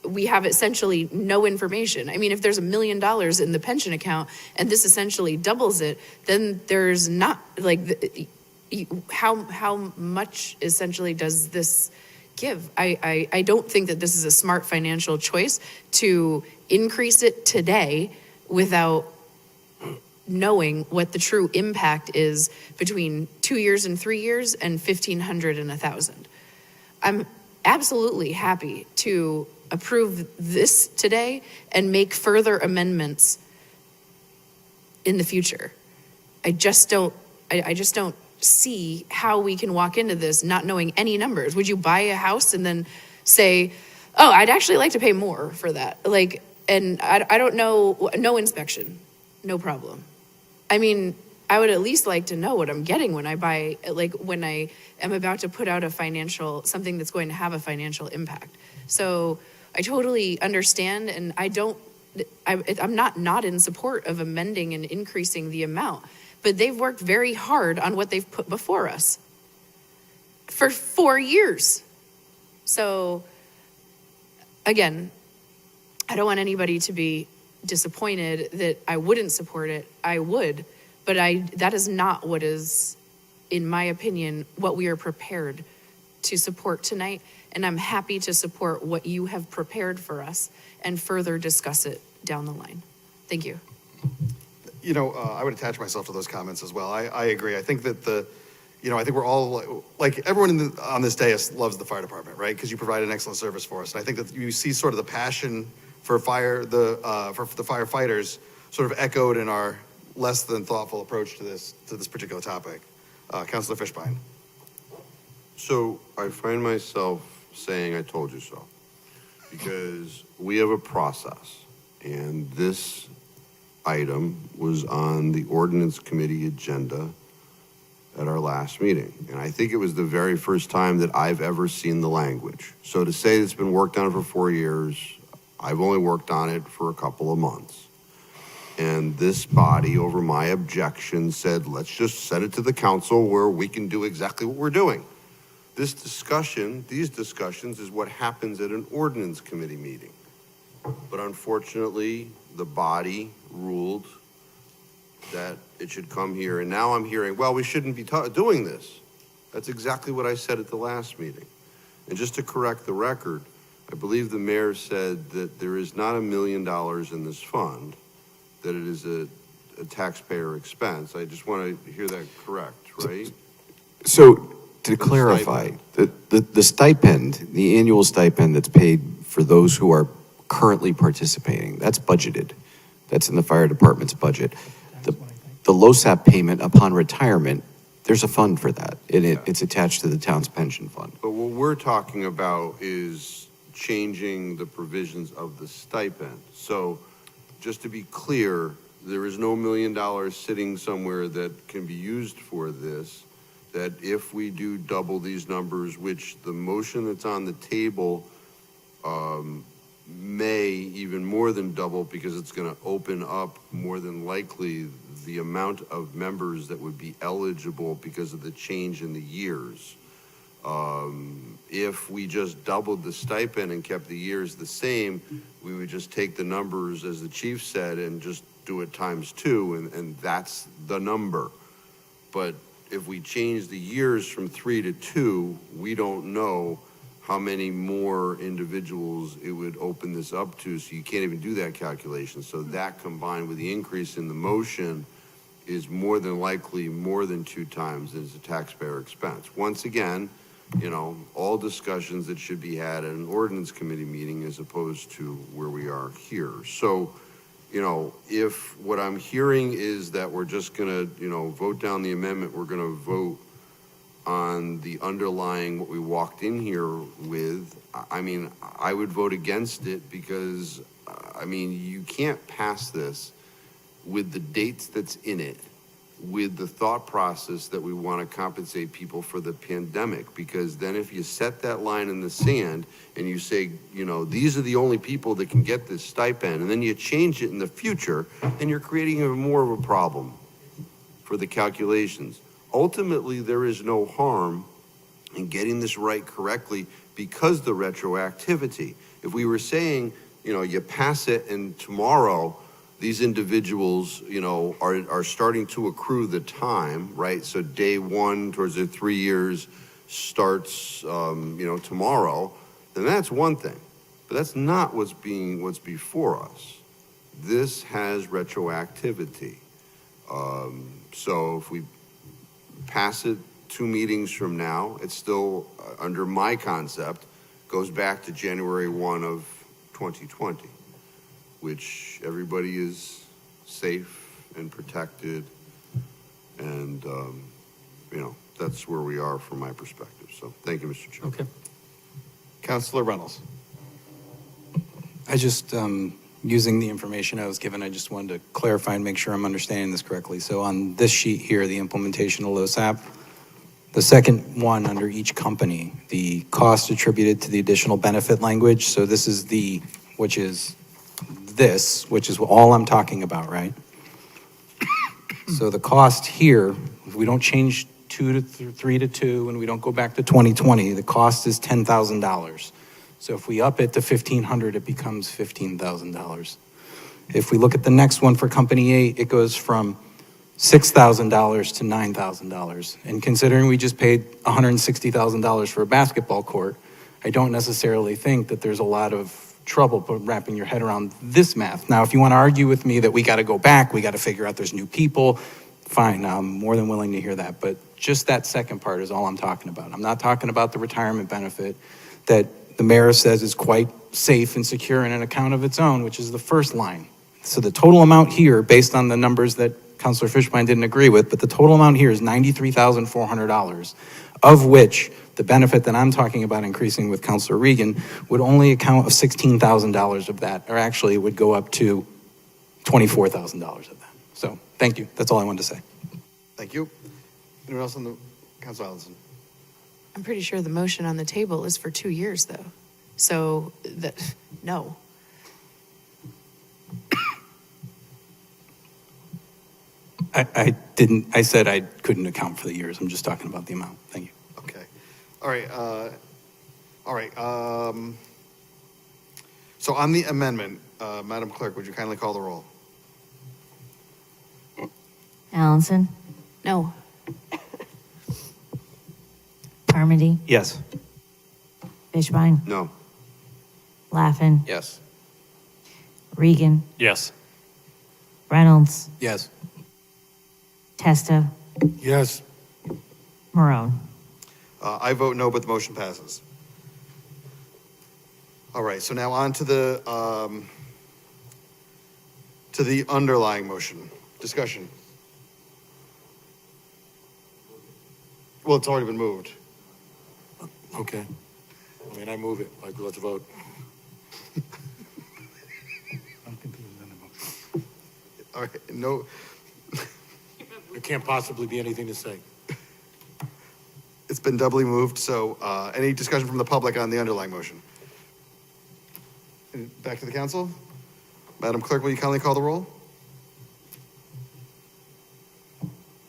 we have essentially no information. I mean, if there's $1 million in the pension account and this essentially doubles it, then there's not how much essentially does this give? I don't think that this is a smart financial choice to increase it today without knowing what the true impact is between 2 years and 3 years and 1,500 and 1,000. I'm absolutely happy to approve this today and make further amendments in the future. I just don't see how we can walk into this not knowing any numbers. Would you buy a house and then say, oh, I'd actually like to pay more for that? And I don't know, no inspection, no problem. I mean, I would at least like to know what I'm getting when I buy, when I am about to put out something that's going to have a financial impact. So I totally understand, and I'm not in support of amending and increasing the amount, but they've worked very hard on what they've put before us for 4 years. So again, I don't want anybody to be disappointed that I wouldn't support it. I would, but that is not what is, in my opinion, what we are prepared to support tonight. And I'm happy to support what you have prepared for us and further discuss it down the line. Thank you. I would attach myself to those comments as well. I agree. I think that I think we're all, everyone on this dais loves the fire department, right? Because you provide an excellent service for us. And I think that you see sort of the passion for for the firefighters sort of echoed in our less than thoughtful approach to this particular topic. Councilor Fishbein. So I find myself saying I told you so, because we have a process, and this item was on the ordinance committee agenda at our last meeting. And I think it was the very first time that I've ever seen the language. So to say it's been worked on for 4 years, I've only worked on it for a couple of months. And this body, over my objection, said, let's just send it to the council where we can do exactly what we're doing. These discussions is what happens at an ordinance committee meeting. But unfortunately, the body ruled that it should come here. And now I'm hearing, well, we shouldn't be doing this. That's exactly what I said at the last meeting. And just to correct the record, I believe the mayor said that there is not $1 million in this fund, that it is a taxpayer expense. I just want to hear that correct, right? So To clarify, the stipend, the annual stipend that's paid for those who are currently participating, that's budgeted. That's in the fire department's budget. The LoSAP payment upon retirement, there's a fund for that, and it's attached to the town's pension fund. But what we're talking about is changing the provisions of the stipend. So just to be clear, there is no $1 million sitting somewhere that can be used for this, that if we do double these numbers, which the motion that's on the table may even more than double, because it's going to open up more than likely the amount of members that would be eligible because of the change in the years. If we just doubled the stipend and kept the years the same, we would just take the numbers, as the chief said, and just do it times 2, and that's the number. But if we change the years from 3 to 2, we don't know how many more individuals it would open this up to, so you can't even do that calculation. So that combined with the increase in the motion is more than likely more than 2 times as a taxpayer expense. Once again, you know, all discussions that should be had at an ordinance committee meeting as opposed to where we are here. So, you know, if what I'm hearing is that we're just gonna, you know, vote down the amendment, we're gonna vote on the underlying, what we walked in here with, I mean, I would vote against it because, I mean, you can't pass this with the dates that's in it, with the thought process that we want to compensate people for the pandemic, because then if you set that line in the sand and you say, you know, these are the only people that can get this stipend, and then you change it in the future, then you're creating even more of a problem for the calculations. Ultimately, there is no harm in getting this right correctly because the retroactivity. If we were saying, you know, you pass it and tomorrow these individuals, you know, are starting to accrue the time, right? So day 1 towards their 3 years starts, you know, tomorrow, then that's one thing. But that's not what's before us. This has retroactivity. So if we pass it 2 meetings from now, it's still, under my concept, goes back to January 1 of 2020, which everybody is safe and protected, and, you know, that's where we are from my perspective. So thank you, Mr. Chair. Okay. Councilor Reynolds. I just, using the information I was given, I just wanted to clarify and make sure I'm understanding this correctly. So on this sheet here, the implementation of LoSAP, the second one under each company, the cost attributed to the additional benefit language. So this is which is all I'm talking about, right? So the cost here, if we don't change 2 to 3 to 2 and we don't go back to 2020, the cost is $10,000. So if we up it to $1,500, it becomes $15,000. If we look at the next one for Company 8, it goes from $6,000 to $9,000. And considering we just paid $160,000 for a basketball court, I don't necessarily think that there's a lot of trouble wrapping your head around this math. Now, if you want to argue with me that we got to go back, we got to figure out there's new people, fine, I'm more than willing to hear that. But just that second part is all I'm talking about. I'm not talking about the retirement benefit that the mayor says is quite safe and secure in an account of its own, which is the first line. So the total amount here, based on the numbers that Councilor Fishbein didn't agree with, but the total amount here is $93,400, of which the benefit that I'm talking about increasing with Councilor Regan would only account of $16,000 of that, or actually it would go up to $24,000 of that. So thank you. That's all I wanted to say. Thank you. Anyone else on the, Councilor Allison? I'm pretty sure the motion on the table is for 2 years, though. So, no. I said I couldn't account for the years. I'm just talking about the amount. Thank you. Okay. All right. So on the amendment, Madam Clerk, would you kindly call the roll? Allison, No. Carmody, Yes. Fishbein, No. Laffin, Yes. Regan, Yes. Reynolds, Yes. Testa, Yes. Marone. I vote no, but the motion passes. All right, so now on to the underlying motion. Discussion. Well, it's already been moved. Okay. I mean, I move it. Like, let's vote. All right, no, There can't possibly be anything to say. it's been doubly moved, so any discussion from the public on the underlying motion? And back to the council. Madam Clerk, will you kindly call the roll?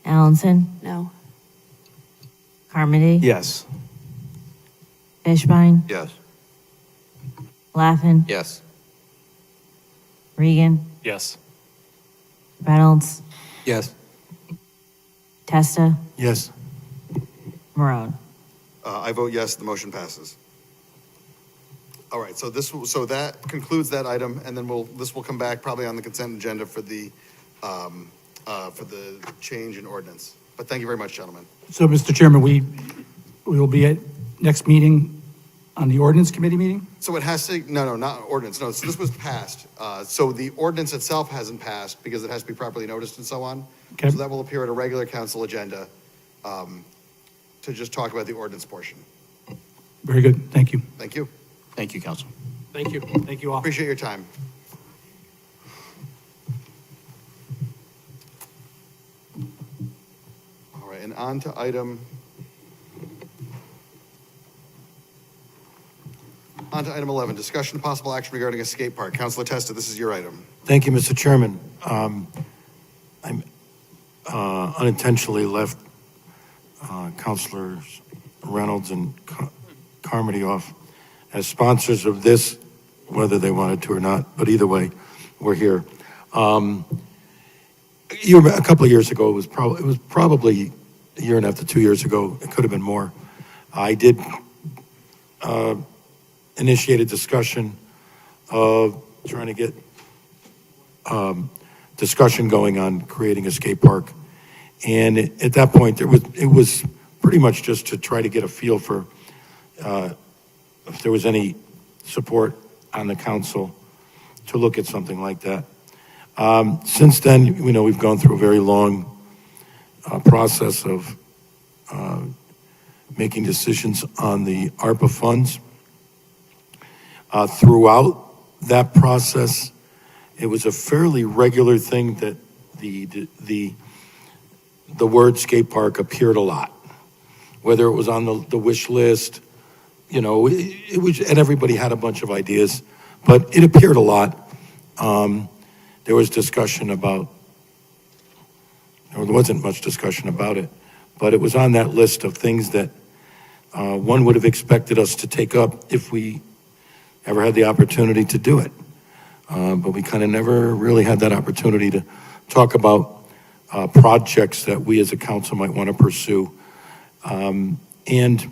Allenson, No. Carmody, Yes. Fishbein, Yes. Laffin, Yes. Regan, Yes. Reynolds, Yes. Testa, Yes. Marone. I vote yes, the motion passes. All right, so that concludes that item, and then this will come back probably on the consent agenda for the change in ordinance. But thank you very much, gentlemen. So, Mr. Chairman, we will be at next meeting on the ordinance committee meeting? So it has to, no, not ordinance, no, so this was passed. So the ordinance itself hasn't passed because it has to be properly noticed and so on. Okay. So that will appear at a regular council agenda to just talk about the ordinance portion. Very good, thank you. Thank you. Thank you, Council. Thank you. Thank you all. Appreciate your time. All right, and on to item 11, discussion of possible action regarding a skate park. Councilor Testa, this is your item. Thank you, Mr. Chairman. I'm unintentionally left Councilors Reynolds and Carmody off as sponsors of this, whether they wanted to or not, but either way, we're here. A couple of years ago, it was probably a year and a half to 2 years ago, it could have been more. I did initiate a discussion of trying to get discussion going on creating a skate park. And at that point, it was pretty much just to try to get a feel for if there was any support on the council to look at something like that. Since then, we've gone through a very long process of making decisions on the ARPA funds. Throughout that process, it was a fairly regular thing that the word skate park appeared a lot, whether it was on the wish list, it was, and everybody had a bunch of ideas, but it appeared a lot. There was discussion about, or there wasn't much discussion about it, but it was on that list of things that one would have expected us to take up if we ever had the opportunity to do it. But we kind of never really had that opportunity to talk about projects that we as a council might want to pursue. And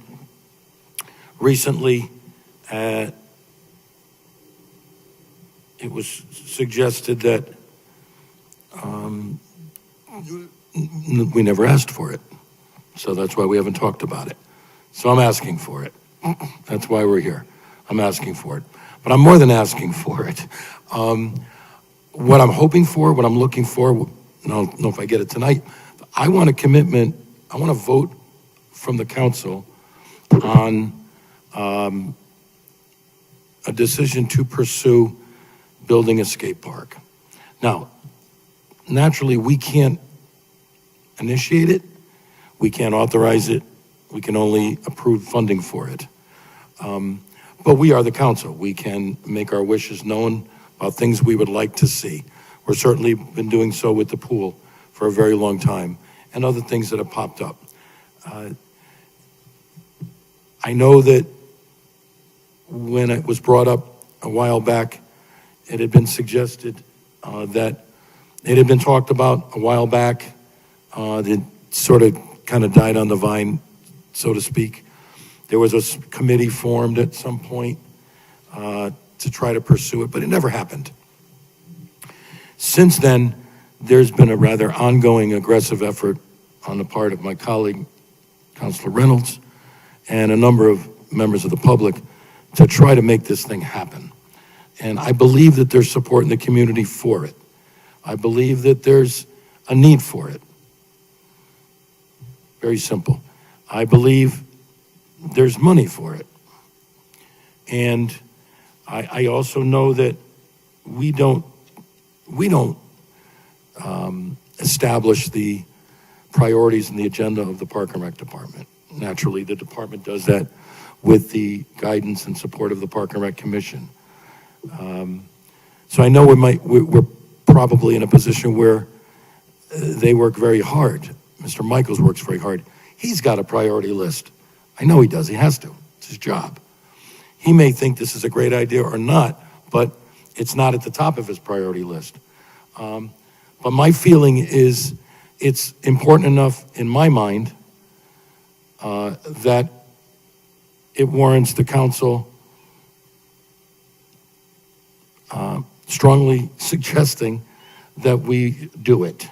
recently, it was suggested that we never asked for it. So that's why we haven't talked about it. So I'm asking for it. That's why we're here. I'm asking for it. But I'm more than asking for it. What I'm hoping for, what I'm looking for, I don't know if I get it tonight, I want a commitment, I want a vote from the council on a decision to pursue building a skate park. Now, naturally, we can't initiate it, we can't authorize it, we can only approve funding for it. But we are the council. We can make our wishes known about things we would like to see. We're certainly been doing so with the pool for a very long time and other things that have popped up. I know that when it was brought up a while back, it had been suggested that it had been talked about a while back. It sort of kind of died on the vine, so to speak. There was a committee formed at some point to try to pursue it, but it never happened. Since then, there's been a rather ongoing aggressive effort on the part of my colleague, Councilor Reynolds, and a number of members of the public to try to make this thing happen. And I believe that there's support in the community for it. I believe that there's a need for it. Very simple. I believe there's money for it. And I also know that we don't establish the priorities and the agenda of the Park and Rec Department. Naturally, the department does that with the guidance and support of the Park and Rec Commission. So I know we're probably in a position where they work very hard. Mr. Michaels works very hard. He's got a priority list. I know he does. He has to. It's his job. He may think this is a great idea or not, but it's not at the top of his priority list. But my feeling is it's important enough in my mind that it warrants the council strongly suggesting that we do it.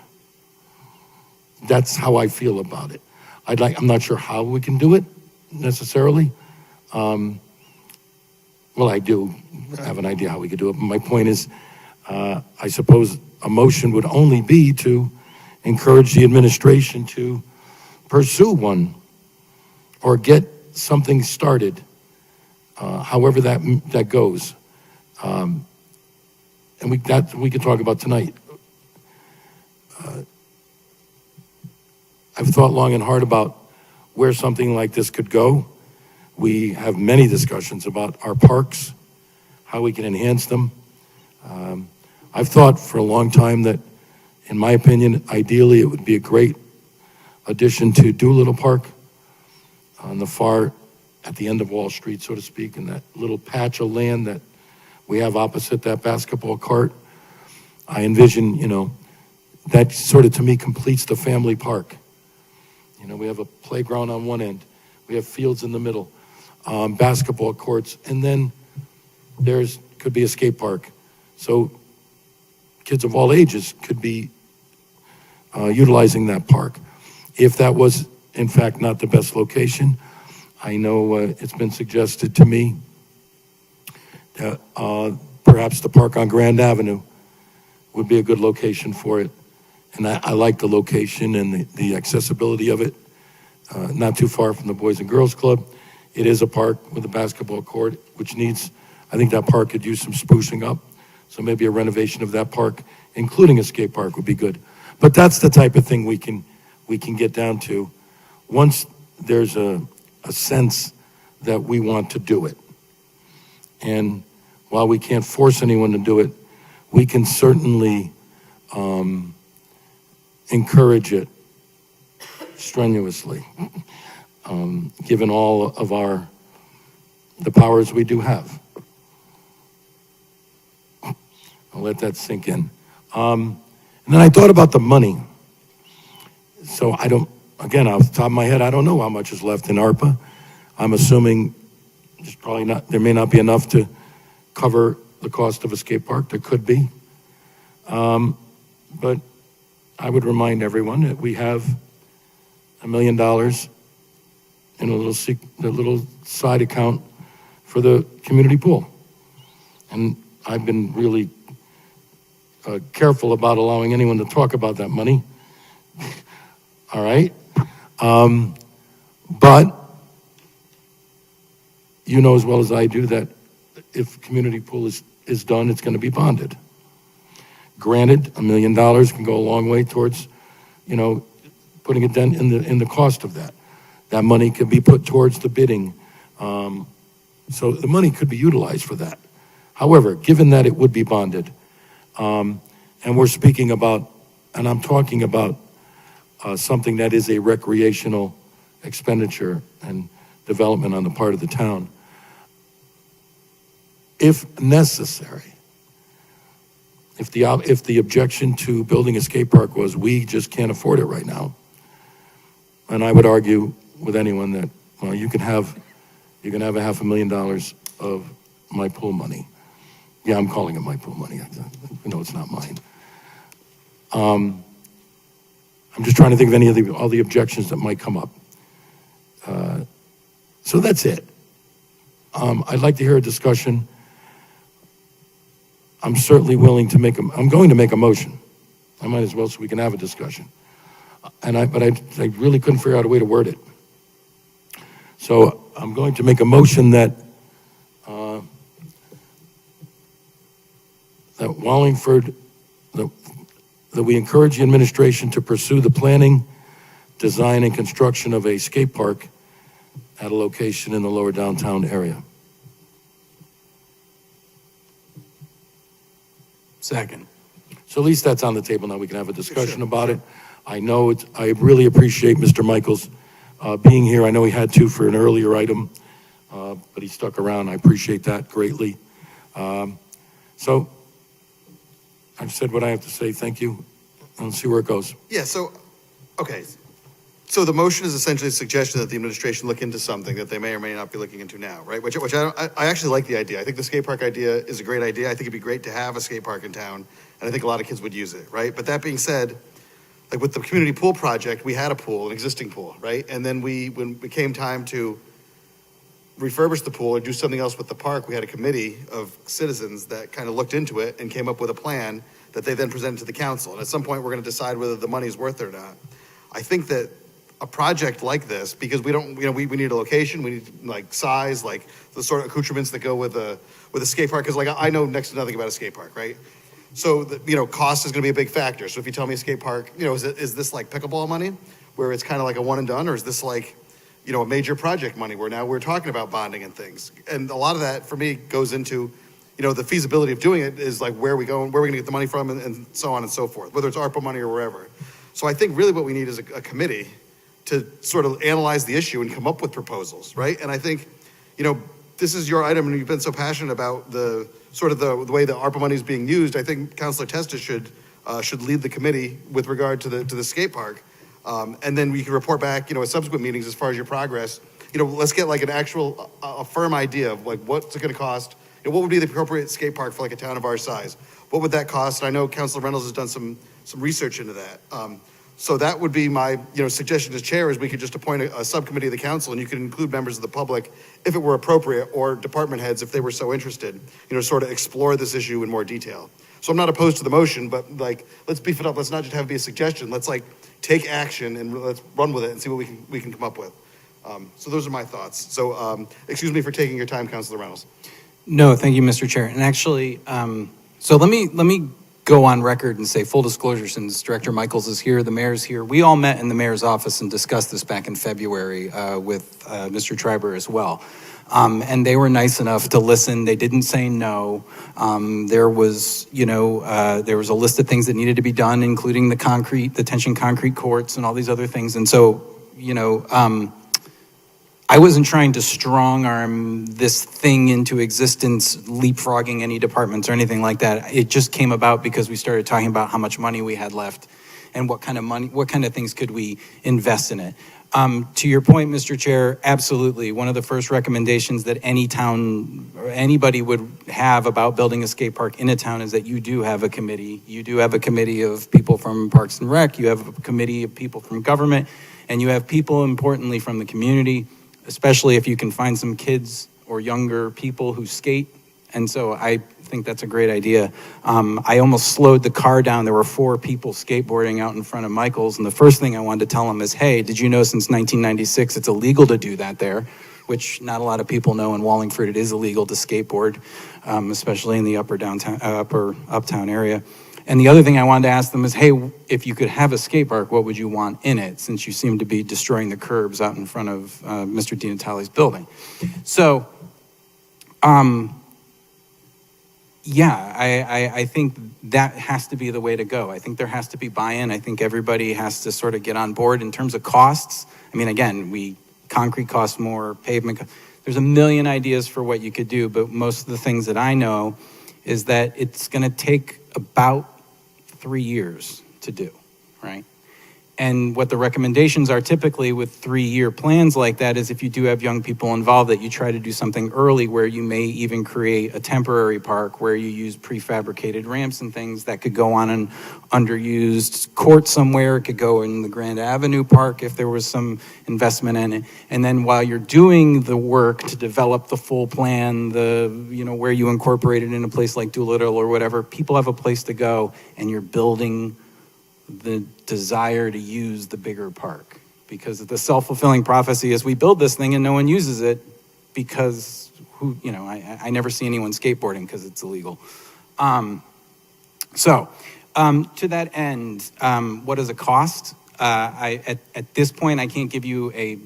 That's how I feel about it. I'm not sure how we can do it necessarily. Well, I do have an idea how we could do it, but my point is, I suppose a motion would only be to encourage the administration to pursue one or get something started, however that goes. And we can talk about tonight. I've thought long and hard about where something like this could go. We have many discussions about our parks, how we can enhance them. I've thought for a long time that, in my opinion, ideally it would be a great addition to Doolittle Park on the far, at the end of Wall Street, so to speak, in that little patch of land that we have opposite that basketball court. I envision, that sort of, to me, completes the family park. We have a playground on one end. We have fields in the middle, basketball courts, and then could be a skate park. So kids of all ages could be utilizing that park. If that was, in fact, not the best location, I know it's been suggested to me that perhaps the park on Grand Avenue would be a good location for it. And I like the location and the accessibility of it. Not too far from the Boys and Girls Club. It is a park with a basketball court, which needs, I think that park could use some sprucing up. So maybe a renovation of that park, including a skate park, would be good. But that's the type of thing we can get down to once there's a sense that we want to do it. And while we can't force anyone to do it, we can certainly encourage it strenuously, given all of the powers we do have. I'll let that sink in. And then I thought about the money. So again, off the top of my head, I don't know how much is left in ARPA. I'm assuming there may not be enough to cover the cost of a skate park. There could be. But I would remind everyone that we have $1 million in a little side account for the community pool. And I've been really careful about allowing anyone to talk about that money. All right? But you know as well as I do that if community pool is done, it's going to be bonded. Granted, $1 million can go a long way towards, putting it then in the cost of that. That money could be put towards the bidding. So the money could be utilized for that. However, given that it would be bonded, and we're speaking about, and I'm talking about something that is a recreational expenditure and development on the part of the town, if necessary, if the objection to building a skate park was we just can't afford it right now, and I would argue with anyone that, well, you can have $500,000 of my pool money. Yeah, I'm calling it my pool money. It's not mine. I'm just trying to think of all the objections that might come up. So that's it. I'd like to hear a discussion. I'm certainly willing to I'm going to make a motion. I might as well so we can have a discussion. But I really couldn't figure out a way to word it. So I'm going to make a motion that Wallingford, that we encourage the administration to pursue the planning, design, and construction of a skate park at a location in the lower downtown area. Second. So at least that's on the table now. We can have a discussion about it. I know I really appreciate Mr. Michaels being here. I know he had to for an earlier item, but he stuck around. I appreciate that greatly. So I've said what I have to say. Thank you. And let's see where it goes. Yeah, so, okay. So the motion is essentially a suggestion that the administration look into something that they may or may not be looking into now, right? Which I actually like the idea. I think the skate park idea is a great idea. I think it'd be great to have a skate park in town, and I think a lot of kids would use it, right? But that being said, like with the community pool project, we had a pool, an existing pool, right? And then when it came time to refurbish the pool or do something else with the park, we had a committee of citizens that kind of looked into it and came up with a plan that they then presented to the council. And at some point, we're going to decide whether the money's worth it or not. I think that a project like this, because we don't, we need a location, we need like size, like the sort of accoutrements that go with a skate park. Because like I know next to nothing about a skate park, right? So cost is going to be a big factor. So if you tell me a skate park, is this like pickleball money, where it's kind of like a one and done, or is this like, a major project money where now we're talking about bonding and things? And a lot of that for me goes into, the feasibility of doing it is like where are we going to get the money from, and so on and so forth, whether it's ARPA money or wherever. So I think really what we need is a committee to sort of analyze the issue and come up with proposals, right? And I think, this is your item, and you've been so passionate about the sort of the way the ARPA money is being used. I think Councilor Testa should lead the committee with regard to the skate park, and then we can report back, at subsequent meetings as far as your progress. Let's get like an actual a firm idea of like what's it going to cost. What would be the appropriate skate park for like a town of our size? What would that cost? And I know Councilor Reynolds has done some research into that. So that would be my, suggestion as chair, is we could just appoint a subcommittee of the council, and you could include members of the public if it were appropriate, or department heads if they were so interested, sort of explore this issue in more detail. So I'm not opposed to the motion, but like, let's beef it up. Let's not just have it be a suggestion. Let's like take action and let's run with it and see what we can come up with. So those are my thoughts. So excuse me for taking your time, Councilor Reynolds. No, thank you, Mr. Chair. And actually, so let me go on record and say, full disclosure, since Director Michaels is here, the mayor's here. We all met in the mayor's office and discussed this back in February with Mr. Triber as well. And they were nice enough to listen. They didn't say no. There was a list of things that needed to be done, including the tension concrete courts and all these other things. And so, I wasn't trying to strong arm this thing into existence, leapfrogging any departments or anything like that. It just came about because we started talking about how much money we had left and what kind of things could we invest in it. To your point, Mr. Chair, absolutely. One of the first recommendations that any town or anybody would have about building a skate park in a town is that you do have a committee. You do have a committee of people from Parks and Rec. You have a committee of people from government, and you have people, importantly, from the community, especially if you can find some kids or younger people who skate. And so I think that's a great idea. I almost slowed the car down. There were 4 people skateboarding out in front of Michael's. And the first thing I wanted to tell them is, hey, did you know since 1996 it's illegal to do that there? Which not a lot of people know. In Wallingford, it is illegal to skateboard, especially in the upper uptown area. And the other thing I wanted to ask them is, hey, if you could have a skate park, what would you want in it? Since you seem to be destroying the curbs out in front of Mr. Di Natale's building. So, I think that has to be the way to go. I think there has to be buy-in. I think everybody has to sort of get on board in terms of costs. I mean, again, concrete costs more, pavement. There's a million ideas for what you could do, but most of the things that I know is that it's going to take about 3 years to do, right? And what the recommendations are typically with 3-year plans like that is if you do have young people involved, that you try to do something early where you may even create a temporary park where you use prefabricated ramps and things that could go on an underused court somewhere. It could go in the Grand Avenue Park if there was some investment in it. And then while you're doing the work to develop the full plan, where you incorporate it in a place like Doolittle or whatever, people have a place to go, and you're building the desire to use the bigger park, because the self-fulfilling prophecy is we build this thing and no one uses it because I never see anyone skateboarding because it's illegal. To that end, what does it cost? At this point, I can't give you a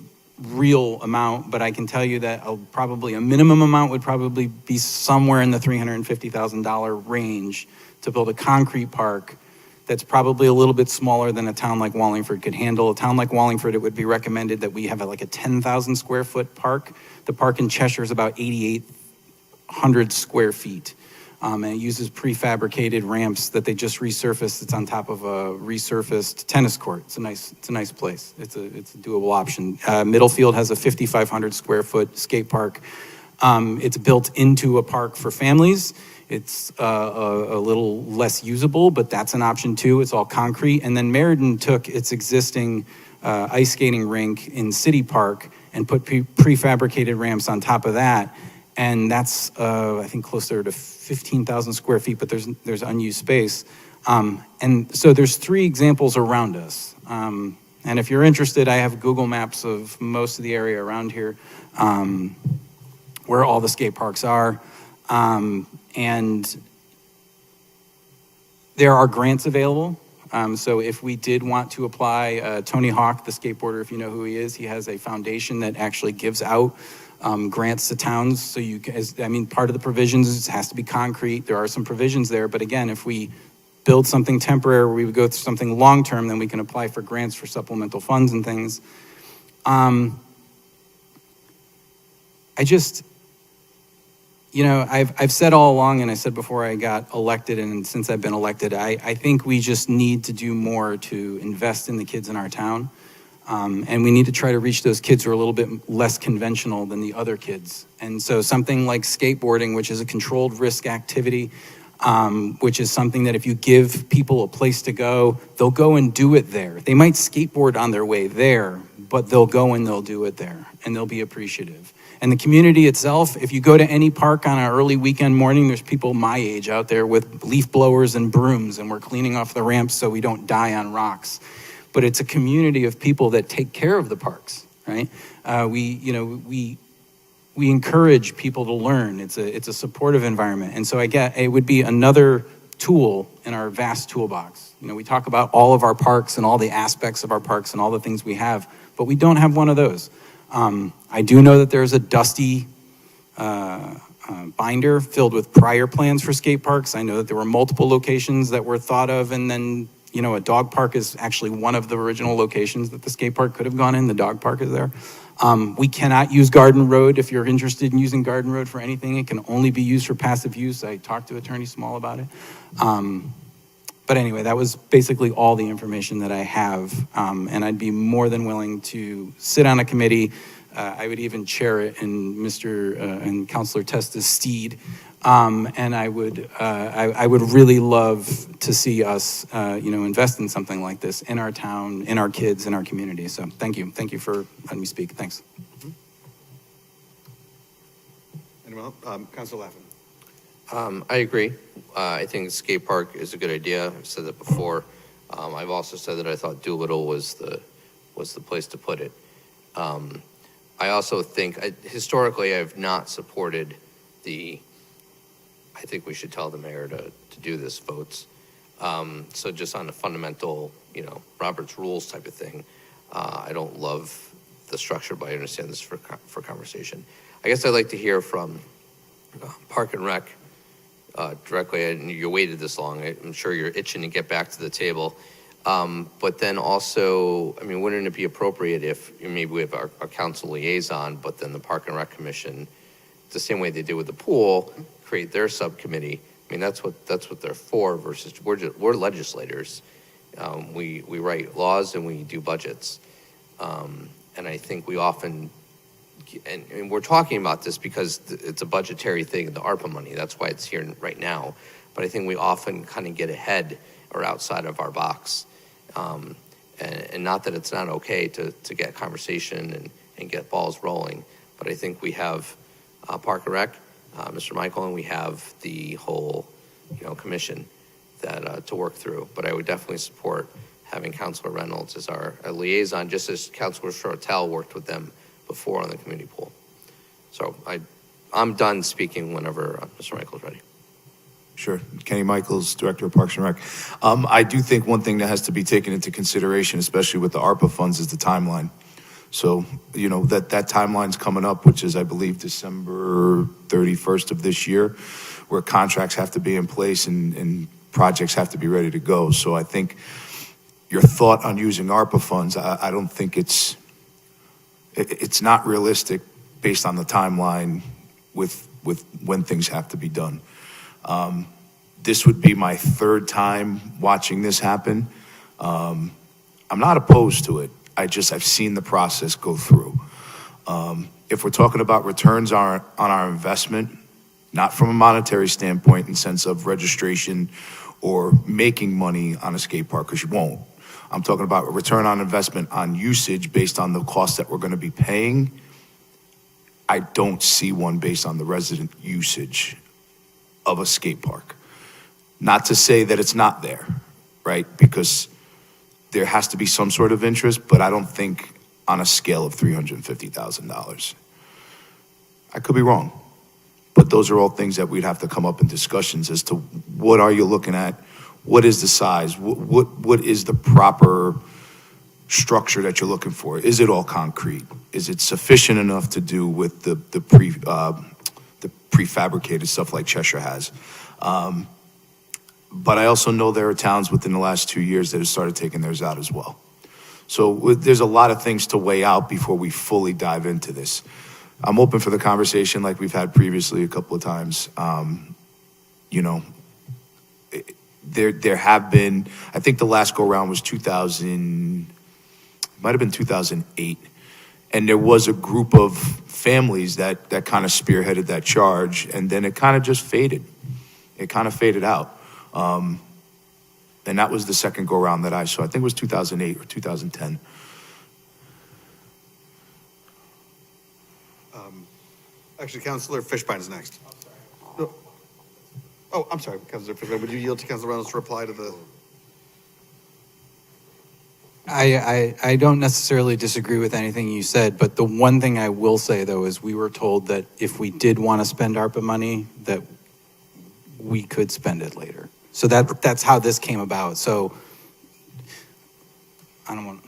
real amount, but I can tell you that probably a minimum amount would probably be somewhere in the $350,000 range to build a concrete park that's probably a little bit smaller than a town like Wallingford could handle. A town like Wallingford, it would be recommended that we have like a 10,000 square foot park. The park in Cheshire is about 8,800 square feet. And it uses prefabricated ramps that they just resurfaced. It's on top of a resurfaced tennis court. It's a nice place. It's a doable option. Middlefield has a 5,500 square foot skate park. It's built into a park for families. It's a little less usable, but that's an option too. It's all concrete. And then Meriden took its existing ice skating rink in City Park and put prefabricated ramps on top of that. And that's, I think, closer to 15,000 square feet, but there's unused space. And so there's 3 examples around us. And if you're interested, I have Google Maps of most of the area around here, where all the skate parks are. And there are grants available. So if we did want to apply, Tony Hawk, the skateboarder, if you know who he is, he has a foundation that actually gives out grants to towns. So part of the provisions is it has to be concrete. There are some provisions there, but again, if we build something temporary, we would go through something long-term, then we can apply for grants for supplemental funds and things. I've said all along, and I said before I got elected, and since I've been elected, I think we just need to do more to invest in the kids in our town. And we need to try to reach those kids who are a little bit less conventional than the other kids. And so something like skateboarding, which is a controlled risk activity, which is something that if you give people a place to go, they'll go and do it there. They might skateboard on their way there, but they'll go and they'll do it there, and they'll be appreciative. And the community itself, if you go to any park on an early weekend morning, there's people my age out there with leaf blowers and brooms, and we're cleaning off the ramps so we don't die on rocks. But it's a community of people that take care of the parks, right? We encourage people to learn. It's a supportive environment. And so it would be another tool in our vast toolbox. We talk about all of our parks and all the aspects of our parks and all the things we have, but we don't have one of those. I do know that there's a dusty binder filled with prior plans for skate parks. I know that there were multiple locations that were thought of, and then, a dog park is actually one of the original locations that the skate park could have gone in. The dog park is there. We cannot use Garden Road. If you're interested in using Garden Road for anything, it can only be used for passive use. I talked to Attorney Small about it. But anyway, that was basically all the information that I have. And I'd be more than willing to sit on a committee. I would even chair it in and Councilor Testa's steed. And I would really love to see us, invest in something like this in our town, in our kids, in our community. So thank you for letting me speak. Thanks. Anyone else? Councilor Laffin. I agree. I think the skate park is a good idea. I've said that before. I've also said that I thought Doolittle was the place to put it. I also think, historically, I've not supported I think we should tell the mayor to do this votes. So just on a fundamental, Robert's rules type of thing, I don't love the structure, but I understand this for conversation. I guess I'd like to hear from Park and Rec directly. And you waited this long. I'm sure you're itching to get back to the table. But then also, wouldn't it be appropriate if maybe we have our council liaison, but then the Park and Rec Commission, the same way they did with the pool, create their subcommittee? That's what they're for. Versus we're legislators, We write laws and we do budgets. And I think we often, and we're talking about this because it's a budgetary thing, the ARPA money, that's why it's here right now. But I think we often kind of get ahead or outside of our box. And not that it's not okay to get conversation and get balls rolling, but I think we have Park and Rec, Mr. Michael, and we have the whole, commission that to work through. But I would definitely support having Councilor Reynolds as our liaison, just as Councilor Shortell worked with them before on the community pool. So I'm done speaking whenever Mr. Michael's ready. Sure. Kenny Michaels, Director of Parks and Rec. I do think one thing that has to be taken into consideration, especially with the ARPA funds, is the timeline. So, that timeline's coming up, which is, I believe, December 31st of this year, where contracts have to be in place and projects have to be ready to go. So I think your thought on using ARPA funds, I don't think it's not realistic based on the timeline with when things have to be done. This would be my third time watching this happen. I'm not opposed to it. I've seen the process go through. If we're talking about returns on our investment, not from a monetary standpoint in sense of registration or making money on a skate park, because you won't. I'm talking about a return on investment on usage based on the cost that we're going to be paying. I don't see one based on the resident usage of a skate park. Not to say that it's not there, right? Because there has to be some sort of interest, but I don't think on a scale of $350,000. I could be wrong, but those are all things that we'd have to come up in discussions as to what are you looking at? What is the size? What is the proper structure that you're looking for? Is it all concrete? Is it sufficient enough to do with the prefabricated stuff like Cheshire has? But I also know there are towns within the last 2 years that have started taking theirs out as well. So there's a lot of things to weigh out before we fully dive into this. I'm open for the conversation like we've had previously a couple of times. There have been, I think the last go round was 2008. And there was a group of families that kind of spearheaded that charge, and then it kind of just faded. It kind of faded out. And that was the second go round that I saw. I think it was 2008 or 2010. Actually, Councilor Fishbein is next. Oh, I'm sorry, Councilor Fishbein. Would you yield to Councilor Reynolds to reply to the? I don't necessarily disagree with anything you said, but the one thing I will say, though, is we were told that if we did want to spend ARPA money, that we could spend it later. So that's how this came about. So I don't want.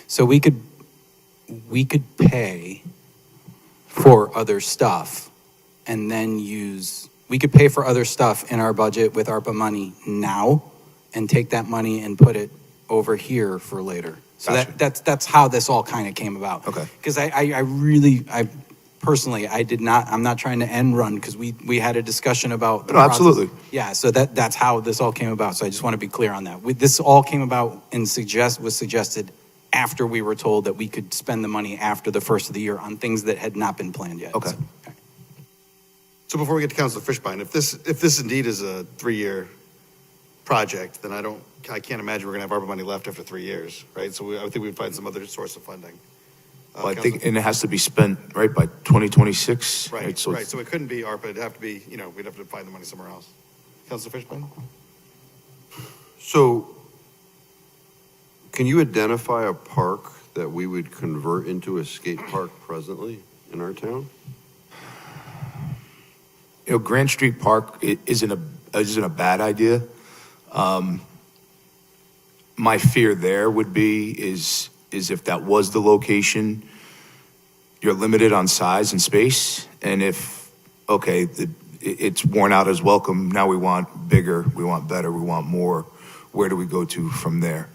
So we could pay for other stuff, and then we could pay for other stuff in our budget with ARPA money now, and take that money and put it over here for later. So Gotcha. that's how this all kind of came about. Okay. Because I personally, I'm not trying to end run, because we had a discussion about the process. Absolutely. Yeah, so that's how this all came about. So I just want to be clear on that. This all came about and was suggested after we were told that we could spend the money after the first of the year on things that had not been planned yet. Okay. So before we get to Councilor Fishbein, if this indeed is a 3-year project, then I can't imagine we're going to have ARPA money left after 3 years, right? So I think we'd find some other source of funding. Well, I think, and it has to be spent, right, by 2026? Right. So it couldn't be ARPA. It'd have to be, we'd have to find the money somewhere else. Councilor Fishbein? So, can you identify a park that we would convert into a skate park presently in our town? Grand Street Park isn't a bad idea. My fear there would be is if that was the location, you're limited on size and space, and if it's worn out as welcome, now we want bigger, we want better, we want more. Where do we go to from there?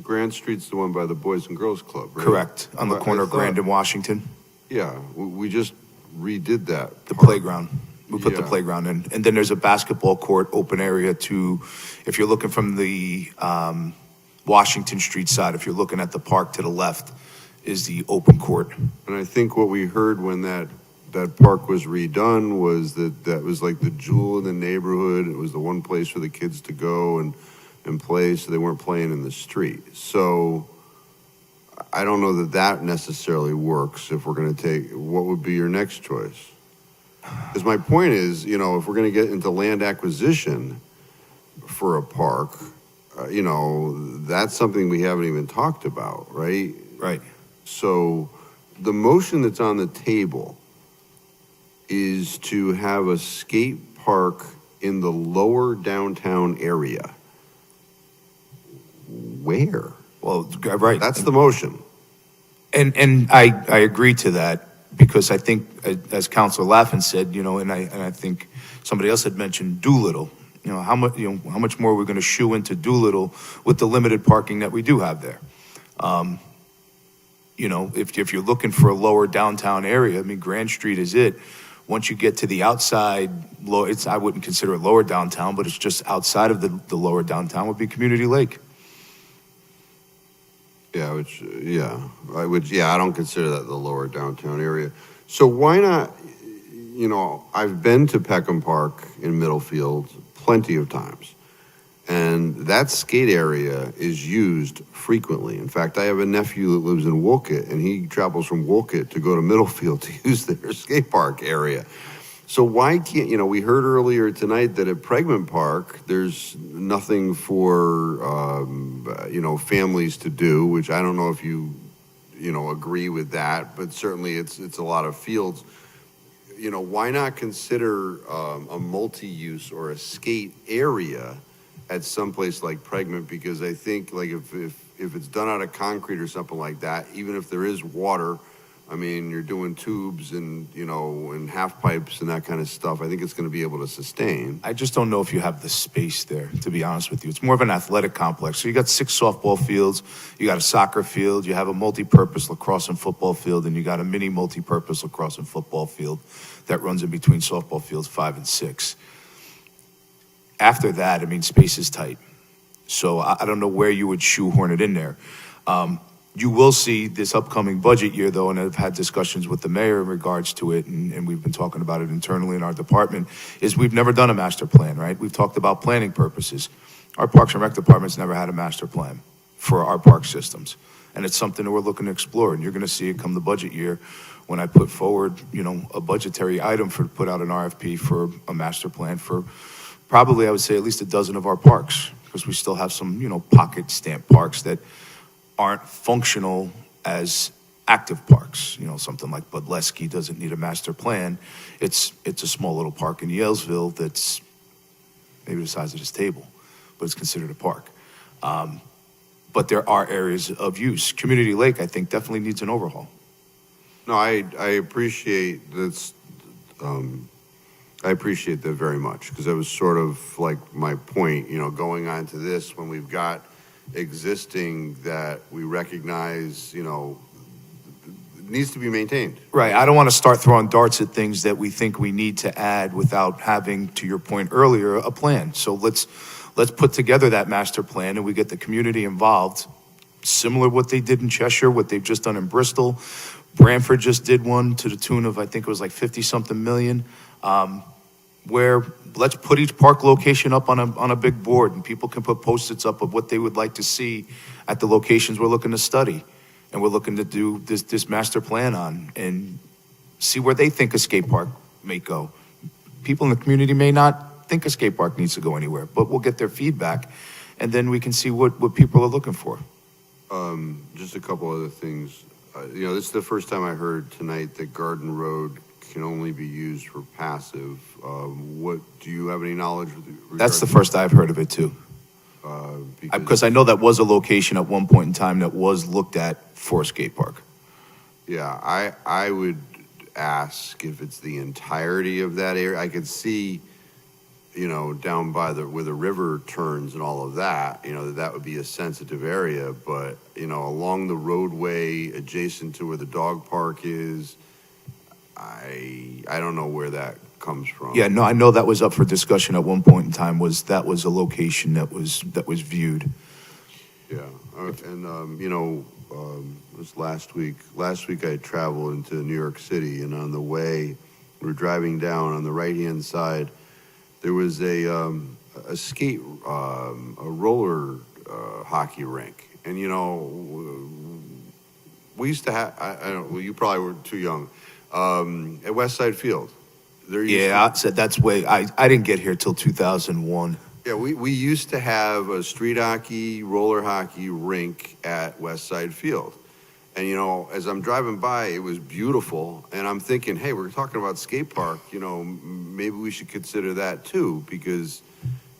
Grand Street's the one by the Boys and Girls Club, right? Correct, on the corner of Grand and Washington. Yeah, we just redid that. The playground. We put the Yeah. playground in. And then there's a basketball court open area to, if you're looking from the Washington Street side, if you're looking at the park to the left, is the open court. And I think what we heard when that park was redone was that was like the jewel in the neighborhood. It was the one place for the kids to go and play, so they weren't playing in the street. So I don't know that necessarily works if we're going to take, what would be your next choice? Because my point is, if we're going to get into land acquisition for a park, that's something we haven't even talked about, right? Right. So the motion that's on the table is to have a skate park in the lower downtown area. Where? Well, right. That's the motion. And I agree to that because I think, as Councilor Laffin said, and I think somebody else had mentioned Doolittle. How much more are we going to shoe into Doolittle with the limited parking that we do have there? If you're looking for a lower downtown area, I mean, Grand Street is it. Once you get to the outside, I wouldn't consider it lower downtown, but it's just outside of the lower downtown would be Community Lake. Yeah, I don't consider that the lower downtown area. So why not, I've been to Peckham Park in Middlefield plenty of times. And that skate area is used frequently. In fact, I have a nephew that lives in Woolkit, and he travels from Woolkit to go to Middlefield to use their skate park area. So why can't, we heard earlier tonight that at Pregman Park, there's nothing for, families to do, which I don't know if you agree with that, but certainly it's a lot of fields. Why not consider a multi-use or a skate area at some place like Pregman? Because I think like if it's done out of concrete or something like that, even if there is water, I mean, you're doing tubes and, and half pipes and that kind of stuff. I think it's going to be able to sustain. I just don't know if you have the space there, to be honest with you. It's more of an athletic complex. So you got 6 softball fields, you got a soccer field, you have a multi-purpose lacrosse and football field, and you got a mini multi-purpose lacrosse and football field that runs in between softball fields 5 and 6. After that, I mean, space is tight. So I don't know where you would shoehorn it in there. You will see this upcoming budget year, though, and I've had discussions with the mayor in regards to it, and we've been talking about it internally in our department, is we've never done a master plan, right? We've talked about planning purposes. Our Parks and Rec department's never had a master plan for our park systems, and it's something that we're looking to explore, and you're going to see it come the budget year when I put forward, a budgetary item to put out an RFP for a master plan for probably, I would say, at least a dozen of our parks, because we still have some, pocket stamp parks that aren't functional as active parks. Something like Budleski doesn't need a master plan. It's a small little park in Yalesville that's maybe the size of this table, but it's considered a park. But there are areas of use. Community Lake, I think, definitely needs an overhaul. No, I appreciate this. I appreciate that very much, because it was sort of like my point, going on to this when we've got existing that we recognize, needs to be maintained. Right. I don't want to start throwing darts at things that we think we need to add without having, to your point earlier, a plan. So let's put together that master plan and we get the community involved, similar to what they did in Cheshire, what they've just done in Bristol. Branford just did one to the tune of, I think it was like 50-something million, where let's put each park location up on a big board, and people can put Post-its up of what they would like to see at the locations we're looking to study, and we're looking to do this master plan on, and see where they think a skate park may go. People in the community may not think a skate park needs to go anywhere, but we'll get their feedback, and then we can see what people are looking for. Just a couple other things. This is the first time I heard tonight that Garden Road can only be used for passive. What do you have any knowledge? That's the first I've heard of it too. Because I know that was a location at one point in time that was looked at for a skate park. Yeah, I would ask if it's the entirety of that area. I could see, down by where the river turns and all of that, that would be a sensitive area. But along the roadway adjacent to where the dog park is, I don't know where that comes from. Yeah, no, I know that was up for discussion at one point in time, that was a location that was viewed. Yeah, and, you know, it was last week. Last week I traveled into New York City, and on the way, we were driving down on the right-hand side, there was a roller hockey rink. And, you know, we used to have, I don't, well, you probably were too young, at West Side Field. There used Yeah, to- I said that's way, I didn't get here till 2001. Yeah, we used to have a street hockey, roller hockey rink at West Side Field. And, you know, as I'm driving by, it was beautiful. And I'm thinking, hey, we're talking about skate park, you know, maybe we should consider that too, because,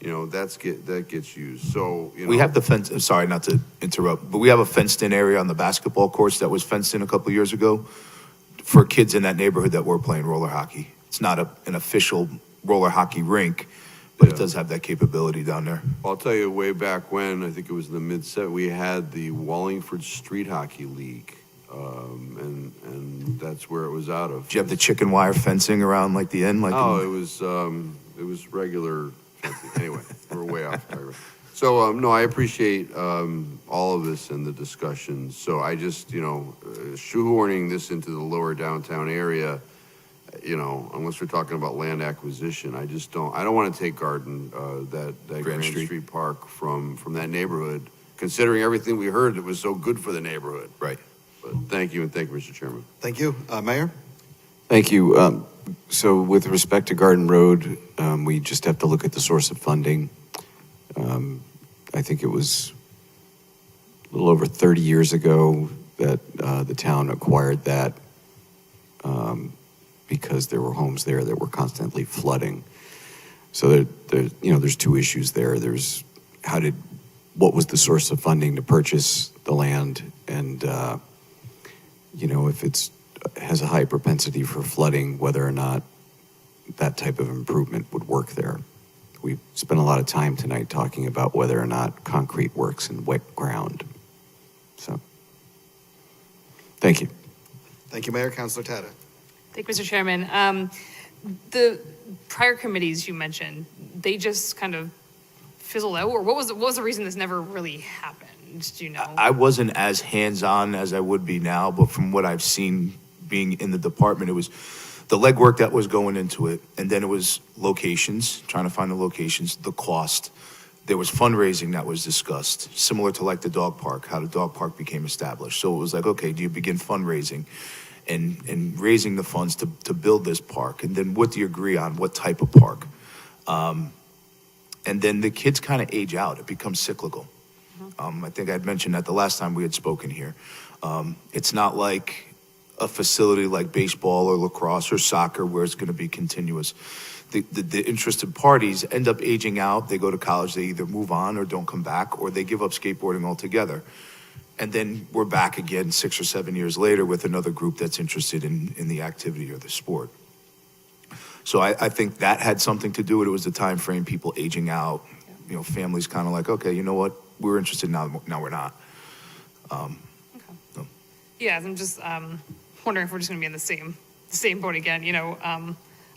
you know, that gets used. So, you know. We have the fence, sorry not to interrupt, but we have a fenced-in area on the basketball courts that was fenced in a couple of years ago for kids in that neighborhood that were playing roller hockey. It's not an official roller hockey rink, but it does have that capability down there. I'll tell you, way back when, I think it was in the mid-70s, we had the Wallingford Street Hockey League, and that's where it was out of. Did you have the chicken wire fencing around like the end? Like it was regular fencing. Anyway, we're way off. So, no, I appreciate all of this and the discussion. So I just, you know, shoehorning this into the lower downtown area, you know, unless we're talking about land acquisition, I don't want to take that Grand Street Park from that neighborhood, considering everything we heard that was so good for the neighborhood. Right. But thank you, and thank you, Mr. Chairman. Thank you. Mayor? Thank you. So with respect to Garden Road, we just have to look at the source of funding. I think it was a little over 30 years ago that the town acquired that because there were homes there that were constantly flooding. So there's two issues there. There's what was the source of funding to purchase the land, and if it has a high propensity for flooding, whether or not that type of improvement would work there. We spent a lot of time tonight talking about whether or not concrete works in wet ground. So, thank you. Thank you, Mayor. Councilor Tata. Thank you, Mr. Chairman. The prior committees you mentioned, they just kind of fizzled out, or what was the reason this never really happened? Do you know? I wasn't as hands-on as I would be now, but from what I've seen being in the department, it was the legwork that was going into it, and then it was locations, trying to find the locations, the cost. There was fundraising that was discussed, similar to like the dog park, how the dog park became established. So it was like, okay, do you begin fundraising and raising the funds to build this park? And then what do you agree on? What type of park? And then the kids kind of age out. It becomes cyclical. I think I'd mentioned that the last time we had spoken here. It's not like a facility like baseball or lacrosse or soccer where it's going to be continuous. The interested parties end up aging out. They go to college. They either move on or don't come back, or they give up skateboarding altogether. And then we're back again 6 or 7 years later with another group that's interested in the activity or the sport. So I think that had something to do with it. It was the time frame, people aging out, families kind of like, okay, you know what, we're interested now we're not. Yeah, I'm just wondering if we're just going to be in the same boat again.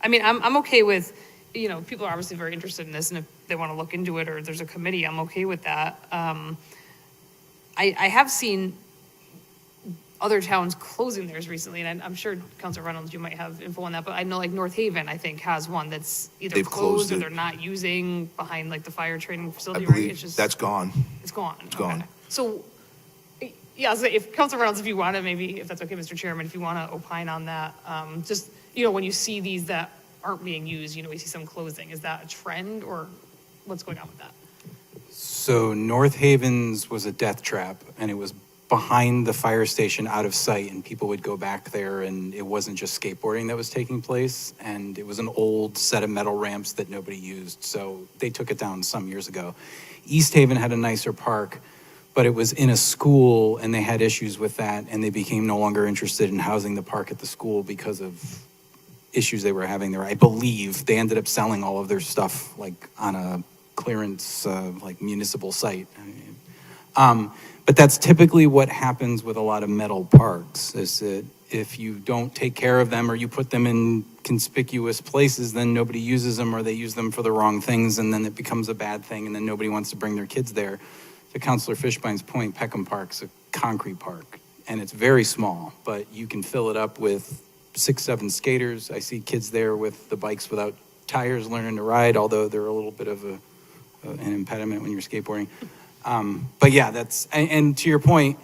I mean, I'm okay with, people are obviously very interested in this, and if they want to look into it or there's a committee, I'm okay with that. I have seen other towns closing theirs recently, and I'm sure Councilor Reynolds, you might have info on that, but I know like North Haven, I think, has one that's either They've closed or it. they're not using behind like the fire training I facility, right? believe It's just, that's gone. it's gone. It's gone. Okay. So, yeah, so if Councilor Reynolds, if you want to, maybe, if that's okay, Mr. Chairman, if you want to opine on that, just, when you see these that aren't being used, we see some closing, is that a trend, or what's going on with that? So North Havens was a death trap, and it was behind the fire station out of sight, and people would go back there, and it wasn't just skateboarding that was taking place, and it was an old set of metal ramps that nobody used, so they took it down some years ago. East Haven had a nicer park, but it was in a school, and they had issues with that, and they became no longer interested in housing the park at the school because of issues they were having there. I believe they ended up selling all of their stuff like on a clearance like municipal site. But that's typically what happens with a lot of metal parks, is that if you don't take care of them or you put them in conspicuous places, then nobody uses them or they use them for the wrong things and then it becomes a bad thing and then nobody wants to bring their kids there. To Councilor Fishbine's point, Peckham Park's a concrete park and it's very small, but you can fill it up with 6, 7 skaters. I see kids there with the bikes without tires learning to ride, although they're a little bit of an impediment when you're skateboarding. But yeah, and to your point,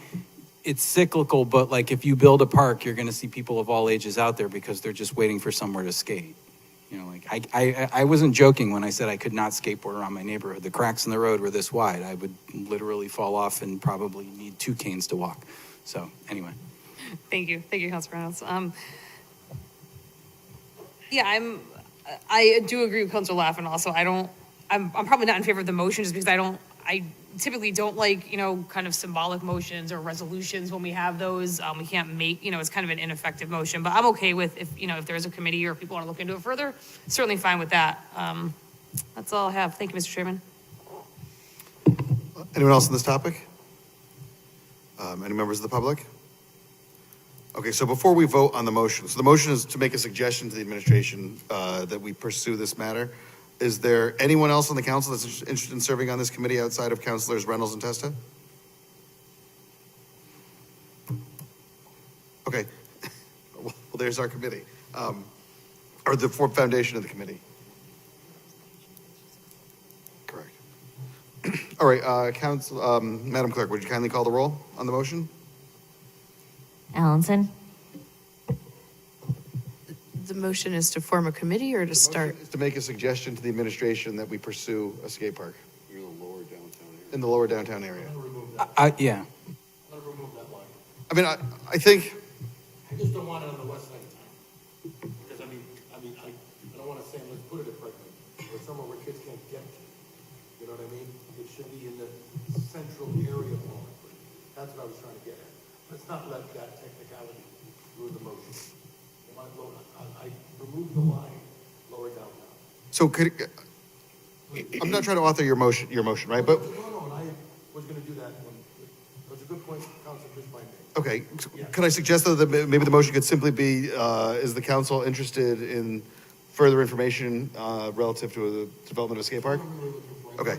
it's cyclical, but like if you build a park, you're going to see people of all ages out there because they're just waiting for somewhere to skate. You know, like I wasn't joking when I said I could not skateboard around my neighborhood. The cracks in the road were this wide. I would literally fall off and probably need 2 canes to walk. So anyway. Thank you, Councilor Reynolds. Yeah, I do agree with Councilor Laffin also. I'm probably not in favor of the motion just because I typically don't like, kind of symbolic motions or resolutions when we have those. We can't make, it's kind of an ineffective motion, but I'm okay with if there's a committee or people want to look into it further, certainly fine with that. That's all I have. Thank you, Mr. Chairman. Anyone else on this topic? Any members of the public? Okay, so before we vote on the motion, so the motion is to make a suggestion to the administration that we pursue this matter. Is there anyone else on the council that's interested in serving on this committee outside of Councilors Reynolds and Testa? Okay, well, there's our committee, or the foundation of the committee. Correct. All right, Madam Clerk, would you kindly call the roll on the motion? Allenson, The motion is to form a committee or to start? Is to make a suggestion to the administration that we pursue a skate park. In the lower downtown area. Yeah. I mean, I think. I just don't want it on the west side of town. Because I don't want to say, let's put it at Franklin, or somewhere where kids can't get to. You know what I mean? It should be in the central area of Wallingford. That's what I was trying to get at. Let's not let that technicality ruin the motion. I removed the line lower downtown. So I'm not trying to author your motion, right? But No, and I was going to do that one. That was a good point, Councilor Fishbein made. okay, could I suggest though that maybe the motion could simply be: is the council interested in further information relative to the development of a skate park? Okay.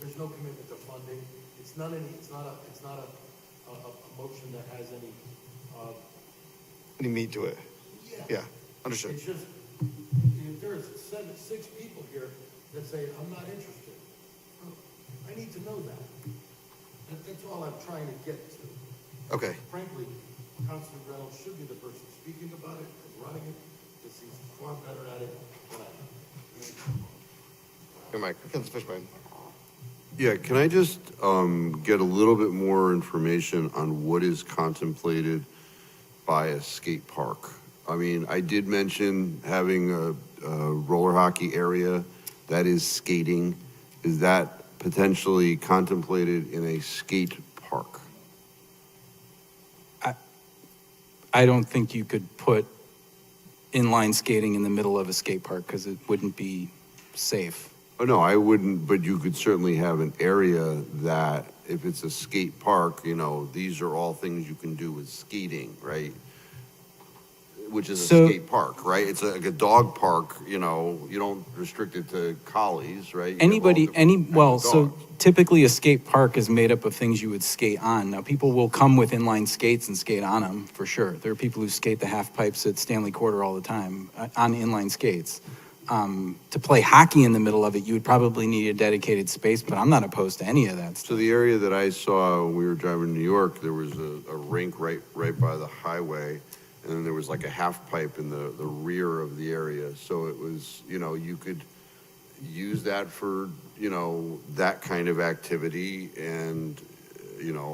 There's no commitment to funding. It's not a motion that has Any meat to it? Yeah, understood. It's just, if there's 6 people here that say, I'm not interested, I need to know that. That's all I'm trying to get to. Okay. Frankly, Councilor Reynolds should be the person speaking about it and running it, because he's far better at it than I am. Your mic. Councilor Fishbein. Yeah, can I just get a little bit more information on what is contemplated by a skate park? I mean, I did mention having a roller hockey area that is skating. Is that potentially contemplated in a skate park? I don't think you could put inline skating in the middle of a skate park because it wouldn't be safe. Oh, no, I wouldn't, but you could certainly have an area that, if it's a skate park, these are all things you can do with skating, right? Which is a skate park, right? It's like a dog park, you don't restrict it to collies, right? So typically a skate park is made up of things you would skate on. Now, people will come with inline skates and skate on them, for sure. There are people who skate the half pipes at Stanley Quarter all the time on inline skates. To play hockey in the middle of it, you would probably need a dedicated space, but I'm not opposed to any of that stuff. So the area that I saw when we were driving to New York, there was a rink right by the highway, and then there was like a half pipe in the rear of the area. So it was, you could use that for, that kind of activity. And,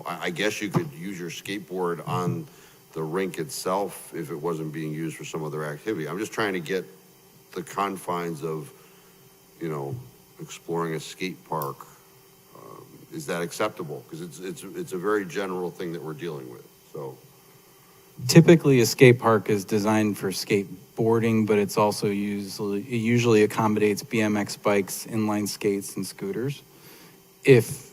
I guess you could use your skateboard on the rink itself if it wasn't being used for some other activity. I'm just trying to get the confines of, exploring a skate park. Is that acceptable? Because it's a very general thing that we're dealing with, so. Typically, a skate park is designed for skateboarding, but it's also usually accommodates BMX bikes, inline skates, and scooters. If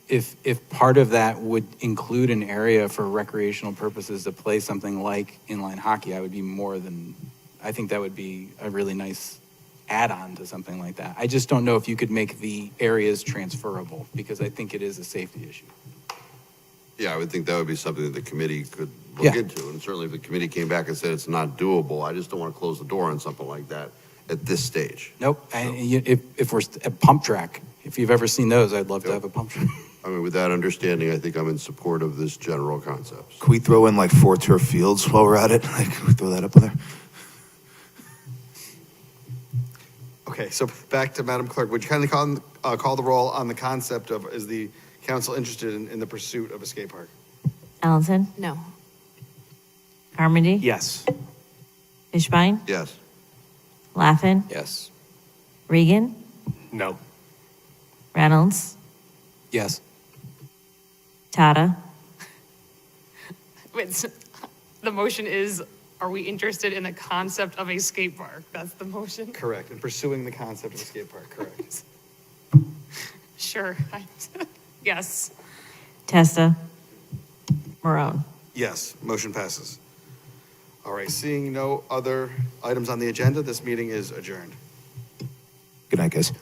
if part of that would include an area for recreational purposes to play something like inline hockey, I think that would be a really nice add-on to something like that. I just don't know if you could make the areas transferable, because I think it is a safety issue. Yeah, I would think that would be something that the committee could look Yeah. into. And certainly if the committee came back and said it's not doable, I just don't want to close the door on something like that at this stage. Nope. If we're a pump track, if you've ever seen those, I'd love to have a pump track. I mean, with that understanding, I think I'm in support of this general concept. Can we throw in like 4 turf fields while we're at it? Like, can we throw that up there? Okay, so back to Madam Clerk. Would you kindly call the roll on the concept of, is the council interested in the pursuit of a skate park? Allison? No. Carmody? Yes. Fishbein? Yes. Laffin? Yes. Regan? No. Reynolds? Yes. Tata? Wait, the motion is, are we interested in the concept of a skate park? That's the motion? Correct, in pursuing the concept of a skate park, correct. Sure. Yes. Testa? Marone? Yes, motion passes. All right, seeing no other items on the agenda, this meeting is adjourned. Good night, guys.